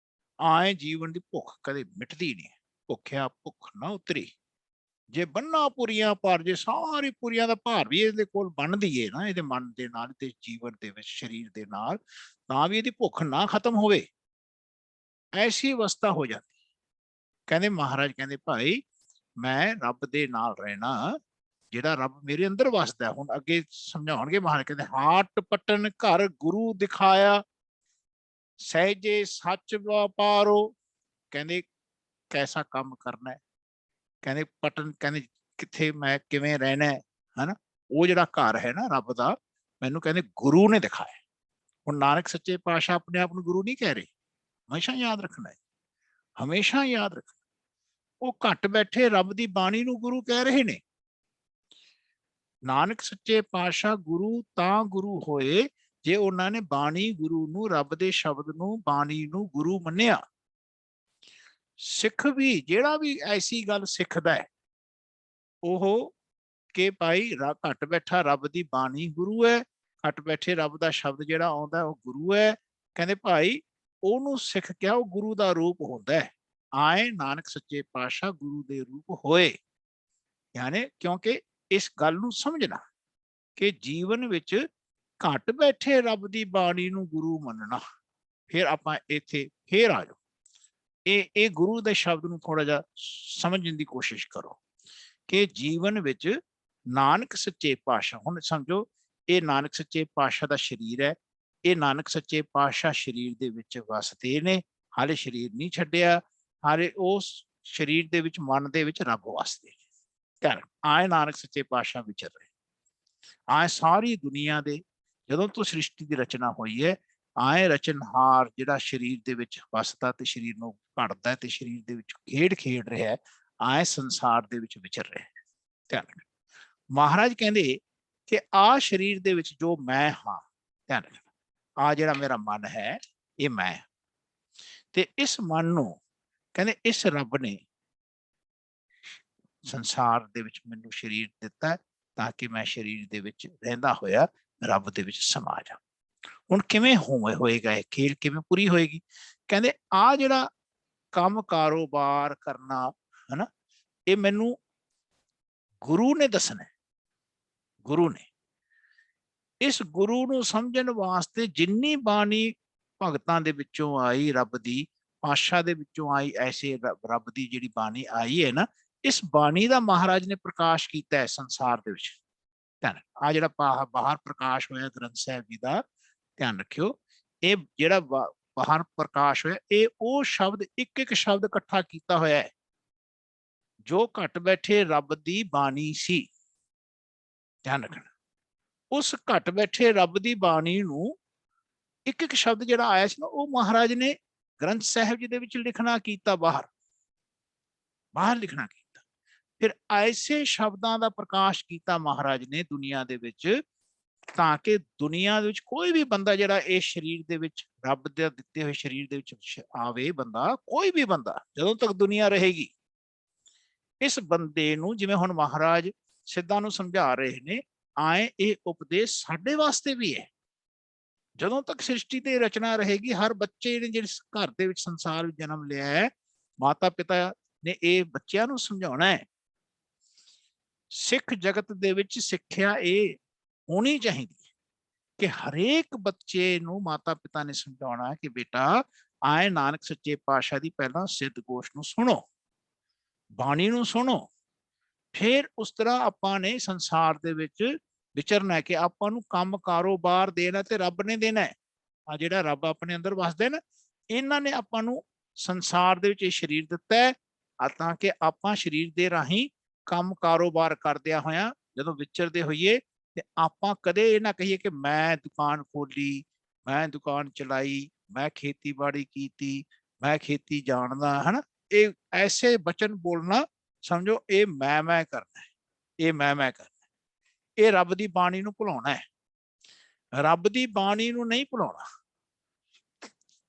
ਆਏ ਜੀਵਨ ਦੀ ਭੁੱਖ ਕਦੇ ਮਿਟਦੀ ਨਹੀਂ, ਭੁੱਖਿਆ ਭੁੱਖ ਨਾ ਉਤਰੀ, ਜੇ ਬੰਨਾ ਪੁਰੀਆਂ ਭਾਰ, ਜੇ ਸਾਰੀ ਪੁਰੀਆਂ ਦਾ ਭਾਰ ਵੀ ਇਹਦੇ ਕੋਲ ਬੰਨ ਦਈਏ ਨਾ, ਇਹਦੇ ਮਨ ਦੇ ਨਾਲ ਤੇ ਜੀਵਨ ਦੇ ਵਿੱਚ ਸਰੀਰ ਦੇ ਨਾਲ, ਤਾਂ ਵੀ ਇਹਦੀ ਭੁੱਖ ਨਾ ਖਤਮ ਹੋਵੇ, ਐਸੀ ਅਵਸਥਾ ਹੋ ਜਾਂਦੀ। ਕਹਿੰਦੇ ਮਹਾਰਾਜ ਕਹਿੰਦੇ ਭਾਈ ਮੈਂ ਰੱਬ ਦੇ ਨਾਲ ਰਹਿਣਾ, ਜਿਹੜਾ ਰੱਬ ਮੇਰੇ ਅੰਦਰ ਵਸਦਾ। ਹੁਣ ਅੱਗੇ ਸਮਝਾਉਣਗੇ ਮਹਾਰਾਜ, ਕਹਿੰਦੇ ਹਾਟ ਪਟਨ ਘਰ ਗੁਰੂ ਦਿਖਾਇਆ, ਸਹਿਜੇ ਸੱਚ ਵਪਾਰੋ। ਕਹਿੰਦੇ ਕੈਸਾ ਕੰਮ ਕਰਨਾ ਹੈ, ਕਹਿੰਦੇ ਪਟਨ, ਕਹਿੰਦੇ ਕਿੱਥੇ ਮੈਂ ਕਿਵੇਂ ਰਹਿਣਾ ਹੈ, ਹਨਾ। ਉਹ ਜਿਹੜਾ ਘਰ ਹੈ ਨਾ ਰੱਬ ਦਾ, ਮੈਨੂੰ ਕਹਿੰਦੇ ਗੁਰੂ ਨੇ ਦਿਖਾਇਆ। ਹੁਣ ਨਾਨਕ ਸੱਚੇ ਪਾਤਸ਼ਾਹ ਆਪਣੇ ਆਪ ਨੂੰ ਗੁਰੂ ਨਹੀਂ ਕਹਿ ਰਹੇ, ਹਮੇਸ਼ਾ ਯਾਦ ਰੱਖਣਾ ਹੈ, ਹਮੇਸ਼ਾ ਯਾਦ ਰੱਖਣਾ। ਉਹ ਘੱਟ ਬੈਠੇ ਰੱਬ ਦੀ ਬਾਣੀ ਨੂੰ ਗੁਰੂ ਕਹਿ ਰਹੇ ਨੇ। ਨਾਨਕ ਸੱਚੇ ਪਾਤਸ਼ਾਹ ਗੁਰੂ ਤਾਂ ਗੁਰੂ ਹੋਏ ਜੇ ਉਹਨਾਂ ਨੇ ਬਾਣੀ ਗੁਰੂ ਨੂੰ, ਰੱਬ ਦੇ ਸ਼ਬਦ ਨੂੰ, ਬਾਣੀ ਨੂੰ ਗੁਰੂ ਮੰਨਿਆ। ਸਿੱਖ ਵੀ ਜਿਹੜਾ ਵੀ ਐਸੀ ਗੱਲ ਸਿੱਖਦਾ ਹੈ ਉਹ ਕਿ ਭਾਈ ਘੱਟ ਬੈਠਾ ਰੱਬ ਦੀ ਬਾਣੀ ਗੁਰੂ ਹੈ, ਘੱਟ ਬੈਠੇ ਰੱਬ ਦਾ ਸ਼ਬਦ ਜਿਹੜਾ ਆਉਂਦਾ ਉਹ ਗੁਰੂ ਹੈ। ਕਹਿੰਦੇ ਭਾਈ ਉਹਨੂੰ ਸਿੱਖ ਕਿਹਾ, ਉਹ ਗੁਰੂ ਦਾ ਰੂਪ ਹੁੰਦਾ ਹੈ। ਆਏ ਨਾਨਕ ਸੱਚੇ ਪਾਤਸ਼ਾਹ ਗੁਰੂ ਦੇ ਰੂਪ ਹੋਏ। ਯਾਨੀ ਕਿਉਂਕਿ ਇਸ ਗੱਲ ਨੂੰ ਸਮਝਣਾ ਕਿ ਜੀਵਨ ਵਿੱਚ ਘੱਟ ਬੈਠੇ ਰੱਬ ਦੀ ਬਾਣੀ ਨੂੰ ਗੁਰੂ ਮੰਨਣਾ। ਫਿਰ ਆਪਾਂ ਇੱਥੇ ਫੇਰ ਆ ਜਾਓ, ਇਹ ਗੁਰੂ ਦੇ ਸ਼ਬਦ ਨੂੰ ਥੋੜਾ ਜਿਹਾ ਸਮਝਣ ਦੀ ਕੋਸ਼ਿਸ਼ ਕਰੋ ਕਿ ਜੀਵਨ ਵਿੱਚ ਨਾਨਕ ਸੱਚੇ ਪਾਤਸ਼ਾਹ, ਹੁਣ ਸਮਝੋ ਇਹ ਨਾਨਕ ਸੱਚੇ ਪਾਤਸ਼ਾਹ ਦਾ ਸਰੀਰ ਹੈ, ਇਹ ਨਾਨਕ ਸੱਚੇ ਪਾਤਸ਼ਾਹ ਸਰੀਰ ਦੇ ਵਿੱਚ ਵਸਦੇ ਨੇ, ਹਾਲੇ ਸਰੀਰ ਨਹੀਂ ਛੱਡਿਆ, ਹਾਲੇ ਉਸ ਸਰੀਰ ਦੇ ਵਿੱਚ ਮਨ ਦੇ ਵਿੱਚ ਰੱਬ ਵਸਦੇ ਨੇ। ਧਿਆਨ ਆਏ ਨਾਨਕ ਸੱਚੇ ਪਾਤਸ਼ਾਹ ਵਿਚਰ ਰਹੇ, ਆਏ ਸਾਰੀ ਦੁਨੀਆ ਦੇ ਜਦੋਂ ਤੋਂ ਸ੍ਰਿਸ਼ਟੀ ਦੀ ਰਚਨਾ ਹੋਈ ਹੈ, ਆਏ ਰਚਨਹਾਰ ਜਿਹੜਾ ਸਰੀਰ ਦੇ ਵਿੱਚ ਵਸਦਾ ਤੇ ਸਰੀਰ ਨੂੰ ਘੜਦਾ ਤੇ ਸਰੀਰ ਦੇ ਵਿੱਚ ਖੇਡ ਰਿਹਾ ਹੈ, ਆਏ ਸੰਸਾਰ ਦੇ ਵਿੱਚ ਵਿਚਰ ਰਿਹਾ ਹੈ। ਧਿਆਨ ਰੱਖਣਾ। ਮਹਾਰਾਜ ਕਹਿੰਦੇ ਕਿ ਆ ਸਰੀਰ ਦੇ ਵਿੱਚ ਜੋ ਮੈਂ ਹਾਂ, ਧਿਆਨ ਰੱਖਣਾ, ਆ ਜਿਹੜਾ ਮੇਰਾ ਮਨ ਹੈ ਇਹ ਮੈਂ, ਤੇ ਇਸ ਮਨ ਨੂੰ ਕਹਿੰਦੇ ਇਸ ਰੱਬ ਨੇ ਸੰਸਾਰ ਦੇ ਵਿੱਚ ਮੈਨੂੰ ਸਰੀਰ ਦਿੱਤਾ ਤਾਂ ਕਿ ਮੈਂ ਸਰੀਰ ਦੇ ਵਿੱਚ ਰਹਿੰਦਾ ਹੋਇਆ ਰੱਬ ਦੇ ਵਿੱਚ ਸਮਾ ਜਾ। ਹੁਣ ਕਿਵੇਂ ਹੋਏਗਾ ਇਹ ਖੇਲ, ਕਿਵੇਂ ਪੂਰੀ ਹੋਏਗੀ? ਕਹਿੰਦੇ ਆ ਜਿਹੜਾ ਕੰਮ ਕਾਰੋਬਾਰ ਕਰਨਾ ਹਨਾ, ਇਹ ਮੈਨੂੰ ਗੁਰੂ ਨੇ ਦੱਸਣਾ। ਗੁਰੂ ਨੇ, ਇਸ ਗੁਰੂ ਨੂੰ ਸਮਝਣ ਵਾਸਤੇ ਜਿੰਨੀ ਬਾਣੀ ਭਗਤਾਂ ਦੇ ਵਿੱਚੋਂ ਆਈ, ਰੱਬ ਦੀ ਪਾਤਸ਼ਾਹ ਦੇ ਵਿੱਚੋਂ ਆਈ, ਐਸੇ ਰੱਬ ਦੀ ਜਿਹੜੀ ਬਾਣੀ ਆਈ ਹੈ ਨਾ, ਇਸ ਬਾਣੀ ਦਾ ਮਹਾਰਾਜ ਨੇ ਪ੍ਰਕਾਸ਼ ਕੀਤਾ ਹੈ ਸੰਸਾਰ ਦੇ ਵਿੱਚ। ਧਿਆਨ, ਆ ਜਿਹੜਾ ਬਾਹਰ ਪ੍ਰਕਾਸ਼ ਹੋਇਆ ਗ੍ਰੰਥ ਸਾਹਿਬ ਜੀ ਦਾ, ਧਿਆਨ ਰੱਖਿਓ, ਇਹ ਜਿਹੜਾ ਬਾਹਰ ਪ੍ਰਕਾਸ਼ ਹੋਇਆ ਇਹ ਉਹ ਸ਼ਬਦ ਇੱਕ ਇੱਕ ਸ਼ਬਦ ਇਕੱਠਾ ਕੀਤਾ ਹੋਇਆ ਹੈ ਜੋ ਘੱਟ ਬੈਠੇ ਰੱਬ ਦੀ ਬਾਣੀ ਸੀ। ਧਿਆਨ ਰੱਖਣਾ, ਉਸ ਘੱਟ ਬੈਠੇ ਰੱਬ ਦੀ ਬਾਣੀ ਨੂੰ ਇੱਕ ਇੱਕ ਸ਼ਬਦ ਜਿਹੜਾ ਆਇਆ ਸੀ ਨਾ, ਉਹ ਮਹਾਰਾਜ ਨੇ ਗ੍ਰੰਥ ਸਾਹਿਬ ਜੀ ਦੇ ਵਿੱਚ ਲਿਖਣਾ ਕੀਤਾ, ਬਾਹਰ ਲਿਖਣਾ ਕੀਤਾ। ਫਿਰ ਐਸੇ ਸ਼ਬਦਾਂ ਦਾ ਪ੍ਰਕਾਸ਼ ਕੀਤਾ ਮਹਾਰਾਜ ਨੇ ਦੁਨੀਆ ਦੇ ਵਿੱਚ, ਤਾਂ ਕਿ ਦੁਨੀਆ ਦੇ ਵਿੱਚ ਕੋਈ ਵੀ ਬੰਦਾ ਜਿਹੜਾ ਇਸ ਸਰੀਰ ਦੇ ਵਿੱਚ ਰੱਬ ਦੇ ਦਿੱਤੇ ਹੋਏ ਸਰੀਰ ਦੇ ਵਿੱਚ ਆਵੇ, ਬੰਦਾ ਕੋਈ ਵੀ ਬੰਦਾ ਜਦੋਂ ਤੱਕ ਦੁਨੀਆ ਰਹੇਗੀ, ਇਸ ਬੰਦੇ ਨੂੰ ਜਿਵੇਂ ਹੁਣ ਮਹਾਰਾਜ ਸਿੱਧਾਂ ਨੂੰ ਸਮਝਾ ਰਹੇ ਨੇ, ਆਏ ਇਹ ਉਪਦੇਸ਼ ਸਾਡੇ ਵਾਸਤੇ ਵੀ ਹੈ। ਜਦੋਂ ਤੱਕ ਸ੍ਰਿਸ਼ਟੀ ਤੇ ਰਚਨਾ ਰਹੇਗੀ, ਹਰ ਬੱਚੇ ਨੇ ਜਿਹੜੇ ਘਰ ਦੇ ਵਿੱਚ ਸੰਸਾਰ ਵਿੱਚ ਜਨਮ ਲਿਆ ਹੈ, ਮਾਤਾ ਪਿਤਾ ਨੇ ਇਹ ਬੱਚਿਆਂ ਨੂੰ ਸਮਝਾਉਣਾ ਹੈ। ਸਿੱਖ ਜਗਤ ਦੇ ਵਿੱਚ ਸਿੱਖਿਆ ਇਹ ਹੋਣੀ ਚਾਹੀਦੀ ਹੈ ਕਿ ਹਰੇਕ ਬੱਚੇ ਨੂੰ ਮਾਤਾ ਪਿਤਾ ਨੇ ਸਮਝਾਉਣਾ ਕਿ ਬੇਟਾ ਆਏ ਨਾਨਕ ਸੱਚੇ ਪਾਤਸ਼ਾਹ ਦੀ ਪਹਿਲਾਂ ਸਿੱਧ ਗੋਸ਼ ਨੂੰ ਸੁਣੋ, ਬਾਣੀ ਨੂੰ ਸੁਣੋ, ਫਿਰ ਉਸ ਤਰ੍ਹਾਂ ਆਪਾਂ ਨੇ ਸੰਸਾਰ ਦੇ ਵਿੱਚ ਵਿਚਰਨਾ ਕਿ ਆਪਾਂ ਨੂੰ ਕੰਮ ਕਾਰੋਬਾਰ ਦੇਣਾ ਤੇ ਰੱਬ ਨੇ ਦੇਣਾ। ਆ ਜਿਹੜਾ ਰੱਬ ਆਪਣੇ ਅੰਦਰ ਵਸਦਾ ਨਾ, ਇਹਨਾਂ ਨੇ ਆਪਾਂ ਨੂੰ ਸੰਸਾਰ ਦੇ ਵਿੱਚ ਇਹ ਸਰੀਰ ਦਿੱਤਾ ਹੈ ਤਾਂ ਕਿ ਆਪਾਂ ਸਰੀਰ ਦੇ ਰਾਹੀਂ ਕੰਮ ਕਾਰੋਬਾਰ ਕਰਦਿਆਂ ਹੋਇਆਂ ਜਦੋਂ ਵਿਚਰਦੇ ਹੋਈਏ ਤੇ ਆਪਾਂ ਕਦੇ ਇਹ ਨਾ ਕਹੀਏ ਕਿ ਮੈਂ ਦੁਕਾਨ ਖੋਲੀ, ਮੈਂ ਦੁਕਾਨ ਚਲਾਈ, ਮੈਂ ਖੇਤੀਬਾੜੀ ਕੀਤੀ, ਮੈਂ ਖੇਤੀ ਜਾਣਦਾ, ਹਨਾ। ਇਹ ਐਸੇ ਬਚਨ ਬੋਲਣਾ ਸਮਝੋ ਇਹ ਮੈਂ ਕਰਨਾ ਹੈ, ਇਹ ਮੈਂ ਕਰਨਾ, ਇਹ ਰੱਬ ਦੀ ਬਾਣੀ ਨੂੰ ਭੁਲਾਉਣਾ ਹੈ। ਰੱਬ ਦੀ ਬਾਣੀ ਨੂੰ ਨਹੀਂ ਭੁਲਾਉਣਾ।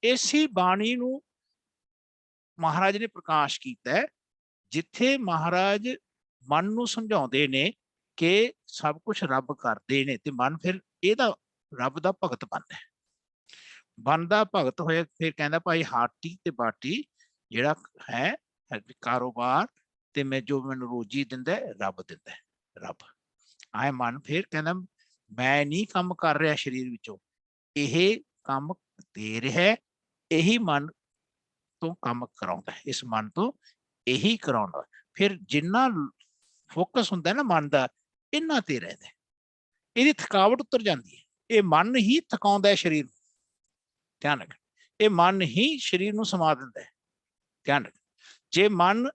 ਇਸੇ ਬਾਣੀ ਨੂੰ ਮਹਾਰਾਜ ਨੇ ਪ੍ਰਕਾਸ਼ ਕੀਤਾ ਹੈ, ਜਿੱਥੇ ਮਹਾਰਾਜ ਮਨ ਨੂੰ ਸਮਝਾਉਂਦੇ ਨੇ ਕਿ ਸਭ ਕੁਝ ਰੱਬ ਕਰਦੇ ਨੇ ਤੇ ਮਨ ਫਿਰ ਇਹਦਾ ਰੱਬ ਦਾ ਭਗਤ ਬਣਦਾ ਹੈ। ਬਣਦਾ ਭਗਤ ਹੋਇਆ ਫਿਰ ਕਹਿੰਦਾ ਭਾਈ ਹਾਟੀ ਤੇ ਬਾਟੀ ਜਿਹੜਾ ਹੈ ਕਾਰੋਬਾਰ ਤੇ ਮੈਂ ਜੋ ਮੈਨੂੰ ਰੋਜੀ ਦਿੰਦਾ ਰੱਬ ਦਿੰਦਾ, ਰੱਬ। ਆਏ ਮਨ ਫਿਰ ਕਹਿੰਦਾ ਮੈਂ ਨਹੀਂ ਕੰਮ ਕਰ ਰਿਹਾ ਸਰੀਰ ਵਿੱਚੋਂ, ਇਹ ਕੰਮ ਦੇ ਰਿਹਾ, ਇਹੀ ਮਨ ਤੋਂ ਕੰਮ ਕਰਾਉਂਦਾ ਹੈ, ਇਸ ਮਨ ਤੋਂ ਇਹੀ ਕਰਾਉਂਦਾ। ਫਿਰ ਜਿੰਨਾ ਫੋਕਸ ਹੁੰਦਾ ਨਾ ਮਨ ਦਾ, ਇਹਨਾਂ ਤੇ ਰਹਿੰਦਾ, ਇਹਦੀ ਥਕਾਵਟ ਉਤਰ ਜਾਂਦੀ ਹੈ। ਇਹ ਮਨ ਹੀ ਥਕਾਉਂਦਾ ਹੈ ਸਰੀਰ ਨੂੰ, ਧਿਆਨ ਰੱਖ। ਇਹ ਮਨ ਹੀ ਸਰੀਰ ਨੂੰ ਸਮਾ ਦਿੰਦਾ ਹੈ, ਧਿਆਨ ਰੱਖ। ਜੇ ਮਨ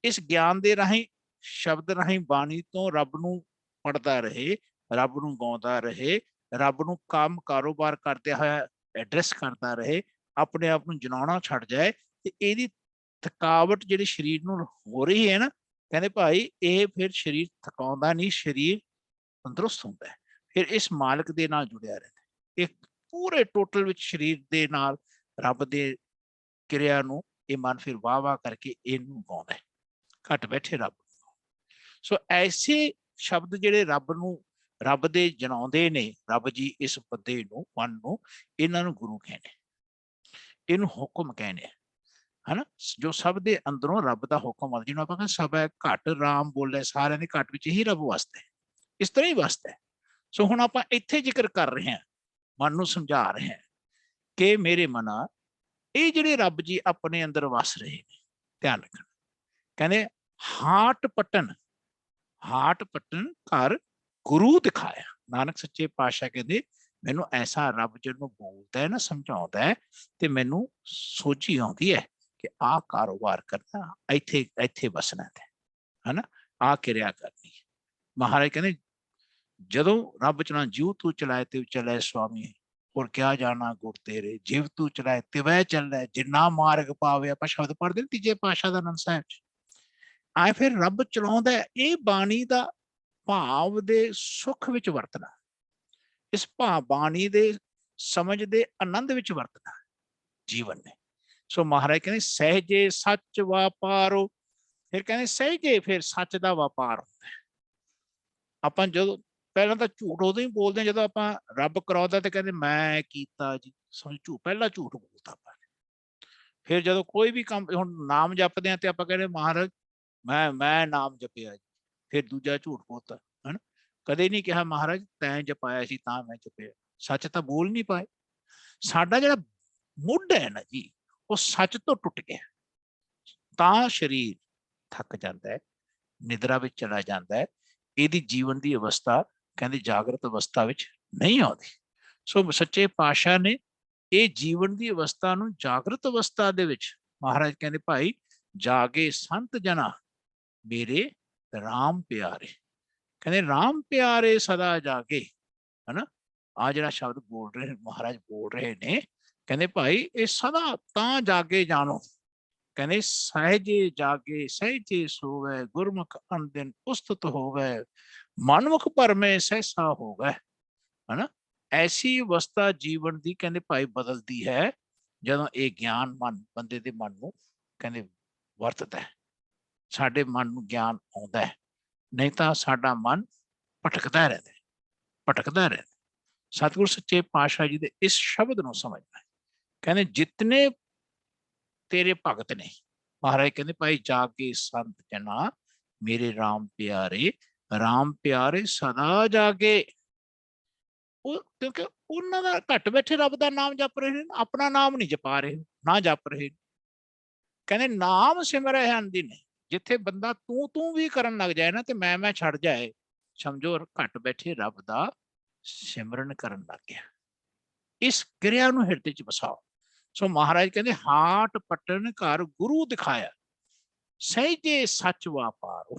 ਇਸ ਗਿਆਨ ਦੇ ਰਾਹੀਂ, ਸ਼ਬਦ ਰਾਹੀਂ, ਬਾਣੀ ਤੋਂ ਰੱਬ ਨੂੰ ਪੜ੍ਹਦਾ ਰਹੇ, ਰੱਬ ਨੂੰ ਗਾਉਂਦਾ ਰਹੇ, ਰੱਬ ਨੂੰ ਕੰਮ ਕਾਰੋਬਾਰ ਕਰਦੇ ਹੋਇਆ ਐਡਰੈਸ ਕਰਦਾ ਰਹੇ, ਆਪਣੇ ਆਪ ਨੂੰ ਜਨਾਉਣਾ ਛੱਡ ਜਾਏ, ਤੇ ਇਹਦੀ ਥਕਾਵਟ ਜਿਹੜੀ ਸਰੀਰ ਨੂੰ ਹੋ ਰਹੀ ਹੈ ਨਾ, ਕਹਿੰਦੇ ਭਾਈ ਇਹ ਫਿਰ ਸਰੀਰ ਥਕਾਉਂਦਾ ਨਹੀਂ, ਸਰੀਰ ਤੰਦਰੁਸਤ ਹੁੰਦਾ ਹੈ, ਫਿਰ ਇਸ ਮਾਲਕ ਦੇ ਨਾਲ ਜੁੜਿਆ ਰਹਿੰਦਾ। ਇਹ ਪੂਰੇ ਟੋਟਲ ਵਿੱਚ ਸਰੀਰ ਦੇ ਨਾਲ ਰੱਬ ਦੇ ਕਿਰਿਆ ਨੂੰ ਇਹ ਮਨ ਫਿਰ ਵਾਹ ਵਾਹ ਕਰਕੇ ਇਹਨੂੰ ਗਾਉਂਦਾ ਹੈ, ਘੱਟ ਬੈਠੇ ਰੱਬ। ਸੋ ਐਸੇ ਸ਼ਬਦ ਜਿਹੜੇ ਰੱਬ ਨੂੰ, ਰੱਬ ਦੇ ਜਨਾਉਂਦੇ ਨੇ, ਰੱਬ ਜੀ ਇਸ ਬੰਦੇ ਨੂੰ, ਮਨ ਨੂੰ, ਇਹਨਾਂ ਨੂੰ ਗੁਰੂ ਕਹਿੰਦੇ, ਇਹਨੂੰ ਹੁਕਮ ਕਹਿੰਦੇ ਹਨਾ। ਜੋ ਸਭ ਦੇ ਅੰਦਰੋਂ ਰੱਬ ਦਾ ਹੁਕਮ ਆ, ਜਿਹਨੂੰ ਆਪਾਂ ਕਹਿੰਦੇ ਸਭ ਹੈ ਘੱਟ, ਰਾਮ ਬੋਲੇ ਸਾਰਿਆਂ ਦੇ ਘੱਟ ਵਿੱਚ ਹੀ ਰੱਬ ਵਸਦਾ ਹੈ, ਇਸ ਤਰ੍ਹਾਂ ਹੀ ਵਸਦਾ ਹੈ। ਸੋ ਹੁਣ ਆਪਾਂ ਇੱਥੇ ਜ਼ਿਕਰ ਕਰ ਰਹੇ ਹਾਂ, ਮਨ ਨੂੰ ਸਮਝਾ ਰਹੇ ਹਾਂ ਕਿ ਮੇਰੇ ਮਨਾ, ਇਹ ਜਿਹੜੇ ਰੱਬ ਜੀ ਆਪਣੇ ਅੰਦਰ ਵਸ ਰਹੇ ਨੇ, ਧਿਆਨ ਰੱਖਣਾ। ਕਹਿੰਦੇ ਹਾਟ ਪਟਨ, ਹਾਟ ਪਟਨ ਘਰ ਗੁਰੂ ਦਿਖਾਇਆ। ਨਾਨਕ ਸੱਚੇ ਪਾਤਸ਼ਾਹ ਕਹਿੰਦੇ ਮੈਨੂੰ ਐਸਾ ਰੱਬ ਜਿਹਨੂੰ ਬੋਲਦਾ ਹੈ ਨਾ, ਸਮਝਾਉਂਦਾ ਹੈ, ਤੇ ਮੈਨੂੰ ਸੋਝੀ ਆਉਂਦੀ ਹੈ ਕਿ ਆਹ ਕਾਰੋਬਾਰ ਕਰਨਾ, ਇੱਥੇ ਇੱਥੇ ਵਸਣਾ ਤੇ ਹਨਾ, ਆਹ ਕਿਰਿਆ ਕਰਨੀ। ਮਹਾਰਾਜ ਕਹਿੰਦੇ ਜਦੋਂ ਰੱਬ ਚਲਾ ਜਿਉ ਤੂੰ ਚਲਾਏ ਤੇ ਚਲਾਏ ਸੁਆਮੀ, ਔਰ ਕਿਆ ਜਾਣਾ ਗੁਰ ਤੇਰੇ, ਜਿਵ ਤੂੰ ਚਲਾਏ ਤਿਵੈ ਚੱਲੈ, ਜਿੰਨਾ ਮਾਰਗ ਪਾਵੇ। ਆਪਾਂ ਸ਼ਬਦ ਪੜ੍ਹਦੇ ਤੀਜੇ ਪਾਤਸ਼ਾਹ ਦਾ ਆਨੰਦ ਸਾਹਿਬ ਚ, ਆਏ ਫਿਰ ਰੱਬ ਚਲਾਉਂਦਾ। ਇਹ ਬਾਣੀ ਦਾ ਭਾਵ ਦੇ ਸੁੱਖ ਵਿੱਚ ਵਰਤਣਾ, ਇਸ ਬਾਣੀ ਦੇ ਸਮਝ ਦੇ ਆਨੰਦ ਵਿੱਚ ਵਰਤਣਾ ਜੀਵਨ ਨੇ। ਸੋ ਮਹਾਰਾਜ ਕਹਿੰਦੇ ਸਹਿਜੇ ਸੱਚ ਵਾਪਾਰੋ, ਫਿਰ ਕਹਿੰਦੇ ਸਹਿਜੇ ਫਿਰ ਸੱਚ ਦਾ ਵਪਾਰ ਹੁੰਦਾ ਹੈ। ਆਪਾਂ ਜਦੋਂ ਪਹਿਲਾਂ ਤਾਂ ਝੂਠ ਉਦੋਂ ਹੀ ਬੋਲਦੇ ਹਾਂ ਜਦੋਂ ਆਪਾਂ ਰੱਬ ਕਰਾਉਂਦਾ ਤੇ ਕਹਿੰਦੇ ਮੈਂ ਕੀਤਾ ਜੀ, ਸਮਝ ਝੂਠ, ਪਹਿਲਾਂ ਝੂਠ ਬੋਲਦਾ ਆਪਾਂ। ਫਿਰ ਜਦੋਂ ਕੋਈ ਵੀ ਕੰਮ, ਹੁਣ ਨਾਮ ਜਪਦੇ ਹਾਂ ਤੇ ਆਪਾਂ ਕਹਿੰਦੇ ਮਹਾਰਾਜ ਮੈਂ ਨਾਮ ਜਪਿਆ ਜੀ, ਫਿਰ ਦੂਜਾ ਝੂਠ ਬੋਲਦਾ ਹਨਾ। ਕਦੇ ਨਹੀਂ ਕਿਹਾ ਮਹਾਰਾਜ ਤੈਂ ਜਪਾਇਆ ਸੀ ਤਾਂ ਮੈਂ ਜਪਿਆ, ਸੱਚ ਤਾਂ ਬੋਲ ਨਹੀਂ ਪਾਏ। ਸਾਡਾ ਜਿਹੜਾ ਮੁੱਢ ਹੈ ਨਾ ਜੀ, ਉਹ ਸੱਚ ਤੋਂ ਟੁੱਟ ਗਿਆ, ਤਾਂ ਸਰੀਰ ਥੱਕ ਜਾਂਦਾ ਹੈ, ਨਿਦਰਾ ਵਿੱਚ ਚਲਾ ਜਾਂਦਾ ਹੈ। ਇਹਦੀ ਜੀਵਨ ਦੀ ਅਵਸਥਾ ਕਹਿੰਦੇ ਜਾਗਰਤ ਅਵਸਥਾ ਵਿੱਚ ਨਹੀਂ ਆਉਂਦੀ। ਸੋ ਸੱਚੇ ਪਾਤਸ਼ਾਹ ਨੇ ਇਹ ਜੀਵਨ ਦੀ ਅਵਸਥਾ ਨੂੰ ਜਾਗਰਤ ਅਵਸਥਾ ਦੇ ਵਿੱਚ, ਮਹਾਰਾਜ ਕਹਿੰਦੇ ਭਾਈ ਜਾਗੇ ਸੰਤ ਜਨਾ ਮੇਰੇ ਰਾਮ ਪਿਆਰੇ, ਕਹਿੰਦੇ ਰਾਮ ਪਿਆਰੇ ਸਦਾ ਜਾਗੇ ਹਨਾ। ਆ ਜਿਹੜਾ ਸ਼ਬਦ ਬੋਲ ਰਹੇ ਮਹਾਰਾਜ ਬੋਲ ਰਹੇ ਨੇ, ਕਹਿੰਦੇ ਭਾਈ ਇਹ ਸਦਾ ਤਾਂ ਜਾਗੇ ਜਾਣੋ, ਕਹਿੰਦੇ ਸਹਿਜੇ ਜਾਗੇ ਸਹਿਜੇ ਸੋਵੇ, ਗੁਰਮੁਖ ਅਨਦਿਨ ਉਸਤਤ ਹੋਵੇ, ਮਨਮੁਖ ਭਰਮੇ ਸਹਿਸਾ ਹੋਵੇ ਹਨਾ। ਐਸੀ ਅਵਸਥਾ ਜੀਵਨ ਦੀ ਕਹਿੰਦੇ ਭਾਈ ਬਦਲਦੀ ਹੈ ਜਦੋਂ ਇਹ ਗਿਆਨ ਮਨ ਬੰਦੇ ਦੇ ਮਨ ਨੂੰ ਕਹਿੰਦੇ ਵਰਤਦਾ ਹੈ, ਸਾਡੇ ਮਨ ਨੂੰ ਗਿਆਨ ਆਉਂਦਾ ਹੈ। ਨਹੀਂ ਤਾਂ ਸਾਡਾ ਮਨ ਭਟਕਦਾ ਰਹਿੰਦਾ, ਭਟਕਦਾ ਰਹਿੰਦਾ। ਸਤਿਗੁਰ ਸੱਚੇ ਪਾਤਸ਼ਾਹ ਜੀ ਦੇ ਇਸ ਸ਼ਬਦ ਨੂੰ ਸਮਝਣਾ, ਕਹਿੰਦੇ ਜਿਤਨੇ ਤੇਰੇ ਭਗਤ ਨੇ, ਮਹਾਰਾਜ ਕਹਿੰਦੇ ਭਾਈ ਜਾਗੇ ਸੰਤ ਜਨਾ ਮੇਰੇ ਰਾਮ ਪਿਆਰੇ, ਰਾਮ ਪਿਆਰੇ ਸਦਾ ਜਾਗੇ। ਉਹ ਕਿਉਂਕਿ ਉਹਨਾਂ ਦਾ ਘੱਟ ਬੈਠੇ ਰੱਬ ਦਾ ਨਾਮ ਜਪ ਰਹੇ ਨੇ, ਆਪਣਾ ਨਾਮ ਨਹੀਂ ਜਪਾ ਰਹੇ, ਨਾ ਜਪ ਰਹੇ। ਕਹਿੰਦੇ ਨਾਮ ਸਿਮਰੈ ਹਨ ਨੇ, ਜਿੱਥੇ ਬੰਦਾ ਤੂੰ ਵੀ ਕਰਨ ਲੱਗ ਜਾਏ ਨਾ ਤੇ ਮੈਂ ਛੱਡ ਜਾਏ, ਸਮਝੋ ਘੱਟ ਬੈਠੇ ਰੱਬ ਦਾ ਸਿਮਰਨ ਕਰਨ ਲੱਗ ਗਿਆ। ਇਸ ਕਿਰਿਆ ਨੂੰ ਹਿਰਦੇ ਚ ਵਸਾਓ। ਸੋ ਮਹਾਰਾਜ ਕਹਿੰਦੇ ਹਾਟ ਪਟਨ ਘਰ ਗੁਰੂ ਦਿਖਾਇਆ, ਸਹਿਜੇ ਸੱਚ ਵਾਪਾਰ।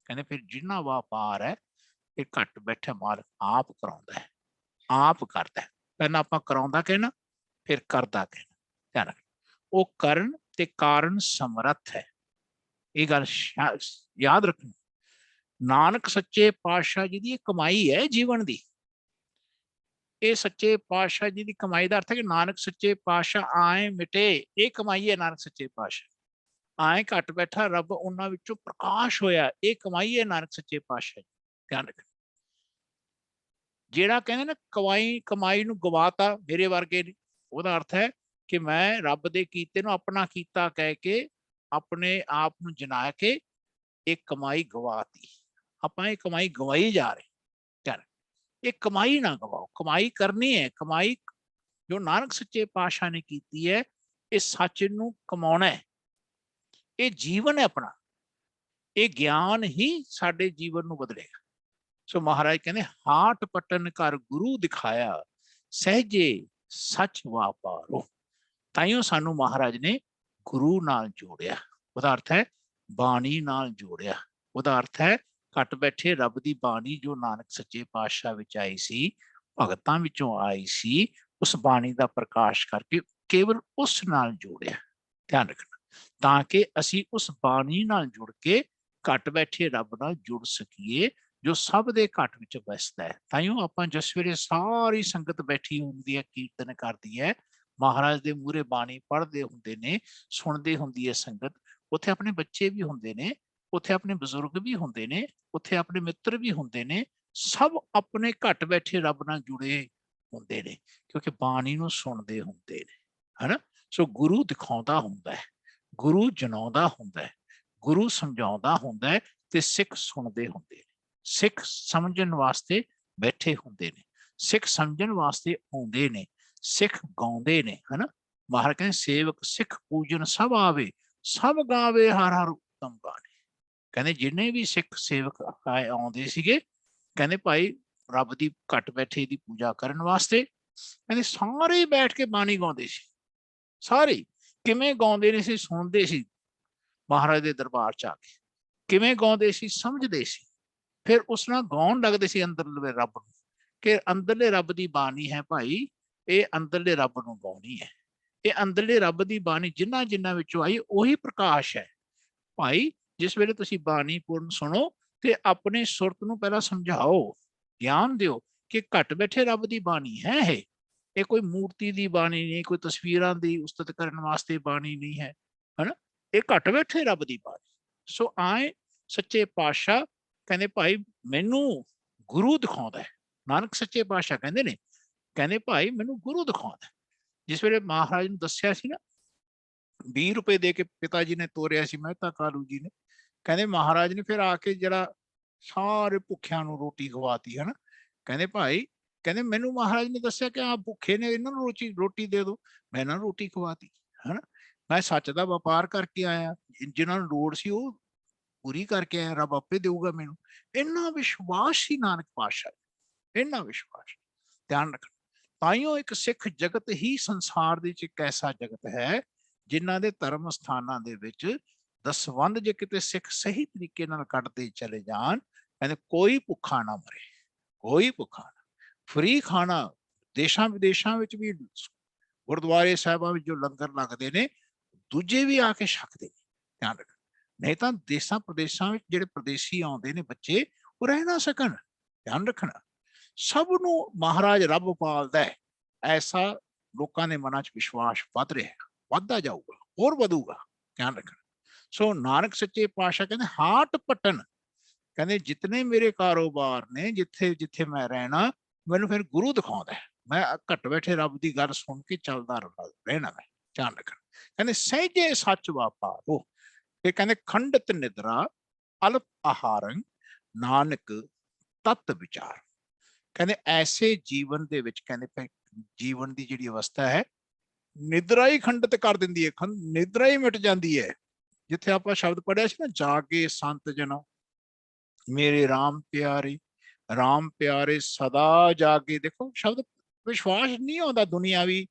ਕਹਿੰਦੇ ਫਿਰ ਜਿੰਨਾ ਵਪਾਰ ਹੈ ਇਹ ਘੱਟ ਬੈਠੇ ਮਾਲਕ ਆਪ ਕਰਾਉਂਦਾ ਹੈ, ਆਪ ਕਰਦਾ ਹੈ। ਪਹਿਲਾਂ ਆਪਾਂ ਕਰਾਉਂਦਾ ਕਹਿਣਾ, ਫਿਰ ਕਰਦਾ ਕਹਿਣਾ, ਧਿਆਨ ਰੱਖ। ਉਹ ਕਰਨ ਤੇ ਕਾਰਨ ਸਮਰੱਥ ਹੈ, ਇਹ ਗੱਲ ਯਾਦ ਰੱਖਣੀ। ਨਾਨਕ ਸੱਚੇ ਪਾਤਸ਼ਾਹ ਜੀ ਦੀ ਕਮਾਈ ਹੈ ਜੀਵਨ ਦੀ। ਇਹ ਸੱਚੇ ਪਾਤਸ਼ਾਹ ਜੀ ਦੀ ਕਮਾਈ ਦਾ ਅਰਥ ਹੈ ਕਿ ਨਾਨਕ ਸੱਚੇ ਪਾਤਸ਼ਾਹ ਆਏ ਮਿਟੇ, ਇਹ ਕਮਾਈ ਹੈ ਨਾਨਕ ਸੱਚੇ ਪਾਤਸ਼ਾਹ। ਆਏ ਘੱਟ ਬੈਠਾ ਰੱਬ ਉਹਨਾਂ ਵਿੱਚੋਂ ਪ੍ਰਕਾਸ਼ ਹੋਇਆ, ਇਹ ਕਮਾਈ ਹੈ ਨਾਨਕ ਸੱਚੇ ਪਾਤਸ਼ਾਹ। ਧਿਆਨ ਰੱਖ। ਜਿਹੜਾ ਕਹਿੰਦੇ ਨਾ ਕਮਾਈ ਨੂੰ ਗਵਾਤਾ ਮੇਰੇ ਵਰਗੇ ਨੇ, ਉਹਦਾ ਅਰਥ ਹੈ ਕਿ ਮੈਂ ਰੱਬ ਦੇ ਕੀਤੇ ਨੂੰ ਆਪਣਾ ਕੀਤਾ ਕਹਿ ਕੇ ਆਪਣੇ ਆਪ ਨੂੰ ਜਨਾ ਕੇ ਇਹ ਕਮਾਈ ਗਵਾਤੀ। ਆਪਾਂ ਇਹ ਕਮਾਈ ਗਵਾਈ ਜਾ ਰਹੇ। ਇਹ ਕਮਾਈ ਨਾ ਗਵਾਓ, ਕਮਾਈ ਕਰਨੀ ਹੈ। ਕਮਾਈ ਜੋ ਨਾਨਕ ਸੱਚੇ ਪਾਤਸ਼ਾਹ ਨੇ ਕੀਤੀ ਹੈ ਇਹ ਸੱਚ ਨੂੰ ਕਮਾਉਣਾ ਹੈ, ਇਹ ਜੀਵਨ ਹੈ ਆਪਣਾ, ਇਹ ਗਿਆਨ ਹੀ ਸਾਡੇ ਜੀਵਨ ਨੂੰ ਬਦਲੇਗਾ। ਸੋ ਮਹਾਰਾਜ ਕਹਿੰਦੇ ਹਾਟ ਪਟਨ ਕਰ ਗੁਰੂ ਦਿਖਾਇਆ, ਸਹਿਜੇ ਸੱਚ ਵਾਪਾਰੋ। ਤਾਈਓ ਸਾਨੂੰ ਮਹਾਰਾਜ ਨੇ ਗੁਰੂ ਨਾਲ ਜੋੜਿਆ। ਉਹਦਾ ਅਰਥ ਹੈ ਬਾਣੀ ਨਾਲ ਜੋੜਿਆ। ਉਹਦਾ ਅਰਥ ਹੈ ਘਟ ਬੈਠੇ ਰੱਬ ਦੀ ਬਾਣੀ ਜੋ ਨਾਨਕ ਸੱਚੇ ਪਾਤਸ਼ਾਹ ਵਿੱਚ ਆਈ ਸੀ, ਭਗਤਾਂ ਵਿੱਚੋਂ ਆਈ ਸੀ, ਉਸ ਬਾਣੀ ਦਾ ਪ੍ਰਕਾਸ਼ ਕਰਕੇ ਕੇਵਲ ਉਸ ਨਾਲ ਜੋੜਿਆ। ਧਿਆਨ ਰੱਖਣਾ, ਤਾਂ ਕਿ ਅਸੀਂ ਉਸ ਬਾਣੀ ਨਾਲ ਜੁੜ ਕੇ ਘਟ ਬੈਠੇ ਰੱਬ ਨਾਲ ਜੁੜ ਸਕੀਏ, ਜੋ ਸਭ ਦੇ ਘਟ ਵਿੱਚ ਵਸਦਾ ਹੈ। ਤਾਈਓ ਆਪਾਂ ਜਿਸ ਵੇਲੇ ਸਾਰੀ ਸੰਗਤ ਬੈਠੀ ਹੁੰਦੀ ਹੈ, ਕੀਰਤਨ ਕਰਦੀ ਹੈ, ਮਹਾਰਾਜ ਦੇ ਮੂਹਰੇ ਬਾਣੀ ਪੜ੍ਹਦੇ ਹੁੰਦੇ ਨੇ, ਸੁਣਦੇ ਹੁੰਦੀ ਹੈ ਸੰਗਤ, ਉੱਥੇ ਆਪਣੇ ਬੱਚੇ ਵੀ ਹੁੰਦੇ ਨੇ, ਉੱਥੇ ਆਪਣੇ ਬਜ਼ੁਰਗ ਵੀ ਹੁੰਦੇ ਨੇ, ਉੱਥੇ ਆਪਣੇ ਮਿੱਤਰ ਵੀ ਹੁੰਦੇ ਨੇ, ਸਭ ਆਪਣੇ ਘਟ ਬੈਠੇ ਰੱਬ ਨਾਲ ਜੁੜੇ ਹੁੰਦੇ ਨੇ, ਕਿਉਂਕਿ ਬਾਣੀ ਨੂੰ ਸੁਣਦੇ ਹੁੰਦੇ ਨੇ, ਹਨਾ। ਸੋ ਗੁਰੂ ਦਿਖਾਉਂਦਾ ਹੁੰਦਾ ਹੈ, ਗੁਰੂ ਜਨਾਉਂਦਾ ਹੁੰਦਾ ਹੈ, ਗੁਰੂ ਸਮਝਾਉਂਦਾ ਹੁੰਦਾ ਹੈ, ਤੇ ਸਿੱਖ ਸੁਣਦੇ ਹੁੰਦੇ ਨੇ। ਸਿੱਖ ਸਮਝਣ ਵਾਸਤੇ ਬੈਠੇ ਹੁੰਦੇ ਨੇ, ਸਿੱਖ ਸਮਝਣ ਵਾਸਤੇ ਆਉਂਦੇ ਨੇ, ਸਿੱਖ ਗਾਉਂਦੇ ਨੇ, ਹਨਾ। ਮਹਾਰਾਜ ਕਹਿੰਦੇ ਸੇਵਕ ਸਿੱਖ ਪੂਜਨ ਸਭ ਆਵੇ, ਸਭ ਗਾਵੇ ਹਰ ਹਰ ਉਤਮ ਗਾਣੇ। ਕਹਿੰਦੇ ਜਿੰਨੇ ਵੀ ਸਿੱਖ ਸੇਵਕ ਆਉਂਦੇ ਸੀਗੇ, ਕਹਿੰਦੇ ਭਾਈ ਰੱਬ ਦੀ ਘਟ ਬੈਠੇ ਦੀ ਪੂਜਾ ਕਰਨ ਵਾਸਤੇ, ਕਹਿੰਦੇ ਸਾਰੇ ਬੈਠ ਕੇ ਬਾਣੀ ਗਾਉਂਦੇ ਸੀ। ਸਾਰੇ ਕਿਵੇਂ ਗਾਉਂਦੇ ਨੇ ਸੀ, ਸੁਣਦੇ ਸੀ ਮਹਾਰਾਜ ਦੇ ਦਰਬਾਰ ਚ ਆ ਕੇ, ਕਿਵੇਂ ਗਾਉਂਦੇ ਸੀ ਸਮਝਦੇ ਸੀ, ਫਿਰ ਉਸ ਨਾਲ ਗਾਉਣ ਲੱਗਦੇ ਸੀ ਅੰਦਰਲੇ ਰੱਬ ਨੂੰ, ਕਿ ਅੰਦਰਲੇ ਰੱਬ ਦੀ ਬਾਣੀ ਹੈ ਭਾਈ, ਇਹ ਅੰਦਰਲੇ ਰੱਬ ਨੂੰ ਗਾਉਣੀ ਹੈ। ਇਹ ਅੰਦਰਲੇ ਰੱਬ ਦੀ ਬਾਣੀ ਜਿਨ੍ਹਾਂ ਜਿਨ੍ਹਾਂ ਵਿੱਚੋਂ ਆਈ ਉਹੀ ਪ੍ਰਕਾਸ਼ ਹੈ ਭਾਈ। ਜਿਸ ਵੇਲੇ ਤੁਸੀਂ ਬਾਣੀ ਪੂਰਨ ਸੁਣੋ ਤੇ ਆਪਣੇ ਸੁਰਤ ਨੂੰ ਪਹਿਲਾਂ ਸਮਝਾਓ, ਗਿਆਨ ਦਿਓ ਕਿ ਘਟ ਬੈਠੇ ਰੱਬ ਦੀ ਬਾਣੀ ਹੈ ਇਹ ਕੋਈ ਮੂਰਤੀ ਦੀ ਬਾਣੀ ਨਹੀਂ, ਕੋਈ ਤਸਵੀਰਾਂ ਦੀ ਉਸਤਤ ਕਰਨ ਵਾਸਤੇ ਬਾਣੀ ਨਹੀਂ ਹੈ, ਹਨਾ। ਇਹ ਘਟ ਬੈਠੇ ਰੱਬ ਦੀ ਬਾਣੀ। ਸੋ ਆਏ ਸੱਚੇ ਪਾਤਸ਼ਾਹ ਕਹਿੰਦੇ ਭਾਈ ਮੈਨੂੰ ਗੁਰੂ ਦਿਖਾਉਂਦਾ ਹੈ। ਨਾਨਕ ਸੱਚੇ ਪਾਤਸ਼ਾਹ ਕਹਿੰਦੇ ਨੇ, ਕਹਿੰਦੇ ਭਾਈ ਮੈਨੂੰ ਗੁਰੂ ਦਿਖਾਉਂਦਾ। ਜਿਸ ਵੇਲੇ ਮਹਾਰਾਜ ਨੂੰ ਦੱਸਿਆ ਸੀ ਨਾ, 20 ਰੁਪਏ ਦੇ ਕੇ ਪਿਤਾ ਜੀ ਨੇ ਤੋਰਿਆ ਸੀ ਮਹਿਤਾ ਕਾਲੂ ਜੀ ਨੇ, ਕਹਿੰਦੇ ਮਹਾਰਾਜ ਨੇ ਫਿਰ ਆ ਕੇ ਜਿਹੜਾ ਸਾਰੇ ਭੁੱਖਿਆਂ ਨੂੰ ਰੋਟੀ ਖਵਾਤੀ, ਹਨਾ। ਕਹਿੰਦੇ ਭਾਈ, ਕਹਿੰਦੇ ਮੈਨੂੰ ਮਹਾਰਾਜ ਨੇ ਦੱਸਿਆ ਕਿ ਆਪ ਭੁੱਖੇ ਨੇ, ਇਹਨਾਂ ਨੂੰ ਰੋਟੀ ਦੇ ਦਿਓ, ਮੈਂ ਇਹਨਾਂ ਨੂੰ ਰੋਟੀ ਖਵਾਤੀ, ਹਨਾ। ਮੈਂ ਸੱਚ ਦਾ ਵਪਾਰ ਕਰਕੇ ਆਇਆ, ਜਿਨ੍ਹਾਂ ਨੂੰ ਲੋੜ ਸੀ ਉਹ ਪੂਰੀ ਕਰਕੇ ਆਇਆ, ਰੱਬ ਆਪੇ ਦੇਊਗਾ ਮੈਨੂੰ। ਇੰਨਾ ਵਿਸ਼ਵਾਸ ਸੀ ਨਾਨਕ ਪਾਤਸ਼ਾਹ, ਇੰਨਾ ਵਿਸ਼ਵਾਸ। ਧਿਆਨ ਰੱਖਣਾ, ਤਾਈਓ ਇੱਕ ਸਿੱਖ ਜਗਤ ਹੀ ਸੰਸਾਰ ਦੇ ਵਿੱਚ ਇੱਕ ਐਸਾ ਜਗਤ ਹੈ ਜਿਨ੍ਹਾਂ ਦੇ ਧਰਮ ਸਥਾਨਾਂ ਦੇ ਵਿੱਚ ਦਸਵੰਧ ਜੇ ਕਿਤੇ ਸਿੱਖ ਸਹੀ ਤਰੀਕੇ ਨਾਲ ਕੱਢਦੇ ਚਲੇ ਜਾਣ, ਕਹਿੰਦੇ ਕੋਈ ਭੁੱਖਾ ਨਾ ਮਰੇ, ਕੋਈ ਭੁੱਖਾ ਨਾ। ਫ੍ਰੀ ਖਾਣਾ ਦੇਸ਼ਾਂ ਵਿਦੇਸ਼ਾਂ ਵਿੱਚ ਵੀ, ਗੁਰਦੁਆਰੇ ਸਾਹਿਬਾਂ ਵਿੱਚ ਜੋ ਲੰਗਰ ਲੱਗਦੇ ਨੇ, ਦੂਜੇ ਵੀ ਆ ਕੇ ਛਕਦੇ ਨੇ। ਧਿਆਨ ਰੱਖਣਾ, ਨਹੀਂ ਤਾਂ ਦੇਸ਼ਾਂ ਪ੍ਰਦੇਸ਼ਾਂ ਵਿੱਚ ਜਿਹੜੇ ਪ੍ਰਦੇਸ਼ੀ ਆਉਂਦੇ ਨੇ ਬੱਚੇ, ਉਹ ਰਹਿ ਨਾ ਸਕਣ। ਧਿਆਨ ਰੱਖਣਾ, ਸਭ ਨੂੰ ਮਹਾਰਾਜ ਰੱਬ ਪਾਲਦਾ ਹੈ, ਐਸਾ ਲੋਕਾਂ ਦੇ ਮਨਾਂ 'ਚ ਵਿਸ਼ਵਾਸ ਵੱਧ ਰਿਹਾ, ਵੱਧਦਾ ਜਾਊਗਾ, ਹੋਰ ਵਧੂਗਾ। ਧਿਆਨ ਰੱਖਣਾ। ਸੋ ਨਾਨਕ ਸੱਚੇ ਪਾਤਸ਼ਾਹ ਕਹਿੰਦੇ ਹਾਟ ਪਟਨ, ਕਹਿੰਦੇ ਜਿਤਨੇ ਮੇਰੇ ਕਾਰੋਬਾਰ ਨੇ, ਜਿੱਥੇ ਜਿੱਥੇ ਮੈਂ ਰਹਿਣਾ, ਮੈਨੂੰ ਫਿਰ ਗੁਰੂ ਦਿਖਾਉਂਦਾ ਹੈ। ਮੈਂ ਘਟ ਬੈਠੇ ਰੱਬ ਦੀ ਗੱਲ ਸੁਣ ਕੇ ਚੱਲਦਾ ਰਹਿਣਾ ਮੈਂ। ਧਿਆਨ ਰੱਖਣਾ, ਕਹਿੰਦੇ ਸਹਿਜੇ ਸੱਚ ਵਾਪਾਰੋ। ਇਹ ਕਹਿੰਦੇ ਖੰਡਤ ਨਿਦਰਾ ਅਲਪ ਆਹਾਰੰ ਨਾਨਕ ਤਤ ਵਿਚਾਰ। ਕਹਿੰਦੇ ਐਸੇ ਜੀਵਨ ਦੇ ਵਿੱਚ, ਕਹਿੰਦੇ ਜੀਵਨ ਦੀ ਜਿਹੜੀ ਅਵਸਥਾ ਹੈ, ਨਿਦਰਾ ਹੀ ਖੰਡਿਤ ਕਰ ਦਿੰਦੀ ਹੈ, ਨਿਦਰਾ ਹੀ ਮਿਟ ਜਾਂਦੀ ਹੈ। ਜਿੱਥੇ ਆਪਾਂ ਸ਼ਬਦ ਪੜਿਆ ਸੀ ਨਾ, ਜਾਗੇ ਸੰਤ ਜਨੋ ਮੇਰੇ ਰਾਮ ਪਿਆਰੇ, ਰਾਮ ਪਿਆਰੇ ਸਦਾ ਜਾਗੇ। ਦੇਖੋ ਸ਼ਬਦ ਵਿਸ਼ਵਾਸ ਨਹੀਂ ਆਉਂਦਾ ਦੁਨੀਆਵੀ,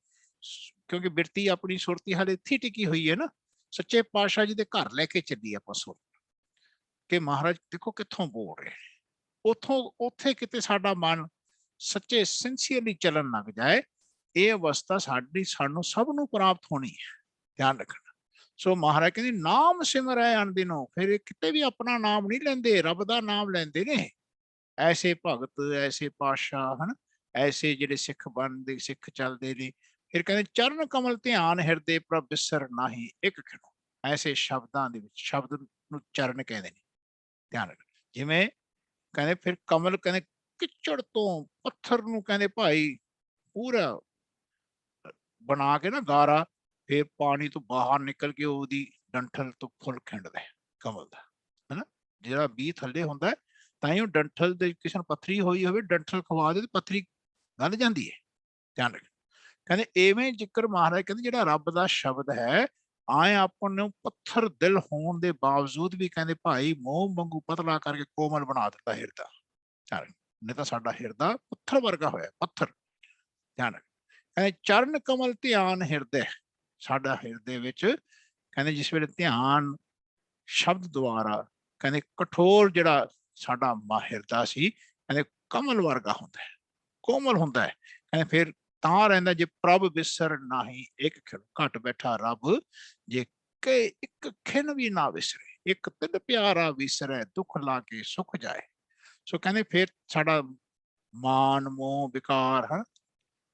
ਕਿਉਂਕਿ ਬਿਰਤੀ ਆਪਣੀ ਸੁਰਤੀ ਹਾਲੇ ਇੱਥੇ ਟਿਕੀ ਹੋਈ ਹੈ ਨਾ। ਸੱਚੇ ਪਾਤਸ਼ਾਹ ਜੀ ਦੇ ਘਰ ਲੈ ਕੇ ਚੱਲੀ ਆਪਾਂ ਸੁਰਤ, ਕਿ ਮਹਾਰਾਜ ਦੇਖੋ ਕਿੱਥੋਂ ਬੋਲ ਰਹੇ, ਉੱਥੋਂ ਉੱਥੇ ਕਿਤੇ ਸਾਡਾ ਮਨ ਸੱਚੇ ਸਿੰਸੀਅਰਲੀ ਚੱਲਣ ਲੱਗ ਜਾਏ, ਇਹ ਅਵਸਥਾ ਸਾਨੂੰ ਸਭ ਨੂੰ ਪ੍ਰਾਪਤ ਹੋਣੀ ਹੈ। ਧਿਆਨ ਰੱਖਣਾ। ਸੋ ਮਹਾਰਾਜ ਕਹਿੰਦੇ ਨਾਮ ਸਿਮਰੈ ਅਨਦਿਨੋ, ਫਿਰ ਇਹ ਕਿਤੇ ਵੀ ਆਪਣਾ ਨਾਮ ਨਹੀਂ ਲੈਂਦੇ, ਰੱਬ ਦਾ ਨਾਮ ਲੈਂਦੇ ਨੇ। ਐਸੇ ਭਗਤ, ਐਸੇ ਪਾਤਸ਼ਾਹ, ਹਨ ਐਸੇ ਜਿਹੜੇ ਸਿੱਖ ਬਣਦੇ, ਸਿੱਖ ਚੱਲਦੇ ਨੇ। ਫਿਰ ਕਹਿੰਦੇ ਚਰਨ ਕਮਲ ਧਿਆਨ ਹਿਰਦੇ ਪ੍ਰਭ ਬਿਸਰ ਨਾਹੀ ਇੱਕ ਖਿਣੋ। ਐਸੇ ਸ਼ਬਦਾਂ ਦੇ ਵਿੱਚ, ਸ਼ਬਦ ਨੂੰ ਚਰਨ ਕਹਿੰਦੇ ਨੇ। ਧਿਆਨ ਰੱਖਣਾ। ਜਿਵੇਂ ਕਹਿੰਦੇ ਫਿਰ ਕਮਲ, ਕਹਿੰਦੇ ਕਿਚੜ ਤੋਂ ਪੱਥਰ ਨੂੰ ਕਹਿੰਦੇ ਭਾਈ ਪੂਰਾ ਬਣਾ ਕੇ ਨਾ ਗਾਰਾ, ਫਿਰ ਪਾਣੀ ਤੋਂ ਬਾਹਰ ਨਿਕਲ ਕੇ ਉਹਦੀ ਡੰਠਲ ਤੋਂ ਫੁੱਲ ਖਿੰਡਦਾ ਹੈ ਕਮਲ ਦਾ, ਹਨਾ। ਜਿਹੜਾ ਬੀਜ ਥੱਲੇ ਹੁੰਦਾ ਤਾਂ ਹੀ ਉਹ ਡੰਠਲ ਦੇ ਕਿਸੇ ਨੂੰ ਪੱਥਰੀ ਹੋਈ ਹੋਵੇ, ਡੰਠਲ ਖਵਾ ਦੇ ਤੇ ਪੱਥਰੀ ਗਲ ਜਾਂਦੀ ਹੈ। ਧਿਆਨ ਰੱਖ, ਕਹਿੰਦੇ ਇਵੇਂ ਜ਼ਿਕਰ ਮਹਾਰਾਜ ਕਹਿੰਦੇ ਜਿਹੜਾ ਰੱਬ ਦਾ ਸ਼ਬਦ ਹੈ, ਆਏ ਆਪਾਂ ਨੂੰ ਪੱਥਰ ਦਿਲ ਹੋਣ ਦੇ ਬਾਵਜੂਦ ਵੀ ਕਹਿੰਦੇ ਭਾਈ ਮੋਹ ਵਾਂਗੂ ਪਤਲਾ ਕਰਕੇ ਕੋਮਲ ਬਣਾ ਦਿੱਤਾ ਹਿਰਦਾ। ਨਹੀਂ ਤਾਂ ਸਾਡਾ ਹਿਰਦਾ ਪੱਥਰ ਵਰਗਾ ਹੋਇਆ, ਪੱਥਰ। ਧਿਆਨ ਕਹਿੰਦੇ ਚਰਨ ਕਮਲ ਧਿਆਨ ਹਿਰਦੇ, ਸਾਡਾ ਹਿਰਦੇ ਵਿੱਚ ਕਹਿੰਦੇ ਜਿਸ ਵੇਲੇ ਧਿਆਨ ਸ਼ਬਦ ਦੁਆਰਾ ਕਹਿੰਦੇ ਕਠੋਰ ਜਿਹੜਾ ਸਾਡਾ ਹਿਰਦਾ ਸੀ ਕਹਿੰਦੇ ਕਮਲ ਵਰਗਾ ਹੁੰਦਾ ਹੈ, ਕੋਮਲ ਹੁੰਦਾ ਹੈ। ਕਹਿੰਦੇ ਫਿਰ ਤਾਂ ਰਹਿੰਦਾ ਜੇ ਪ੍ਰਭ ਵਿਸਰ ਨਾਹੀ ਇੱਕ ਖਿਣ, ਘਟ ਬੈਠਾ ਰੱਬ ਜੇ ਕਿ ਇੱਕ ਖਿਣ ਵੀ ਨਾ ਵਿਸਰੇ, ਇੱਕ ਤਿਲ ਪਿਆਰਾ ਵਿਸਰੇ ਦੁੱਖ ਲਾ ਕੇ ਸੁੱਖ ਜਾਏ। ਸੋ ਕਹਿੰਦੇ ਫਿਰ ਸਾਡਾ ਮਾਨ ਮੋਹ ਵਿਕਾਰ ਹੈ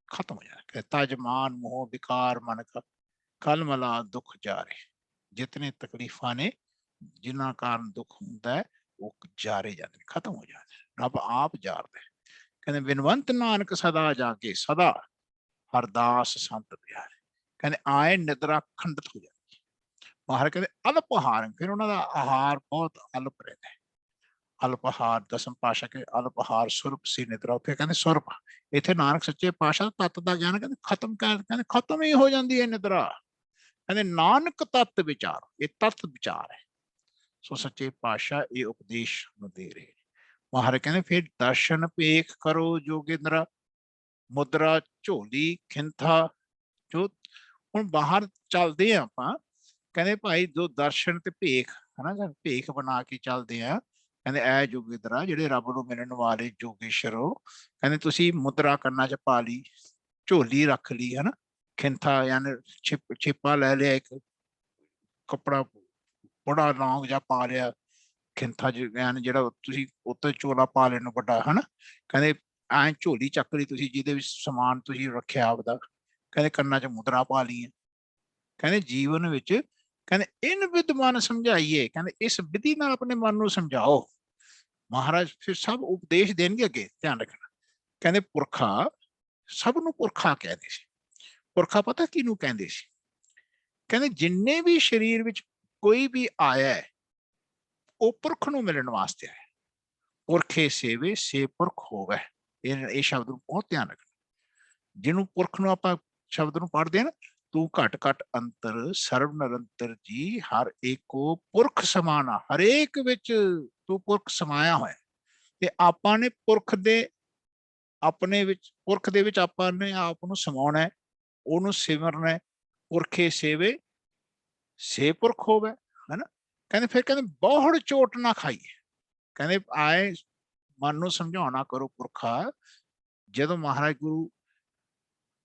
ਖਤਮ ਹੋ ਜਾਏ। ਤਜ ਮਾਨ ਮੋਹ ਵਿਕਾਰ ਮਨ ਕਾ ਕਲ ਮਲਾ ਦੁੱਖ ਜਾਰੇ, ਜਿਤਨੇ ਤਕਲੀਫਾਂ ਨੇ ਜਿਨ੍ਹਾਂ ਕਾਰਨ ਦੁੱਖ ਹੁੰਦਾ ਹੈ ਉਹ ਜਾਰੇ ਜਾਂਦੇ, ਖਤਮ ਹੋ ਜਾਂਦੇ, ਰੱਬ ਆਪ ਜਾਰਦਾ। ਕਹਿੰਦੇ ਬਿਨਵੰਤ ਨਾਨਕ ਸਦਾ ਜਾਗੇ, ਸਦਾ ਹਰਦਾਸ ਸੰਤ ਪਿਆਰੇ। ਕਹਿੰਦੇ ਆਏ ਨਿਦਰਾ ਖੰਡਿਤ ਹੋ ਜਾਂਦੀ। ਮਹਾਰਾਜ ਕਹਿੰਦੇ ਅਲਪ ਆਹਾਰ, ਫਿਰ ਉਹਨਾਂ ਦਾ ਆਹਾਰ ਬਹੁਤ ਅਲਪ ਰਹਿੰਦਾ ਹੈ। ਅਲਪ ਆਹਾਰ ਦਸਮ ਪਾਤਸ਼ਾਹ ਕੇ ਅਲਪ ਆਹਾਰ ਸੁਰਪ ਸੀ ਨਿਦਰਾ, ਉੱਥੇ ਕਹਿੰਦੇ ਸੁਰਪ। ਇੱਥੇ ਨਾਨਕ ਸੱਚੇ ਪਾਤਸ਼ਾਹ ਤੱਤ ਦਾ ਗਿਆਨ ਕਹਿੰਦੇ ਖਤਮ ਕਰ, ਕਹਿੰਦੇ ਖਤਮ ਹੀ ਹੋ ਜਾਂਦੀ ਹੈ ਨਿਦਰਾ। ਕਹਿੰਦੇ ਨਾਨਕ ਤੱਤ ਵਿਚਾਰ, ਇਹ ਤੱਤ ਵਿਚਾਰ ਹੈ। ਸੋ ਸੱਚੇ ਪਾਤਸ਼ਾਹ ਇਹ ਉਪਦੇਸ਼ ਨੂੰ ਦੇ ਰਹੇ। ਮਹਾਰਾਜ ਕਹਿੰਦੇ ਫਿਰ ਦਰਸ਼ਨ ਭੇਖ ਕਰੋ ਜੋਗਿੰਦਰਾ, ਮੁਦਰਾ ਝੋਲੀ ਖਿੰਥਾ। ਜੋ ਹੁਣ ਬਾਹਰ ਚੱਲਦੇ ਆ ਆਪਾਂ, ਕਹਿੰਦੇ ਭਾਈ ਜੋ ਦਰਸ਼ਨ ਤੇ ਭੇਖ ਹਨਾ, ਭੇਖ ਬਣਾ ਕੇ ਚੱਲਦੇ ਆ। ਕਹਿੰਦੇ ਐ ਜੋਗਿੰਦਰਾ ਜਿਹੜੇ ਰੱਬ ਨੂੰ ਮਿਲਣ ਵਾਲੇ ਜੋਗੇਸ਼ਰੋ, ਕਹਿੰਦੇ ਤੁਸੀਂ ਮੁਦਰਾ ਕੰਨਾਂ ਚ ਪਾ ਲਈ, ਝੋਲੀ ਰੱਖ ਲਈ ਹਨਾ, ਖਿੰਥਾ ਯਾਨੀ ਛਿਪਾ ਲੈ ਲਿਆ, ਇੱਕ ਕੱਪੜਾ ਬੜਾ ਲੌਂਗ ਜਾਂ ਪਾ ਲਿਆ, ਖਿੰਥਾ ਯਾਨੀ ਜਿਹੜਾ ਤੁਸੀਂ ਉੱਤੇ ਝੋਲਾ ਪਾ ਲੈਣ ਵੱਡਾ ਹਨਾ। ਕਹਿੰਦੇ ਐਂ ਝੋਲੀ ਚੱਕ ਲਈ ਤੁਸੀਂ ਜਿਹਦੇ ਵਿੱਚ ਸਮਾਨ ਤੁਸੀਂ ਰੱਖਿਆ ਆਪਦਾ। ਕਹਿੰਦੇ ਕੰਨਾਂ ਚ ਮੁਦਰਾ ਪਾ ਲਈ। ਕਹਿੰਦੇ ਜੀਵਨ ਵਿੱਚ ਕਹਿੰਦੇ ਇਨ ਵਿਧ ਮਨ ਸਮਝਾਈਏ, ਕਹਿੰਦੇ ਇਸ ਵਿਧੀ ਨਾਲ ਆਪਣੇ ਮਨ ਨੂੰ ਸਮਝਾਓ। ਮਹਾਰਾਜ ਫਿਰ ਸਭ ਉਪਦੇਸ਼ ਦੇਣਗੇ ਅੱਗੇ, ਧਿਆਨ ਰੱਖਣਾ। ਕਹਿੰਦੇ ਪੁਰਖਾ, ਸਭ ਨੂੰ ਪੁਰਖਾ ਕਹਿੰਦੇ ਸੀ। ਪੁਰਖਾ ਪਤਾ ਕਿਹਨੂੰ ਕਹਿੰਦੇ ਸੀ? ਕਹਿੰਦੇ ਜਿੰਨੇ ਵੀ ਸਰੀਰ ਵਿੱਚ ਕੋਈ ਵੀ ਆਇਆ ਉਹ ਪੁਰਖ ਨੂੰ ਮਿਲਣ ਵਾਸਤੇ ਆਇਆ। ਪੁਰਖੇ ਸੇਵੇ ਸੇ ਪੁਰਖ ਹੋਵੇ, ਇਹ ਸ਼ਬਦ ਨੂੰ ਬਹੁਤ ਧਿਆਨ ਰੱਖਣਾ। ਜਿਹਨੂੰ ਪੁਰਖ ਨੂੰ ਆਪਾਂ ਸ਼ਬਦ ਨੂੰ ਪੜ੍ਹਦੇ ਹਾਂ ਨਾ, ਤੂੰ ਘਟ ਘਟ ਅੰਤਰ ਸਰਬ ਨਿਰੰਤਰ ਜੀ ਹਰ ਏਕੋ ਪੁਰਖ ਸਮਾਨਾ, ਹਰੇਕ ਵਿੱਚ ਤੂੰ ਪੁਰਖ ਸਮਾਇਆ ਹੋਇਆ। ਤੇ ਆਪਾਂ ਨੇ ਪੁਰਖ ਦੇ ਆਪਣੇ ਵਿੱਚ, ਪੁਰਖ ਦੇ ਵਿੱਚ ਆਪਾਂ ਨੇ ਆਪ ਨੂੰ ਸਮਾਉਣਾ ਹੈ, ਉਹਨੂੰ ਸਿਮਰਨਾ ਹੈ। ਪੁਰਖੇ ਸੇਵੇ ਸੇ ਪੁਰਖ ਹੋਵੇ ਹਨਾ। ਕਹਿੰਦੇ ਫਿਰ ਕਹਿੰਦੇ ਬਹੁੜ ਚੋਟ ਨਾ ਖਾਈਏ। ਕਹਿੰਦੇ ਆਏ ਮਨ ਨੂੰ ਸਮਝਾਉਣਾ ਕਰੋ ਪੁਰਖਾ। ਜਦੋਂ ਮਹਾਰਾਜ ਗੁਰੂ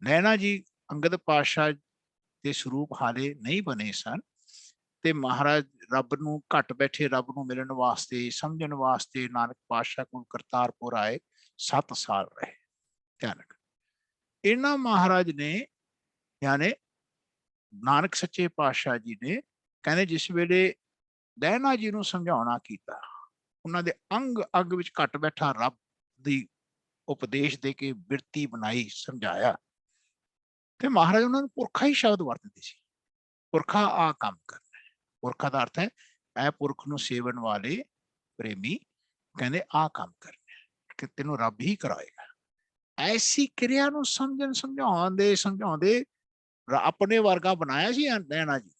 ਨੈਣਾ ਜੀ ਅੰਗਦ ਪਾਤਸ਼ਾਹ ਦੇ ਸਰੂਪ ਹਾਲੇ ਨਹੀਂ ਬਣੇ ਸਨ, ਤੇ ਮਹਾਰਾਜ ਰੱਬ ਨੂੰ ਘੱਟ ਬੈਠੇ ਰੱਬ ਨੂੰ ਮਿਲਣ ਵਾਸਤੇ ਸਮਝਣ ਵਾਸਤੇ ਨਾਨਕ ਪਾਤਸ਼ਾਹ ਕੋਲ ਕਰਤਾਰਪੁਰ ਆਏ, 7 ਸਾਲ ਰਹੇ। ਧਿਆਨ ਰੱਖ, ਇਹਨਾਂ ਮਹਾਰਾਜ ਨੇ ਯਾਨੀ ਨਾਨਕ ਸੱਚੇ ਪਾਤਸ਼ਾਹ ਜੀ ਨੇ ਕਹਿੰਦੇ ਜਿਸ ਵੇਲੇ ਨੈਣਾ ਜੀ ਨੂੰ ਸਮਝਾਉਣਾ ਕੀਤਾ, ਉਹਨਾਂ ਦੇ ਅੰਗ ਅੰਗ ਵਿੱਚ ਘੱਟ ਬੈਠਾ ਰੱਬ ਦੀ ਉਪਦੇਸ਼ ਦੇ ਕੇ ਬਿਰਤੀ ਬਣਾਈ, ਸਮਝਾਇਆ। ਤੇ ਮਹਾਰਾਜ ਉਹਨਾਂ ਨੂੰ ਪੁਰਖਾ ਹੀ ਸ਼ਬਦ ਵਰਤਦੇ ਸੀ। ਪੁਰਖਾ ਆ ਕੰਮ ਕਰਨਾ। ਪੁਰਖਾ ਦਾ ਅਰਥ ਹੈ ਇਹ ਪੁਰਖ ਨੂੰ ਸੇਵਨ ਵਾਲੇ ਪ੍ਰੇਮੀ, ਕਹਿੰਦੇ ਆ ਕੰਮ ਕਰਨਾ ਕਿ ਤੈਨੂੰ ਰੱਬ ਹੀ ਕਰਾਏਗਾ। ਐਸੀ ਕਿਰਿਆ ਨੂੰ ਸਮਝਣ ਸਮਝਾਉਂਦੇ ਸਮਝਾਉਂਦੇ ਆਪਣੇ ਵਰਗਾ ਬਣਾਇਆ ਸੀ ਨੈਣਾ ਜੀ,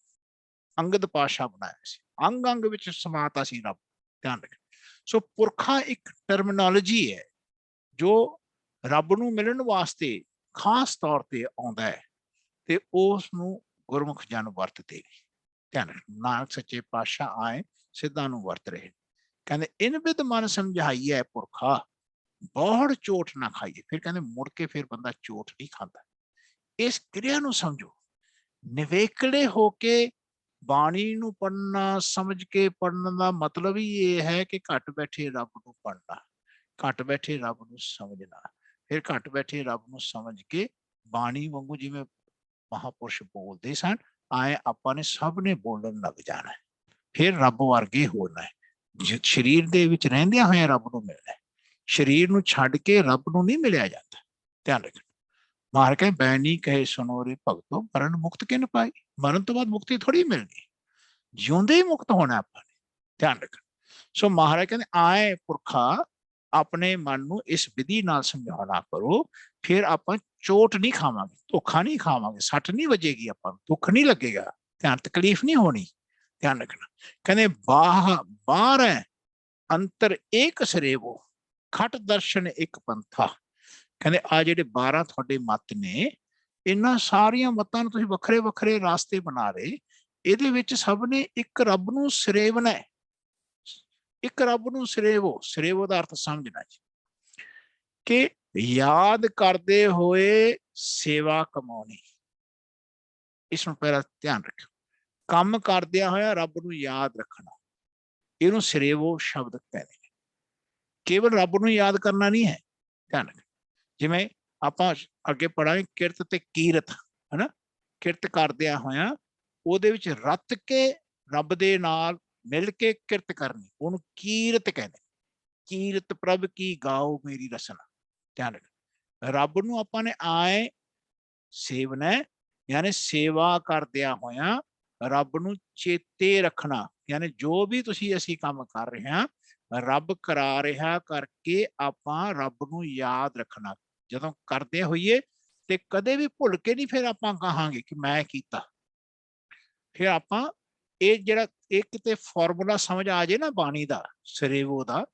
ਅੰਗਦ ਪਾਤਸ਼ਾਹ ਬਣਾਇਆ ਸੀ, ਅੰਗ ਅੰਗ ਵਿੱਚ ਸਮਾਤਾ ਸੀ ਰੱਬ। ਧਿਆਨ ਰੱਖ। ਸੋ ਪੁਰਖਾ ਇੱਕ ਟਰਮੀਨੋਲੋਜੀ ਹੈ ਜੋ ਰੱਬ ਨੂੰ ਮਿਲਣ ਵਾਸਤੇ ਖਾਸ ਤੌਰ ਤੇ ਆਉਂਦਾ ਹੈ, ਤੇ ਉਸ ਨੂੰ ਗੁਰਮੁਖ ਜਨ ਵਰਤਦੇ ਨੇ। ਧਿਆਨ ਰੱਖ, ਨਾਨਕ ਸੱਚੇ ਪਾਤਸ਼ਾਹ ਆਏ ਸਿੱਧਾਂ ਨੂੰ ਵਰਤ ਰਹੇ। ਕਹਿੰਦੇ ਇਨ ਵਿਧ ਮਨ ਸਮਝਾਈਏ ਪੁਰਖਾ, ਬਹੁੜ ਚੋਟ ਨਾ ਖਾਈਏ। ਫਿਰ ਕਹਿੰਦੇ ਮੁੜ ਕੇ ਫਿਰ ਬੰਦਾ ਚੋਟ ਨਹੀਂ ਖਾਂਦਾ। ਇਸ ਕਿਰਿਆ ਨੂੰ ਸਮਝੋ। ਨਿਵੇਕਲੇ ਹੋ ਕੇ ਬਾਣੀ ਨੂੰ ਪੜ੍ਹਨਾ, ਸਮਝ ਕੇ ਪੜ੍ਹਨ ਦਾ ਮਤਲਬ ਹੀ ਇਹ ਹੈ ਕਿ ਘੱਟ ਬੈਠੇ ਰੱਬ ਨੂੰ ਪੜ੍ਹਨਾ, ਘੱਟ ਬੈਠੇ ਰੱਬ ਨੂੰ ਸਮਝਣਾ। ਫਿਰ ਘੱਟ ਬੈਠੇ ਰੱਬ ਨੂੰ ਸਮਝ ਕੇ ਬਾਣੀ ਵਾਂਗੂ ਜਿਵੇਂ ਮਹਾਪੁਰਸ਼ ਬੋਲਦੇ ਸਨ, ਆਏ ਆਪਾਂ ਨੇ ਸਭ ਨੇ ਬੋਲਣ ਲੱਗ ਜਾਣਾ। ਫਿਰ ਰੱਬ ਵਰਗੇ ਹੋਣਾ ਹੈ। ਸਰੀਰ ਦੇ ਵਿੱਚ ਰਹਿੰਦਿਆਂ ਹੋਇਆਂ ਰੱਬ ਨੂੰ ਮਿਲਣਾ। ਸਰੀਰ ਨੂੰ ਛੱਡ ਕੇ ਰੱਬ ਨੂੰ ਨਹੀਂ ਮਿਲਿਆ ਜਾਂਦਾ। ਧਿਆਨ ਰੱਖਣਾ। ਮਾਰ ਕੇ ਬੈਣੀ ਕਹੇ ਸੁਣੋ ਰੇ ਭਗਤੋ, ਮਰਨ ਮੁਕਤ ਕਿਨ ਪਾਈ। ਮਰਨ ਤੋਂ ਬਾਅਦ ਮੁਕਤੀ ਥੋੜੀ ਮਿਲਣੀ, ਜਿਉਂਦੇ ਹੀ ਮੁਕਤ ਹੋਣਾ ਆਪਾਂ ਨੇ। ਧਿਆਨ ਰੱਖਣਾ। ਸੋ ਮਹਾਰਾਜ ਕਹਿੰਦੇ ਆਏ ਪੁਰਖਾ ਆਪਣੇ ਮਨ ਨੂੰ ਇਸ ਵਿਧੀ ਨਾਲ ਸਮਝਾਉਣਾ ਕਰੋ, ਫਿਰ ਆਪਾਂ ਚੋਟ ਨਹੀਂ ਖਾਵਾਂਗੇ, ਧੋਖਾ ਨਹੀਂ ਖਾਵਾਂਗੇ, ਸੱਟ ਨਹੀਂ ਵੱਜੇਗੀ, ਆਪਾਂ ਨੂੰ ਦੁੱਖ ਨਹੀਂ ਲੱਗੇਗਾ, ਧਿਆਨ ਤਕਲੀਫ ਨਹੀਂ ਹੋਣੀ। ਧਿਆਨ ਰੱਖਣਾ। ਕਹਿੰਦੇ ਬਾਹਰ ਹੈ ਅੰਤਰ ਏਕ ਸਰੇਵੋ, ਖਟ ਦਰਸ਼ਨ ਇੱਕ ਪੰਥਾ। ਕਹਿੰਦੇ ਆ ਜਿਹੜੇ 12 ਤੁਹਾਡੇ ਮੱਤ ਨੇ, ਇਹਨਾਂ ਸਾਰੀਆਂ ਮੱਤਾਂ ਨੂੰ ਤੁਸੀਂ ਵੱਖਰੇ ਵੱਖਰੇ ਰਾਸਤੇ ਬਣਾ ਰਹੇ, ਇਹਦੇ ਵਿੱਚ ਸਭ ਨੇ ਇੱਕ ਰੱਬ ਨੂੰ ਸਰੇਵਣਾ ਹੈ, ਇੱਕ ਰੱਬ ਨੂੰ ਸਰੇਵੋ। ਸਰੇਵੋ ਦਾ ਅਰਥ ਸਮਝਣਾ ਜੀ ਕਿ ਯਾਦ ਕਰਦੇ ਹੋਏ ਸੇਵਾ ਕਮਾਉਣੀ। ਇਸ ਨੂੰ ਪਹਿਲਾਂ ਧਿਆਨ ਰੱਖੋ, ਕੰਮ ਕਰਦਿਆਂ ਹੋਇਆ ਰੱਬ ਨੂੰ ਯਾਦ ਰੱਖਣਾ, ਇਹਨੂੰ ਸਰੇਵੋ ਸ਼ਬਦ ਕਹਿੰਦੇ ਨੇ। ਕੇਵਲ ਰੱਬ ਨੂੰ ਯਾਦ ਕਰਨਾ ਨਹੀਂ ਹੈ, ਧਿਆਨ ਰੱਖੋ। ਜਿਵੇਂ ਆਪਾਂ ਅੱਗੇ ਪੜਾਂਗੇ ਕਿਰਤ ਤੇ ਕੀਰਤ, ਹਨਾ, ਕਿਰਤ ਕਰਦਿਆਂ ਹੋਇਆ ਉਹਦੇ ਵਿੱਚ ਰੱਤ ਕੇ ਰੱਬ ਦੇ ਨਾਲ ਮਿਲ ਕੇ ਕਿਰਤ ਕਰਨੀ, ਉਹਨੂੰ ਕੀਰਤ ਕਹਿੰਦੇ। ਕੀਰਤ ਪ੍ਰਭ ਕੀ ਗਾਓ ਮੇਰੀ ਰਸਨਾ। ਧਿਆਨ ਰੱਖ, ਰੱਬ ਨੂੰ ਆਪਾਂ ਨੇ ਆਏ ਸੇਵਨਾ, ਯਾਨੀ ਸੇਵਾ ਕਰਦਿਆਂ ਹੋਇਆ ਰੱਬ ਨੂੰ ਚੇਤੇ ਰੱਖਣਾ, ਯਾਨੀ ਜੋ ਵੀ ਅਸੀਂ ਕੰਮ ਕਰ ਰਹੇ ਹਾਂ ਰੱਬ ਕਰਾ ਰਿਹਾ ਕਰਕੇ ਆਪਾਂ ਰੱਬ ਨੂੰ ਯਾਦ ਰੱਖਣਾ। ਜਦੋਂ ਕਰਦੇ ਹੋਈਏ ਤੇ ਕਦੇ ਵੀ ਭੁੱਲ ਕੇ ਨਹੀਂ ਫਿਰ ਆਪਾਂ ਕਹਾਂਗੇ ਕਿ ਮੈਂ ਕੀਤਾ। ਫਿਰ ਆਪਾਂ ਇਹ ਜਿਹੜਾ ਇੱਕ ਤੇ ਫਾਰਮੂਲਾ ਸਮਝ ਆ ਜੇ ਨਾ ਬਾਣੀ ਦਾ, ਸਰੇਵੋ ਦਾ,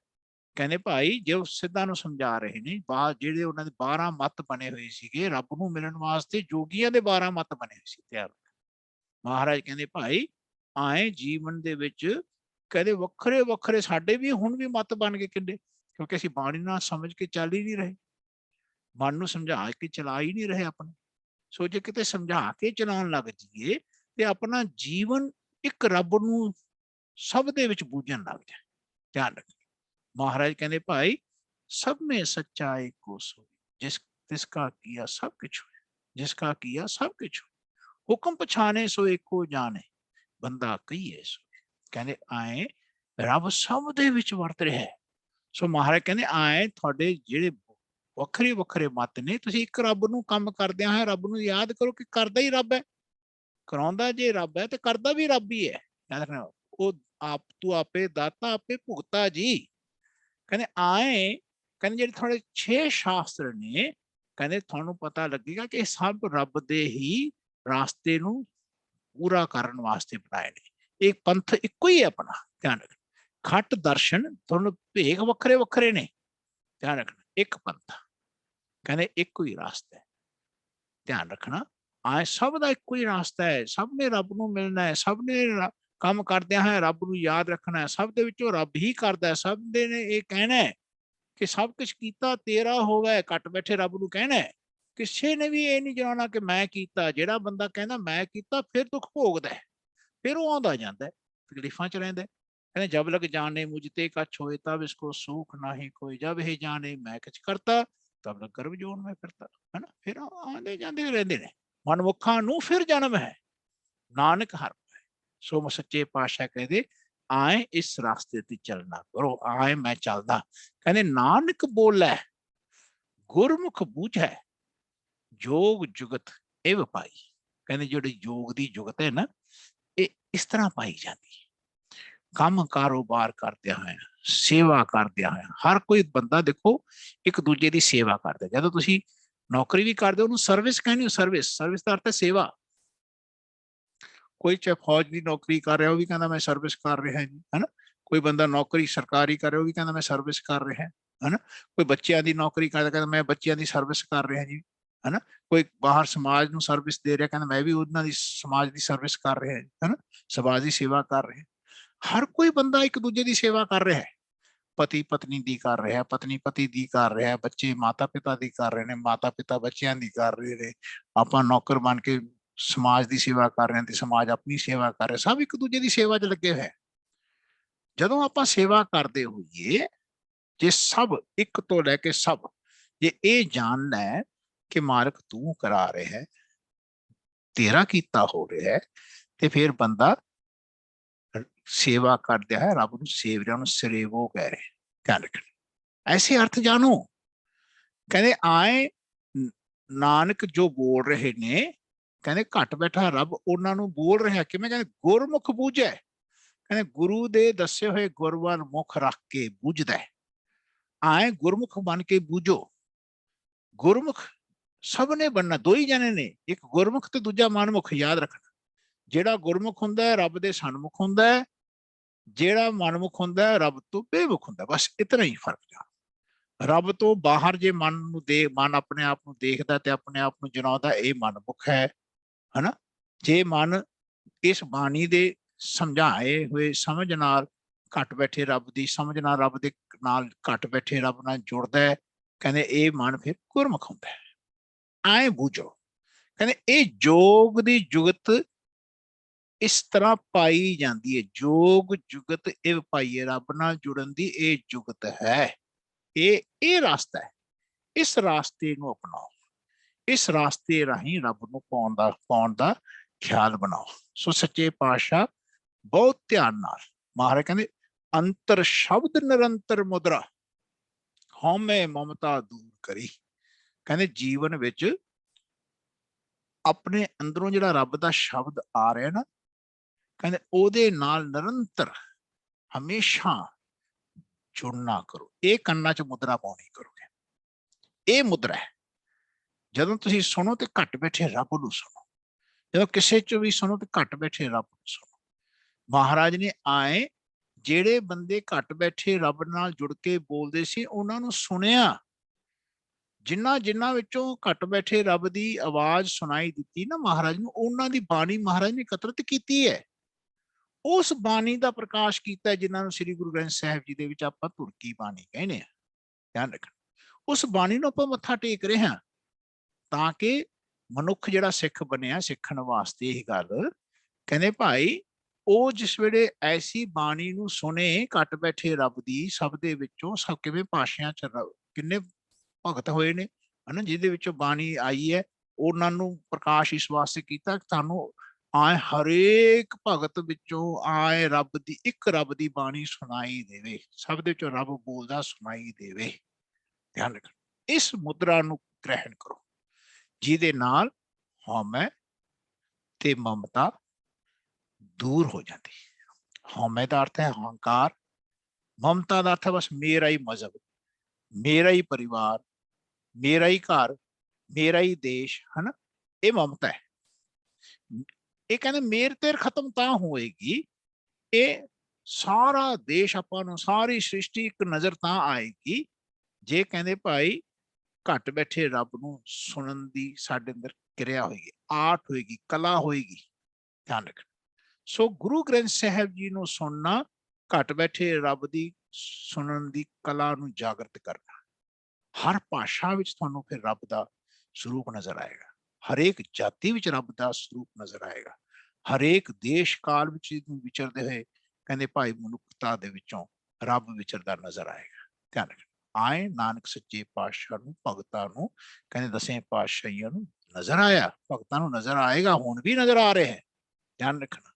ਕਹਿੰਦੇ ਭਾਈ ਜੇ ਸਿੱਧਾਂ ਨੂੰ ਸਮਝਾ ਰਹੇ ਨੇ, ਜਿਹੜੇ ਉਹਨਾਂ ਦੇ 12 ਮੱਤ ਬਣੇ ਹੋਏ ਸੀਗੇ ਰੱਬ ਨੂੰ ਮਿਲਣ ਵਾਸਤੇ, ਜੋਗੀਆਂ ਦੇ 12 ਮੱਤ ਬਣੇ ਹੋਏ ਸੀ ਤਿਆਰ। ਮਹਾਰਾਜ ਕਹਿੰਦੇ ਭਾਈ ਆਏ ਜੀਵਨ ਦੇ ਵਿੱਚ ਕਹਿੰਦੇ ਵੱਖਰੇ ਵੱਖਰੇ ਸਾਡੇ ਵੀ ਹੁਣ ਵੀ ਮੱਤ ਬਣ ਗਏ ਕਿੰਨੇ, ਕਿਉਂਕਿ ਅਸੀਂ ਬਾਣੀ ਨਾਲ ਸਮਝ ਕੇ ਚੱਲ ਹੀ ਨਹੀਂ ਰਹੇ, ਮਨ ਨੂੰ ਸਮਝਾ ਕੇ ਚਲਾ ਹੀ ਨਹੀਂ ਰਹੇ ਆਪਣੇ। ਸੋ ਜੇ ਕਿਤੇ ਸਮਝਾ ਕੇ ਚਲਾਉਣ ਲੱਗ ਜਾਈਏ ਤੇ ਆਪਣਾ ਜੀਵਨ ਇੱਕ ਰੱਬ ਨੂੰ ਸਭ ਦੇ ਵਿੱਚ ਬੂਝਣ ਲੱਗ ਜਾਏ। ਧਿਆਨ ਰੱਖ, ਮਹਾਰਾਜ ਕਹਿੰਦੇ ਭਾਈ ਸਭ में सच्चा एक को सोई, जिसका किया सब कुछ हुए, जिसका किया सब कुछ हुए, हुक्म पछाने सो एको जाने, ਬੰਦਾ ਕਹੀਏ ਸੋ। ਕਹਿੰਦੇ ਆਏ ਰੱਬ ਸਭ ਦੇ ਵਿੱਚ ਵਰਤ ਰਿਹਾ ਹੈ। ਸੋ ਮਹਾਰਾਜ ਕਹਿੰਦੇ ਆਏ ਤੁਹਾਡੇ ਜਿਹੜੇ ਵੱਖਰੇ ਵੱਖਰੇ ਮੱਤ ਨੇ, ਤੁਸੀਂ ਇੱਕ ਰੱਬ ਨੂੰ ਕੰਮ ਕਰਦਿਆਂ ਹੋਇਆ ਰੱਬ ਨੂੰ ਯਾਦ ਕਰੋ ਕਿ ਕਰਦਾ ਹੀ ਰੱਬ ਹੈ, ਕਰਾਉਂਦਾ ਜੇ ਰੱਬ ਹੈ ਤੇ ਕਰਦਾ ਵੀ ਰੱਬ ਹੀ ਹੈ। ਯਾਦ ਰੱਖਣਾ, ਉਹ ਆਪ ਤੂੰ ਆਪੇ ਦਾਤਾ ਆਪੇ ਭੁਗਤਾ ਜੀ। ਕਹਿੰਦੇ ਆਏ, ਕਹਿੰਦੇ ਜਿਹੜੇ ਤੁਹਾਡੇ 6 ਸ਼ਾਸਤਰ ਨੇ, ਕਹਿੰਦੇ ਤੁਹਾਨੂੰ ਪਤਾ ਲੱਗੇਗਾ ਕਿ ਸਭ ਰੱਬ ਦੇ ਹੀ ਰਾਸਤੇ ਨੂੰ ਪੂਰਾ ਕਰਨ ਵਾਸਤੇ ਬਣਾਏ ਨੇ। ਇਹ ਪੰਥ ਇੱਕੋ ਹੀ ਹੈ ਆਪਣਾ। ਧਿਆਨ ਰੱਖਣਾ, ਖੱਟ ਦਰਸ਼ਨ ਤੁਹਾਨੂੰ ਭੇਗ ਵੱਖਰੇ ਵੱਖਰੇ ਨੇ, ਧਿਆਨ ਰੱਖਣਾ ਇੱਕ ਪੰਥ, ਕਹਿੰਦੇ ਇੱਕੋ ਹੀ ਰਾਸਤਾ ਹੈ। ਧਿਆਨ ਰੱਖਣਾ ਆਏ ਸਭ ਦਾ ਇੱਕੋ ਹੀ ਰਾਸਤਾ ਹੈ, ਸਭ ਨੇ ਰੱਬ ਨੂੰ ਮਿਲਣਾ ਹੈ, ਸਭ ਨੇ ਕੰਮ ਕਰਦਿਆਂ ਹੈ ਰੱਬ ਨੂੰ ਯਾਦ ਰੱਖਣਾ ਹੈ, ਸਭ ਦੇ ਵਿੱਚੋਂ ਰੱਬ ਹੀ ਕਰਦਾ ਹੈ। ਸਭ ਦੇ ਨੇ ਇਹ ਕਹਿਣਾ ਹੈ ਕਿ ਸਭ ਕੁਛ ਕੀਤਾ ਤੇਰਾ ਹੋਵੇ, ਘੱਟ ਬੈਠੇ ਰੱਬ ਨੂੰ ਕਹਿਣਾ ਹੈ। ਕਿਸੇ ਨੇ ਵੀ ਇਹ ਨਹੀਂ ਜਾਣਨਾ ਕਿ ਮੈਂ ਕੀਤਾ। ਜਿਹੜਾ ਬੰਦਾ ਕਹਿੰਦਾ ਮੈਂ ਕੀਤਾ ਫਿਰ ਦੁੱਖ ਭੋਗਦਾ ਹੈ, ਫਿਰ ਉਹ ਆਉਂਦਾ ਜਾਂਦਾ ਤਕਲੀਫਾਂ ਚ ਰਹਿੰਦਾ। ਕਹਿੰਦੇ ਜਬ ਲਗ ਜਾਣੇ ਮੁਝ ਤੇ ਕਛ ਹੋਏ ਤਬ ਇਸਕੋ ਸੁਖ ਨਾਹੀ ਕੋਈ, ਜਬ ਇਹ ਜਾਣੇ ਮੈਂ ਕੁਛ ਕਰਤਾ ਤਬ ਲਗ ਗਰਭ ਜੋਨ ਮੈਂ ਫਿਰਤਾ। ਹਨਾ, ਫਿਰ ਆਉਂਦੇ ਜਾਂਦੇ ਰਹਿੰਦੇ ਨੇ। ਮਨਮੁਖਾਂ ਨੂੰ ਫਿਰ ਜਨਮ ਹੈ, ਨਾਨਕ ਹਰ ਪਾਏ। ਸੋ ਸੱਚੇ ਪਾਤਸ਼ਾਹ ਕਹਿੰਦੇ ਆਏ ਇਸ ਰਾਸਤੇ ਤੇ ਚੱਲਣਾ ਕਰੋ। ਆਏ ਮੈਂ ਚੱਲਦਾ, ਕਹਿੰਦੇ ਨਾਨਕ ਬੋਲੇ ਗੁਰਮੁਖ ਬੂਝੈ, ਜੋਗ ਜੁਗਤ ਇਹ ਪਾਈ। ਕਹਿੰਦੇ ਜਿਹੜੇ ਯੋਗ ਦੀ ਜੁਗਤ ਹੈ ਨਾ, ਇਹ ਇਸ ਤਰ੍ਹਾਂ ਪਾਈ ਜਾਂਦੀ ਹੈ। ਕੰਮ ਕਾਰੋਬਾਰ ਕਰਦਿਆਂ ਹੋਇਆ, ਸੇਵਾ ਕਰਦਿਆਂ ਹੋਇਆ, ਹਰ ਕੋਈ ਬੰਦਾ ਦੇਖੋ ਇੱਕ ਦੂਜੇ ਦੀ ਸੇਵਾ ਕਰਦਾ। ਜਦੋਂ ਤੁਸੀਂ ਨੌਕਰੀ ਵੀ ਕਰਦੇ ਹੋ ਉਹਨੂੰ ਸਰਵਿਸ ਕਹਿੰਦੇ ਹੋ। ਸਰਵਿਸ ਦਾ ਅਰਥ ਹੈ ਸੇਵਾ। ਕੋਈ ਚਾਹੇ ਫੌਜ ਦੀ ਨੌਕਰੀ ਕਰ ਰਿਹਾ ਉਹ ਵੀ ਕਹਿੰਦਾ ਮੈਂ ਸਰਵਿਸ ਕਰ ਰਿਹਾ ਜੀ, ਹਨਾ। ਕੋਈ ਬੰਦਾ ਨੌਕਰੀ ਸਰਕਾਰੀ ਕਰ ਰਿਹਾ ਉਹ ਵੀ ਕਹਿੰਦਾ ਮੈਂ ਸਰਵਿਸ ਕਰ ਰਿਹਾ, ਹਨਾ। ਕੋਈ ਬੱਚਿਆਂ ਦੀ ਨੌਕਰੀ ਕਰਦਾ ਕਹਿੰਦਾ ਮੈਂ ਬੱਚਿਆਂ ਦੀ ਸਰਵਿਸ ਕਰ ਰਿਹਾ ਜੀ, ਹਨਾ। ਕੋਈ ਬਾਹਰ ਸਮਾਜ ਨੂੰ ਸਰਵਿਸ ਦੇ ਰਿਹਾ ਕਹਿੰਦਾ ਮੈਂ ਵੀ ਉਹਨਾਂ ਦੀ ਸਮਾਜ ਦੀ ਸਰਵਿਸ ਕਰ ਰਿਹਾ, ਹਨਾ, ਸਮਾਜ ਦੀ ਸੇਵਾ ਕਰ ਰਿਹਾ। ਹਰ ਕੋਈ ਬੰਦਾ ਇੱਕ ਦੂਜੇ ਦੀ ਸੇਵਾ ਕਰ ਰਿਹਾ ਹੈ। ਪਤੀ ਪਤਨੀ ਦੀ ਕਰ ਰਿਹਾ, ਪਤਨੀ ਪਤੀ ਦੀ ਕਰ ਰਿਹਾ, ਬੱਚੇ ਮਾਤਾ ਪਿਤਾ ਦੀ ਕਰ ਰਹੇ ਨੇ, ਮਾਤਾ ਪਿਤਾ ਬੱਚਿਆਂ ਦੀ ਕਰ ਰਹੇ ਨੇ। ਆਪਾਂ ਨੌਕਰ ਬਣ ਕੇ ਸਮਾਜ ਦੀ ਸੇਵਾ ਕਰ ਰਹੇ ਹਾਂ ਤੇ ਸਮਾਜ ਆਪਣੀ ਸੇਵਾ ਕਰ ਰਿਹਾ। ਸਭ ਇੱਕ ਦੂਜੇ ਦੀ ਸੇਵਾ 'ਚ ਲੱਗੇ ਹੋਏ। ਜਦੋਂ ਆਪਾਂ ਸੇਵਾ ਕਰਦੇ ਹੋਈਏ, ਜੇ ਸਭ ਇੱਕ ਤੋਂ ਲੈ ਕੇ ਸਭ ਜੇ ਇਹ ਜਾਣ ਲੈ ਕਿ ਮਾਲਕ ਤੂੰ ਕਰਾ ਰਿਹਾ ਹੈ, ਤੇਰਾ ਕੀਤਾ ਹੋ ਰਿਹਾ ਹੈ, ਤੇ ਫਿਰ ਬੰਦਾ ਸੇਵਾ ਕਰਦਾ ਹੈ, ਰੱਬ ਨੂੰ ਸੇਵ ਰਿਹਾ, ਉਹਨੂੰ ਸਰੇਵੋ ਕਹਿ ਰਹੇ। ਧਿਆਨ ਰੱਖਣਾ ਐਸੇ ਅਰਥ ਜਾਣੋ। ਕਹਿੰਦੇ ਆਏ ਨਾਨਕ ਜੋ ਬੋਲ ਰਹੇ ਨੇ, ਕਹਿੰਦੇ ਘੱਟ ਬੈਠਾ ਰੱਬ ਉਹਨਾਂ ਨੂੰ ਬੋਲ ਰਿਹਾ ਕਿਵੇਂ? ਕਹਿੰਦੇ ਗੁਰਮੁਖ ਬੂਝੈ। ਕਹਿੰਦੇ ਗੁਰੂ ਦੇ ਦੱਸੇ ਹੋਏ ਗੁਰ ਵੱਲ ਮੁਖ ਰੱਖ ਕੇ ਬੁੱਝਦਾ ਹੈ। आए गुरमुख बन के बूझो। गुरमुख सब ने बनना, दो ही जने ने, एक गुरमुख ते दूजा मनमुख। याद रखना, जेड़ा गुरमुख हुंदा है रब दे सन्मुख हुंदा है, जेड़ा मनमुख हुंदा है रब तो बेमुख हुंदा है। बस इतना ही फर्क जान। रब तो बाहर जे मन नूं दे, मन अपने आप नूं देखदा ते अपने आप नूं जनाउंदा, ये मनमुख है ना। जे मन इस बाणी दे समझाए हुए समझ नाल घट बैठे रब दी समझ नाल, रब दे नाल घट बैठे रब नाल जुड़दा है, कहंदे ये मन फिर गुरमुख हुंदा है। आए बूझो, कहंदे ये जोग दी जुगत इस तरह पाई जाती है। जोग जुगत इव पाइए, रब नाल जुड़न दी ये जुगत है, ये रास्ता है। इस रास्ते नूं अपनाओ, इस रास्ते राही रब नूं पाउण दा ख्याल बनाओ। सो सच्चे पातशाह बहुत ध्यान नाल महाराज कहंदे, अंतर शब्द निरंतर मुद्रा, हौमे ममता दूर करी। कहंदे जीवन विच अपने अंदरों जिहड़ा रब दा शब्द आ रहा ना, कहंदे ओदे नाल निरंतर हमेशा जुड़ना करो। ये कन्ना च मुद्रा पाउणी करोगे, ये मुद्रा है। जदों तुसीं सुनो ते घट बैठे रब नूं सुनो, जदों किसे च भी सुनो ते घट बैठे रब नूं सुनो। महाराज ने आए ਜਿਹੜੇ ਬੰਦੇ ਘੱਟ ਬੈਠੇ ਰੱਬ ਨਾਲ ਜੁੜ ਕੇ ਬੋਲਦੇ ਸੀ, ਉਹਨਾਂ ਨੂੰ ਸੁਣਿਆ। ਜਿਨ੍ਹਾਂ ਵਿੱਚੋਂ ਘੱਟ ਬੈਠੇ ਰੱਬ ਦੀ ਆਵਾਜ਼ ਸੁਣਾਈ ਦਿੱਤੀ ਨਾ ਮਹਾਰਾਜ ਨੂੰ, ਉਹਨਾਂ ਦੀ ਬਾਣੀ ਮਹਾਰਾਜ ਨੇ ਇਕੱਤਰਿਤ ਕੀਤੀ ਹੈ। ਉਸ ਬਾਣੀ ਦਾ ਪ੍ਰਕਾਸ਼ ਕੀਤਾ ਜਿਨ੍ਹਾਂ ਨੂੰ ਸ੍ਰੀ ਗੁਰੂ ਗ੍ਰੰਥ ਸਾਹਿਬ ਜੀ ਦੇ ਵਿੱਚ ਆਪਾਂ ਧੁਰਕੀ ਬਾਣੀ ਕਹਿੰਦੇ ਆ। ਧਿਆਨ ਰੱਖਣਾ, ਉਸ ਬਾਣੀ ਨੂੰ ਆਪਾਂ ਮੱਥਾ ਟੇਕ ਰਹੇ ਹਾਂ ਤਾਂ ਕਿ ਮਨੁੱਖ ਜਿਹੜਾ ਸਿੱਖ ਬਣਿਆ, ਸਿੱਖਣ ਵਾਸਤੇ ਇਹ ਗੱਲ ਕਹਿੰਦੇ ਭਾਈ, ਉਹ ਜਿਸ ਵੇਲੇ ਐਸੀ ਬਾਣੀ ਨੂੰ ਸੁਣੇ ਘੱਟ ਬੈਠੇ ਰੱਬ ਦੀ, ਸਭ ਦੇ ਵਿੱਚੋਂ ਸਭ ਕਿਵੇਂ ਪਾਤਸ਼ਾਹਾਂ ਚ ਕਿੰਨੇ ਭਗਤ ਹੋਏ ਨੇ ਹਨਾ, ਜਿਹਦੇ ਵਿੱਚੋਂ ਬਾਣੀ ਆਈ ਹੈ, ਉਹਨਾਂ ਨੂੰ ਪ੍ਰਕਾਸ਼ ਇਸ ਵਾਸਤੇ ਕੀਤਾ ਕਿ ਤੁਹਾਨੂੰ ਆਏ ਹਰੇਕ ਭਗਤ ਵਿੱਚੋਂ ਆਏ ਰੱਬ ਦੀ ਇੱਕ ਰੱਬ ਦੀ ਬਾਣੀ ਸੁਣਾਈ ਦੇਵੇ, ਸਭ ਦੇ ਵਿੱਚੋਂ ਰੱਬ ਬੋਲਦਾ ਸੁਣਾਈ ਦੇਵੇ। ਧਿਆਨ ਰੱਖਣਾ, ਇਸ ਮੁਦਰਾ ਨੂੰ ਗ੍ਰਹਿਣ ਕਰੋ ਜਿਹਦੇ ਨਾਲ ਹਉਮੈ ਤੇ ਮਮਤਾ दूर हो जाती। हौमे का अर्थ है अहंकार, ममता का अर्थ है बस मेरा ही मजहब, मेरा ही परिवार, मेरा ही घर, मेरा ही देश, है ना, ये ममता है। ये कहते मेर तेर खत्म ता होएगी, ये सारा देश आपां नूं, सारी सृष्टि एक नजर ता आएगी जे कहते भाई घट बैठे रब नूं सुनन दी साडे अंदर क्रिया होएगी, आर्ट होएगी, कला होएगी। ध्यान रखना, सो गुरु ग्रंथ साहिब जी नूं सुनना, घट बैठे रब दी सुनन दी कला नूं जागृत करना। हर भाषा विच तुहानूं फिर रब दा स्वरूप नजर आएगा, हरेक जाति विच रब दा स्वरूप नजर आएगा, हरेक देश काल विच विचरदे होए कहंदे भाई मनुखता दे विचों रब विचरदा नजर आएगा। ध्यान रखना, आए नानक सच्चे पातशाह नूं, भगतां नूं कहंदे दसें पातशाहियां नूं नजर आया, भगतां नूं नजर आएगा, हुण भी नजर आ रहे हैं। ध्यान रखना,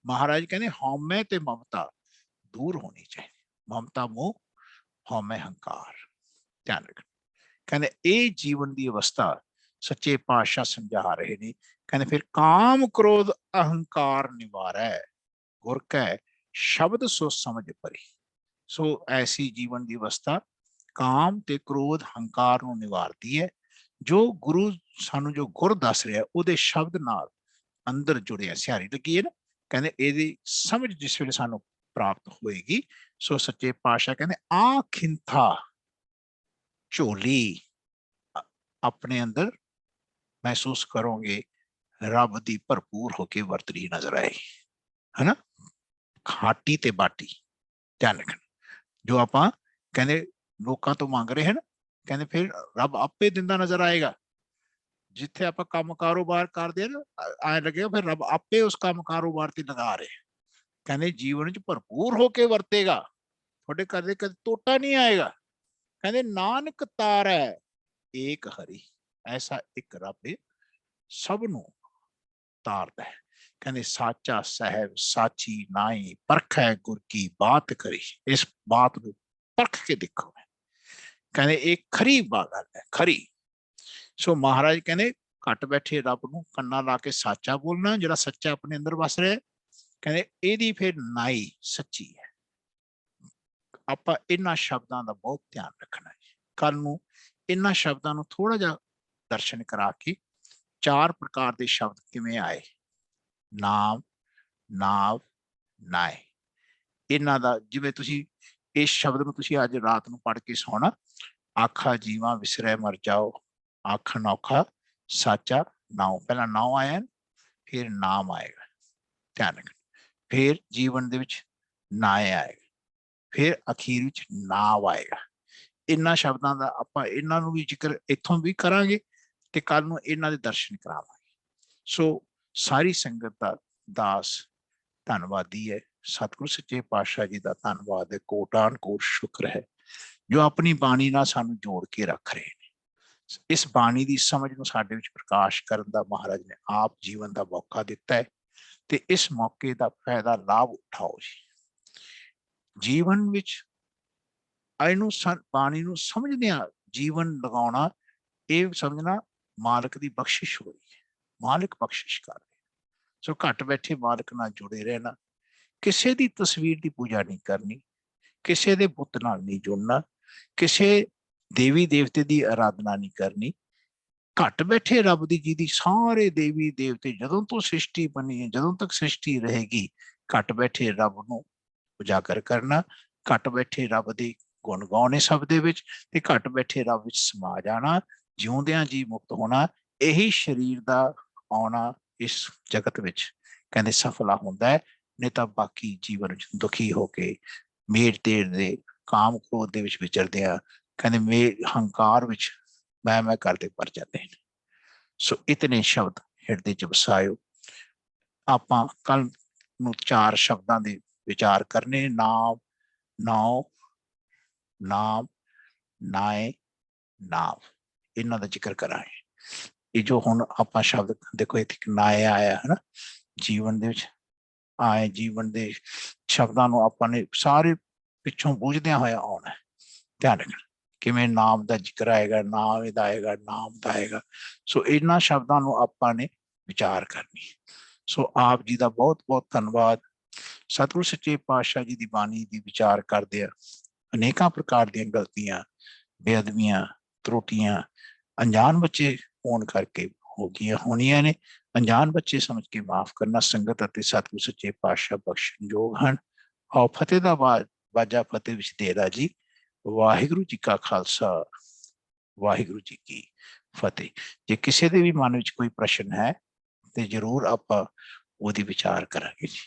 महाराज कहने हौमे ते ममता दूर होनी चाहिए, ममता मोह, हौमे हंकार। ध्यान रखना, कहने ये जीवन की अवस्था सच्चे पातशाह समझा रहे ने। कहने फिर काम क्रोध अहंकार निवारै, गुर कै शब्द सो समझ परी। सो ऐसी जीवन की अवस्था काम ते क्रोध हंकार नूं निवारती है। जो गुरु सानू जो गुर दस रहा उहदे शब्द नाल अंदर जुड़िया सिहारी लगी है ना, कहते यदि समझ जिस वे सानू प्राप्त होएगी, सो सच्चे पातशाह कहते आ खिंथा झोली अपने अंदर महसूस करोगे, रब दी भरपूर होके वरतरी नजर आए, है ना, खाटी ते बाटी। ध्यान रखना, जो आप कहते लोगों तो मंग रहे हैं ना, कहते फिर रब आपे दिंदा नजर आएगा। जिथे आप काम कारोबार करते हैं ना, आए लगे फिर रब आपे उस काम कारोबार ते लगा रहे। कहते जीवन च भरपूर होके वरतेगा, थोड़े कदे कदे टोटा नहीं आएगा। कहते नानक तारै एक हरि, ऐसा एक रब सबनू तारदा है। कहते साचा साहब साची नाई, परखै गुर की बात करी, इस बात को परख के देखो। कहते एक खरी बात है, खरी। सो महाराज कहते घट बैठे रब नूं कन्ना ला के साचा बोलना, जिहड़ा सच्चा अपने अंदर वस रहा है। कहते एदी फिर नाई सच्ची है, ਆਪਾਂ ਇਹਨਾਂ ਸ਼ਬਦਾਂ ਦਾ ਬਹੁਤ ਧਿਆਨ ਰੱਖਣਾ ਹੈ। ਕੱਲ ਨੂੰ ਇਹਨਾਂ ਸ਼ਬਦਾਂ ਨੂੰ ਥੋੜਾ ਜਿਹਾ ਦਰਸ਼ਨ ਕਰਾ ਕੇ 4 ਪ੍ਰਕਾਰ ਦੇ ਸ਼ਬਦ ਕਿਵੇਂ ਆਏ, ਨਾਮ, ਨਾਵ, ਨਾਏ, ਇਹਨਾਂ ਦਾ ਜਿਵੇਂ ਤੁਸੀਂ ਇਸ ਸ਼ਬਦ ਨੂੰ ਤੁਸੀਂ ਅੱਜ ਰਾਤ ਨੂੰ ਪੜ੍ਹ ਕੇ ਸੌਣਾ, ਆਖਾ ਜੀਵਾਂ ਵਿਸਰੈ ਮਰ ਜਾਓ, ਆਖਣ ਔਖਾ ਸਾਚਾ ਨਾਉ। ਪਹਿਲਾਂ ਨਾਉ ਆਇਆ, ਫਿਰ ਨਾਮ ਆਏਗਾ, ਧਿਆਨ ਰੱਖਣਾ। ਫਿਰ ਜੀਵਨ ਦੇ ਵਿੱਚ ਨਾਏ ਆਏਗਾ, ਫਿਰ ਅਖੀਰ ਵਿੱਚ ਨਾਵ ਆਏਗਾ। ਇਹਨਾਂ ਸ਼ਬਦਾਂ ਦਾ ਆਪਾਂ ਇਹਨਾਂ ਨੂੰ ਵੀ ਜ਼ਿਕਰ ਇੱਥੋਂ ਵੀ ਕਰਾਂਗੇ ਤੇ ਕੱਲ ਨੂੰ ਇਹਨਾਂ ਦੇ ਦਰਸ਼ਨ ਕਰਾਵਾਂਗੇ। ਸੋ ਸਾਰੀ ਸੰਗਤ ਦਾ ਦਾਸ ਧੰਨਵਾਦੀ ਹੈ। ਸਤਿਗੁਰੂ ਸੱਚੇ ਪਾਤਸ਼ਾਹ ਜੀ ਦਾ ਧੰਨਵਾਦ ਹੈ, ਕੋਟਾਨ ਕੋਟ ਸ਼ੁਕਰ ਹੈ, ਜੋ ਆਪਣੀ ਬਾਣੀ ਨਾਲ ਸਾਨੂੰ ਜੋੜ ਕੇ ਰੱਖ ਰਹੇ ਨੇ। ਇਸ ਬਾਣੀ ਦੀ ਸਮਝ ਨੂੰ ਸਾਡੇ ਵਿੱਚ ਪ੍ਰਕਾਸ਼ ਕਰਨ ਦਾ ਮਹਾਰਾਜ ਨੇ ਆਪ ਜੀਵਨ ਦਾ ਮੌਕਾ ਦਿੱਤਾ ਹੈ ਤੇ ਇਸ ਮੌਕੇ ਦਾ ਫਾਇਦਾ ਲਾਭ ਉਠਾਓ ਜੀ। ਜੀਵਨ ਵਿੱਚ ਇਹਨੂੰ ਬਾਣੀ ਨੂੰ ਸਮਝਦਿਆਂ ਜੀਵਨ ਲਗਾਉਣਾ, ਇਹ ਸਮਝਣਾ ਮਾਲਕ ਦੀ ਬਖਸ਼ਿਸ਼ ਹੋਈ ਹੈ, ਮਾਲਕ ਬਖਸ਼ਿਸ਼ ਕਰ ਰਿਹਾ। ਸੋ ਘੱਟ ਬੈਠੇ ਮਾਲਕ ਨਾਲ ਜੁੜੇ ਰਹਿਣਾ, ਕਿਸੇ ਦੀ ਤਸਵੀਰ ਦੀ ਪੂਜਾ ਨਹੀਂ ਕਰਨੀ, ਕਿਸੇ ਦੇ ਬੁੱਤ ਨਾਲ ਨਹੀਂ ਜੁੜਨਾ, ਕਿਸੇ ਦੇਵੀ ਦੇਵਤੇ ਦੀ ਆਰਾਧਨਾ ਨਹੀਂ ਕਰਨੀ। ਘੱਟ ਬੈਠੇ ਰੱਬ ਦੀ, ਜਿਹਦੀ ਸਾਰੇ ਦੇਵੀ ਦੇਵਤੇ ਜਦੋਂ ਤੋਂ ਸ੍ਰਿਸ਼ਟੀ ਬਣੀ ਹੈ, ਜਦੋਂ ਤੱਕ ਸ੍ਰਿਸ਼ਟੀ ਰਹੇਗੀ, ਘੱਟ ਬੈਠੇ ਰੱਬ ਨੂੰ ਉਜਾਗਰ ਕਰਨਾ, ਘੱਟ ਬੈਠੇ ਰੱਬ ਦੇ ਗੁਣ ਗਾਉਣੇ ਸਭ ਦੇ ਵਿੱਚ, ਤੇ ਘੱਟ ਬੈਠੇ ਰੱਬ ਵਿੱਚ ਸਮਾ ਜਾਣਾ, ਜਿਉਂਦਿਆਂ ਜੀ ਮੁਕਤ ਹੋਣਾ। ਇਹੀ ਸਰੀਰ ਦਾ ਆਉਣਾ ਇਸ ਜਗਤ ਵਿੱਚ ਕਹਿੰਦੇ ਸਫਲਾ ਹੁੰਦਾ ਹੈ, ਨਹੀਂ ਤਾਂ ਬਾਕੀ ਜੀਵਨ ਵਿੱਚ ਦੁਖੀ ਹੋ ਕੇ ਮੇਰ ਤੇਰ ਦੇ ਕਾਮ ਕ੍ਰੋਧ ਦੇ ਵਿੱਚ ਵਿਚਰਦੇ ਆ, ਕਹਿੰਦੇ ਹੰਕਾਰ ਵਿੱਚ ਮੈਂ ਕਰਦੇ ਪਰ ਜਾਂਦੇ ਨੇ। ਸੋ ਇਤਨੇ ਸ਼ਬਦ ਹਿਰਦੇ ਚ ਵਸਾਇਓ। ਆਪਾਂ ਕੱਲ ਨੂੰ 4 ਸ਼ਬਦਾਂ ਦੇ ਵਿਚਾਰ ਕਰਨੇ, ਨਾਮ, ਨਾਉ, ਨਾਮ, ਨਾਏ, ਨਾਵ, ਇਹਨਾਂ ਦਾ ਜ਼ਿਕਰ ਕਰਾਂਗੇ। ਇਹ ਜੋ ਹੁਣ ਆਪਾਂ ਸ਼ਬਦ ਦੇਖੋ, ਇੱਥੇ ਨਾਏ ਆਇਆ ਹੈ ਨਾ, ਜੀਵਨ ਦੇ ਵਿੱਚ ਆਏ, ਜੀਵਨ ਦੇ ਸ਼ਬਦਾਂ ਨੂੰ ਆਪਾਂ ਨੇ ਸਾਰੇ ਪਿੱਛੋਂ ਬੂਝਦਿਆਂ ਹੋਇਆ ਆਉਣਾ ਹੈ। ਧਿਆਨ ਰੱਖਣਾ ਕਿਵੇਂ ਨਾਮ ਦਾ ਜ਼ਿਕਰ ਆਏਗਾ, ਨਾਮ ਇਹਦਾ ਆਏਗਾ, ਨਾਮ ਦਾ ਆਏਗਾ। ਸੋ ਇਹਨਾਂ ਸ਼ਬਦਾਂ ਨੂੰ ਆਪਾਂ ਨੇ ਵਿਚਾਰ ਕਰਨੀ। ਸੋ ਆਪ ਜੀ ਦਾ ਬਹੁਤ ਬਹੁਤ ਧੰਨਵਾਦ। ਸਤਿਗੁਰੂ ਸੱਚੇ ਪਾਤਸ਼ਾਹ ਜੀ ਦੀ ਬਾਣੀ ਦੀ ਵਿਚਾਰ ਕਰਦੇ ਆ, ਅਨੇਕਾਂ ਪ੍ਰਕਾਰ ਦੀਆਂ ਗਲਤੀਆਂ, ਬੇਅਦਬੀਆਂ, ਤਰੁੱਟੀਆਂ ਅਣਜਾਣ ਬੱਚੇ ਹੋਣ ਕਰਕੇ ਹੋ ਗਈਆਂ ਹੋਣੀਆਂ ਨੇ। ਅਣਜਾਣ ਬੱਚੇ ਸਮਝ ਕੇ ਮਾਫ ਕਰਨਾ। ਸੰਗਤ ਅਤੇ ਸਤਿਗੁਰੂ ਸੱਚੇ ਪਾਤਸ਼ਾਹ ਬਖਸ਼ਣਯੋਗ ਹਨ। ਆਓ ਫਤਿਹ ਦਾ ਬਾਜਾ ਫਤਿਹ ਵਿੱਚ ਦੇਰਾ ਜੀ। ਵਾਹਿਗੁਰੂ ਜੀ ਕਾ ਖਾਲਸਾ, ਵਾਹਿਗੁਰੂ ਜੀ ਕੀ ਫਤਿਹ। ਜੇ ਕਿਸੇ ਦੇ ਵੀ ਮਨ ਵਿੱਚ ਕੋਈ ਪ੍ਰਸ਼ਨ ਹੈ ਤੇ ਜ਼ਰੂਰ ਆਪਾਂ ਉਹਦੀ ਵਿਚਾਰ ਕਰਾਂਗੇ ਜੀ।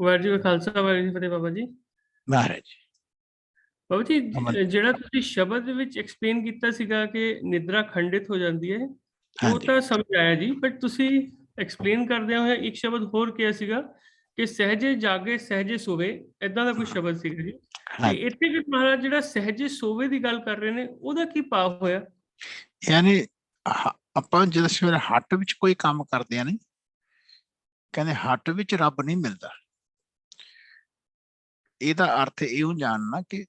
ਵਾਹਿਗੁਰੂ ਜੀ ਕਾ ਖਾਲਸਾ, ਵਾਹਿਗੁਰੂ ਜੀ ਕੀ ਫਤਿਹ। ਬਾਬਾ ਜੀ, ਮਹਾਰਾਜ ਬਾਬਾ ਜੀ, ਜਿਹੜਾ ਤੁਸੀਂ ਸ਼ਬਦ ਵਿੱਚ ਐਕਸਪਲੇਨ ਕੀਤਾ ਸੀਗਾ ਕਿ ਨਿਦਰਾ ਖੰਡਿਤ ਹੋ ਜਾਂਦੀ ਹੈ, ਉਹ ਤਾਂ ਸਮਝ ਆਇਆ ਜੀ, ਬਟ ਤੁਸੀਂ ਐਕਸਪਲੇਨ ਕਰਦਿਆਂ ਹੋਇਆ ਇੱਕ ਸ਼ਬਦ ਹੋਰ ਕਿਹਾ ਸੀਗਾ ਕਿ ਸਹਿਜੇ ਜਾਗੇ ਸਹਿਜੇ ਸੋਵੇ, ਏਦਾਂ ਦਾ ਕੋਈ ਸ਼ਬਦ ਸੀਗਾ ਜੀ। ਤੇ ਇੱਥੇ ਵੀ ਮਹਾਰਾਜ ਜਿਹੜਾ ਸਹਿਜੇ ਸੋਵੇ ਦੀ ਗੱਲ ਕਰ ਰਹੇ ਨੇ, ਉਹਦਾ ਕੀ ਭਾਵ ਹੋਇਆ? ਯਾਨੀ ਆਪਾਂ ਜਦੋਂ ਸਵੇਰੇ ਹੱਟ ਵਿੱਚ ਕੋਈ ਕੰਮ ਕਰਦੇ ਆ, ਨਹੀਂ ਕਹਿੰਦੇ ਹੱਟ ਵਿੱਚ ਰੱਬ ਨਹੀਂ ਮਿਲਦਾ। ਇਹਦਾ ਅਰਥ ਇਹੋ ਜਾਣਨਾ ਕਿ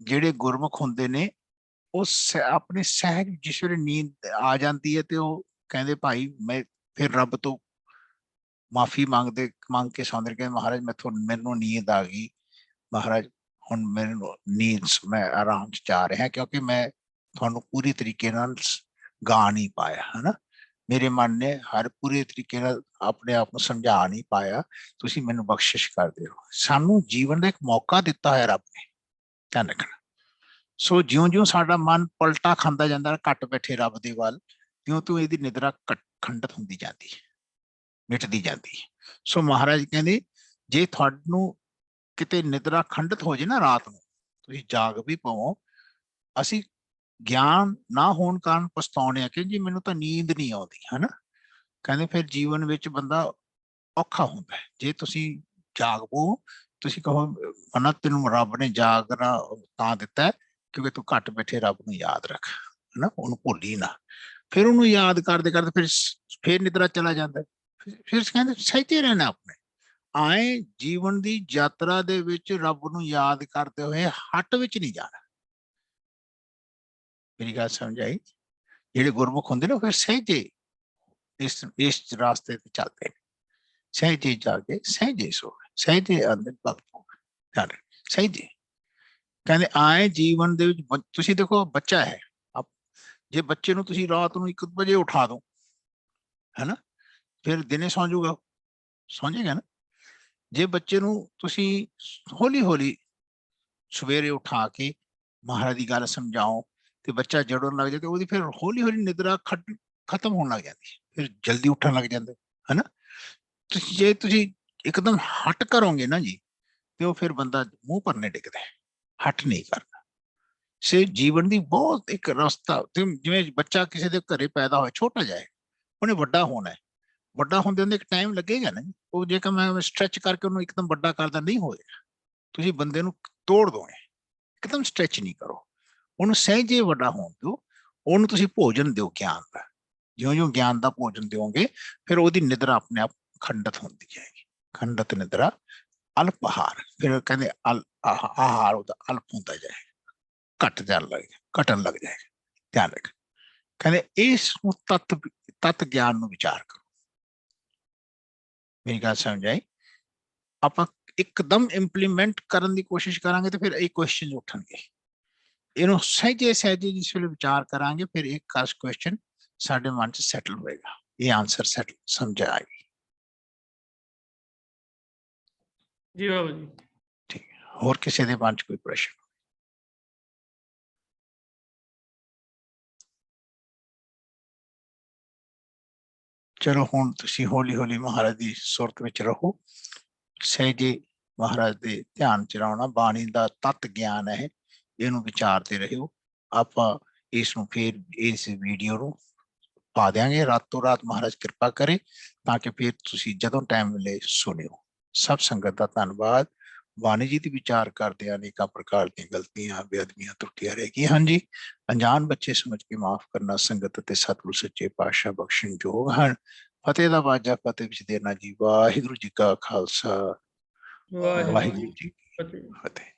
ਜਿਹੜੇ ਗੁਰਮੁਖ ਹੁੰਦੇ ਨੇ ਉਹ ਆਪਣੇ ਸਹਿਜ, ਜਿਸ ਵੇਲੇ ਨੀਂਦ ਆ ਜਾਂਦੀ ਹੈ ਤੇ ਉਹ ਕਹਿੰਦੇ ਭਾਈ ਮੈਂ ਫਿਰ ਰੱਬ ਤੋਂ ਮਾਫੀ ਮੰਗ ਕੇ ਸੌਂਦੇ, ਕਹਿੰਦੇ ਮਹਾਰਾਜ ਮੈਨੂੰ ਨੀਂਦ ਆ ਗਈ, ਮਹਾਰਾਜ ਹੁਣ ਮੈਨੂੰ ਨੀਂਦ, ਮੈਂ ਆਰਾਮ ਚ ਜਾ ਰਿਹਾ ਕਿਉਂਕਿ ਮੈਂ ਤੁਹਾਨੂੰ ਪੂਰੀ ਤਰੀਕੇ ਨਾਲ ਗਾ ਨਹੀਂ ਪਾਇਆ, ਹਨਾ। ਮੇਰੇ ਮਨ ਨੇ ਹਰ ਪੂਰੇ ਤਰੀਕੇ ਨਾਲ ਆਪਣੇ ਆਪ ਨੂੰ ਸਮਝਾ ਨਹੀਂ ਪਾਇਆ, ਤੁਸੀਂ ਮੈਨੂੰ ਬਖਸ਼ਿਸ਼ ਕਰ ਦਿਓ। ਸਾਨੂੰ ਜੀਵਨ ਦਾ ਇੱਕ ਮੌਕਾ ਦਿੱਤਾ ਹੈ ਰੱਬ ਨੇ, ਧਿਆਨ ਰੱਖਣਾ। ਸੋ ਜਿਉਂ-ਜਿਉਂ ਸਾਡਾ ਮਨ ਪਲਟਾ ਖਾਂਦਾ ਜਾਂਦਾ ਘੱਟ ਬੈਠੇ ਰੱਬ ਦੇ ਵੱਲ, ਤਿਉਂ ਇਹਦੀ ਨਿਦਰਾ ਖੰਡਿਤ ਹੁੰਦੀ ਜਾਂਦੀ ਹੈ, ਮਿਟਦੀ ਜਾਂਦੀ ਹੈ। ਸੋ ਮਹਾਰਾਜ ਕਹਿੰਦੇ ਜੇ ਤੁਹਾਨੂੰ ਕਿਤੇ ਨਿਦਰਾ ਖੰਡਿਤ ਹੋ ਜੇ ਨਾ, ਰਾਤ ਨੂੰ ਤੁਸੀਂ ਜਾਗ ਵੀ ਪਵੋ, ਅਸੀਂ ਗਿਆਨ ਨਾ ਹੋਣ ਕਾਰਨ ਪਛਤਾਉਣੇ ਆ ਕਿ ਜੀ ਮੈਨੂੰ ਤਾਂ ਨੀਂਦ ਨਹੀਂ ਆਉਂਦੀ, ਹਨਾ। ਕਹਿੰਦੇ ਫਿਰ ਜੀਵਨ ਵਿੱਚ ਬੰਦਾ ਔਖਾ ਹੁੰਦਾ ਹੈ। ਜੇ ਤੁਸੀਂ ਜਾਗ ਪੋ, ਤੁਸੀਂ ਕਹੋ ਮਨਾ ਤੈਨੂੰ ਰੱਬ ਨੇ ਜਾਗਣਾ ਤਾਂ ਦਿੱਤਾ ਕਿਉਂਕਿ ਤੂੰ ਘੱਟ ਬੈਠੇ ਰੱਬ ਨੂੰ ਯਾਦ ਰੱਖ, ਹਨਾ, ਉਹਨੂੰ ਭੁੱਲੀ ਨਾ। ਫਿਰ ਉਹਨੂੰ ਯਾਦ ਕਰਦੇ ਕਰਦੇ ਫਿਰ ਨਿਦਰਾ ਚਲਾ ਜਾਂਦਾ। ਫਿਰ ਕਹਿੰਦੇ ਸਹਿਜੇ ਰਹਿਣਾ ਆਪਣੇ ਆਏ ਜੀਵਨ ਦੀ ਯਾਤਰਾ ਦੇ ਵਿੱਚ, ਰੱਬ ਨੂੰ ਯਾਦ ਕਰਦੇ ਹੋਏ ਹੱਟ ਵਿੱਚ ਨਹੀਂ ਜਾਣਾ। ਮੇਰੀ ਗੱਲ ਸਮਝ ਆਈ? ਜਿਹੜੇ ਗੁਰਮੁਖ ਹੁੰਦੇ ਨੇ ਫਿਰ ਸਹਿਜੇ ਇਸ ਰਾਸਤੇ ਤੇ ਚੱਲਦੇ ਨੇ, ਸਹਿਜੇ ਜਾਗੇ ਸਹਿਜੇ ਸੋਵੇ, ਸਹਿਜੇ ਆਂਦੇ ਭਗਤ ਹੋਵੇ, ਸਹਿਜੇ। ਕਹਿੰਦੇ ਆਏ ਜੀਵਨ ਦੇ ਵਿੱਚ ਤੁਸੀਂ ਦੇਖੋ ਬੱਚਾ ਹੈ, ਜੇ ਬੱਚੇ ਨੂੰ ਤੁਸੀਂ ਰਾਤ ਨੂੰ 1 ਵਜੇ ਉਠਾ ਦੋ ਹੈਨਾ, ਫਿਰ ਦਿਨੇ ਸੌਂ ਜਾਊਗਾ, ਸੌਂ ਜਾਏਗਾ ਨਾ। ਜੇ ਬੱਚੇ ਨੂੰ ਤੁਸੀਂ ਹੌਲੀ ਹੌਲੀ ਸਵੇਰੇ ਉਠਾ ਕੇ ਮਹਾਰਾਜ ਦੀ ਗੱਲ ਸਮਝਾਓ ਤੇ ਬੱਚਾ ਜੜਨ ਲੱਗ ਜਾਏ ਤੇ ਉਹਦੀ ਫਿਰ ਹੌਲੀ ਹੌਲੀ ਨਿਦਰਾ ਖਤਮ ਹੋਣ ਲੱਗ ਜਾਂਦੀ ਹੈ, ਫਿਰ ਜਲਦੀ ਉੱਠਣ ਲੱਗ ਜਾਂਦੇ ਹੈਨਾ। ਜੇ ਤੁਸੀਂ ਇੱਕਦਮ ਹਟ ਕਰੋਗੇ ਨਾ ਜੀ ਤੇ ਉਹ ਫਿਰ ਬੰਦਾ ਮੂੰਹ ਭਰਨੇ ਡਿੱਗਦਾ ਹੈ, ਹਟ ਨਹੀਂ ਕਰਦਾ। ਸੇ ਜੀਵਨ ਦੀ ਬਹੁਤ ਇੱਕ ਰਸਤਾ, ਜਿਵੇਂ ਬੱਚਾ ਕਿਸੇ ਦੇ ਘਰੇ ਪੈਦਾ ਹੋਇਆ ਛੋਟਾ ਜਿਹਾ, ਉਹਨੇ ਵੱਡਾ ਹੋਣਾ ਹੈ, ਵੱਡਾ ਹੁੰਦੇ ਹੁੰਦੇ ਇੱਕ ਟਾਈਮ ਲੱਗੇਗਾ ਨਾ, ਉਹ ਜੇਕਰ ਮੈਂ ਸਟ੍ਰੈਚ ਕਰਕੇ ਉਹਨੂੰ ਇੱਕਦਮ ਵੱਡਾ ਕਰਦਾ ਨਹੀਂ ਹੋਏਗਾ। ਤੁਸੀਂ ਬੰਦੇ ਨੂੰ ਤੋੜ ਦੋਗੇ, ਇੱਕਦਮ ਸਟ੍ਰੈਚ ਨਹੀਂ ਕਰੋ, ਉਹਨੂੰ ਸਹਿਜੇ ਵੱਡਾ ਹੋਣ ਦਿਓ, ਉਹਨੂੰ ਤੁਸੀਂ ਭੋਜਨ ਦਿਓ ਗਿਆਨ ਦਾ। ਜਿਉਂ-ਜਿਉਂ ਗਿਆਨ ਦਾ ਭੋਜਨ ਦਿਓਗੇ ਫਿਰ ਉਹਦੀ ਨਿਦਰਾ ਆਪਣੇ ਆਪ ਖੰਡਿਤ ਹੁੰਦੀ ਜਾਏਗੀ, ਖੰਡਿਤ ਨਿਦਰਾ ਅਲਪ ਆਹਾਰ, ਫਿਰ ਕਹਿੰਦੇ ਆਹਾਰ ਉਹਦਾ ਅਲਪ ਹੁੰਦਾ ਜਾਏਗਾ, ਘਟਣ ਲੱਗ ਜਾਏਗਾ। ਧਿਆਨ ਰੱਖ, ਕਹਿੰਦੇ ਇਸ ਨੂੰ ਤਤ ਗਿਆਨ ਨੂੰ ਵਿਚਾਰ ਕਰੋ। ਮੇਰੀ ਗੱਲ ਸਮਝ ਆਈ? ਆਪਾਂ ਇੱਕਦਮ ਇੰਪਲੀਮੈਂਟ ਕਰਨ ਦੀ ਕੋਸ਼ਿਸ਼ ਕਰਾਂਗੇ ਤੇ ਫਿਰ ਇਹ ਕੁਐਸਚਨ ਉੱਠਣਗੇ। ਇਹਨੂੰ ਸਹਿਜੇ ਸਹਿਜੇ ਜਿਸ ਵੇਲੇ ਵਿਚਾਰ ਕਰਾਂਗੇ ਫਿਰ ਇੱਕ ਖਾਸ ਕੁਐਸਚਨ ਸਾਡੇ ਮਨ 'ਚ ਸੈਟਲ ਹੋਏਗਾ, ਇਹ ਆਨਸਰ ਸੈਟਲ ਸਮਝ ਆਏਗੀ। ਜੀ ਬਾਬਾ ਜੀ। ਠੀਕ ਹੈ, ਹੋਰ ਕਿਸੇ ਦੇ ਮਨ 'ਚ ਕੋਈ ਪ੍ਰਸ਼ਨ? ਚਲੋ ਹੁਣ ਤੁਸੀਂ ਹੌਲੀ ਹੌਲੀ ਮਹਾਰਾਜ ਦੀ ਸੁਰਤ ਵਿੱਚ ਰਹੋ, ਸਹਿਜੇ ਮਹਾਰਾਜ ਦੇ ਧਿਆਨ ਚ ਰਹਿਣਾ। ਬਾਣੀ ਦਾ ਤਤ ਗਿਆਨ ਹੈ, ਇਹਨੂੰ ਵਿਚਾਰਦੇ ਰਹੋ। ਆਪਾਂ ਇਸ ਨੂੰ ਫਿਰ ਇਸ ਵੀਡੀਓ ਨੂੰ ਪਾ ਦਿਆਂਗੇ ਰਾਤੋਂ ਰਾਤ, ਮਹਾਰਾਜ ਕਿਰਪਾ ਕਰੇ ਤਾਂ ਕਿ ਫਿਰ ਤੁਸੀਂ ਜਦੋਂ ਟਾਈਮ ਮਿਲੇ ਸੁਣਿਓ। ਸਭ ਸੰਗਤ ਦਾ ਧੰਨਵਾਦ। ਬਾਣੀ ਜੀ ਦੀ ਵਿਚਾਰ ਕਰਦੇ ਅਨੇਕਾਂ ਪ੍ਰਕਾਰ ਦੀਆਂ ਗਲਤੀਆਂ ਬੇਅਦਬੀਆਂ ਤਰੁੱਟੀਆਂ ਰਹਿ ਗਈਆਂ ਹਨ ਜੀ, ਅਣਜਾਣ ਬੱਚੇ ਸਮਝ ਕੇ ਮਾਫ ਕਰਨਾ। ਸੰਗਤ ਅਤੇ ਸਤਿਗੁਰੂ ਸੱਚੇ ਪਾਤਸ਼ਾਹ ਬਖਸ਼ਣ ਯੋਗ ਹਨ। ਫਤਿਹ ਦਾ ਵਾਜਾ ਫਤਿਹ ਵਿੱਚ ਦੇਣਾ ਜੀ। ਵਾਹਿਗੁਰੂ ਜੀ ਕਾ ਖਾਲਸਾ, ਵਾਹਿਗੁਰੂ ਜੀ ਕੀ ਫਤਿਹ।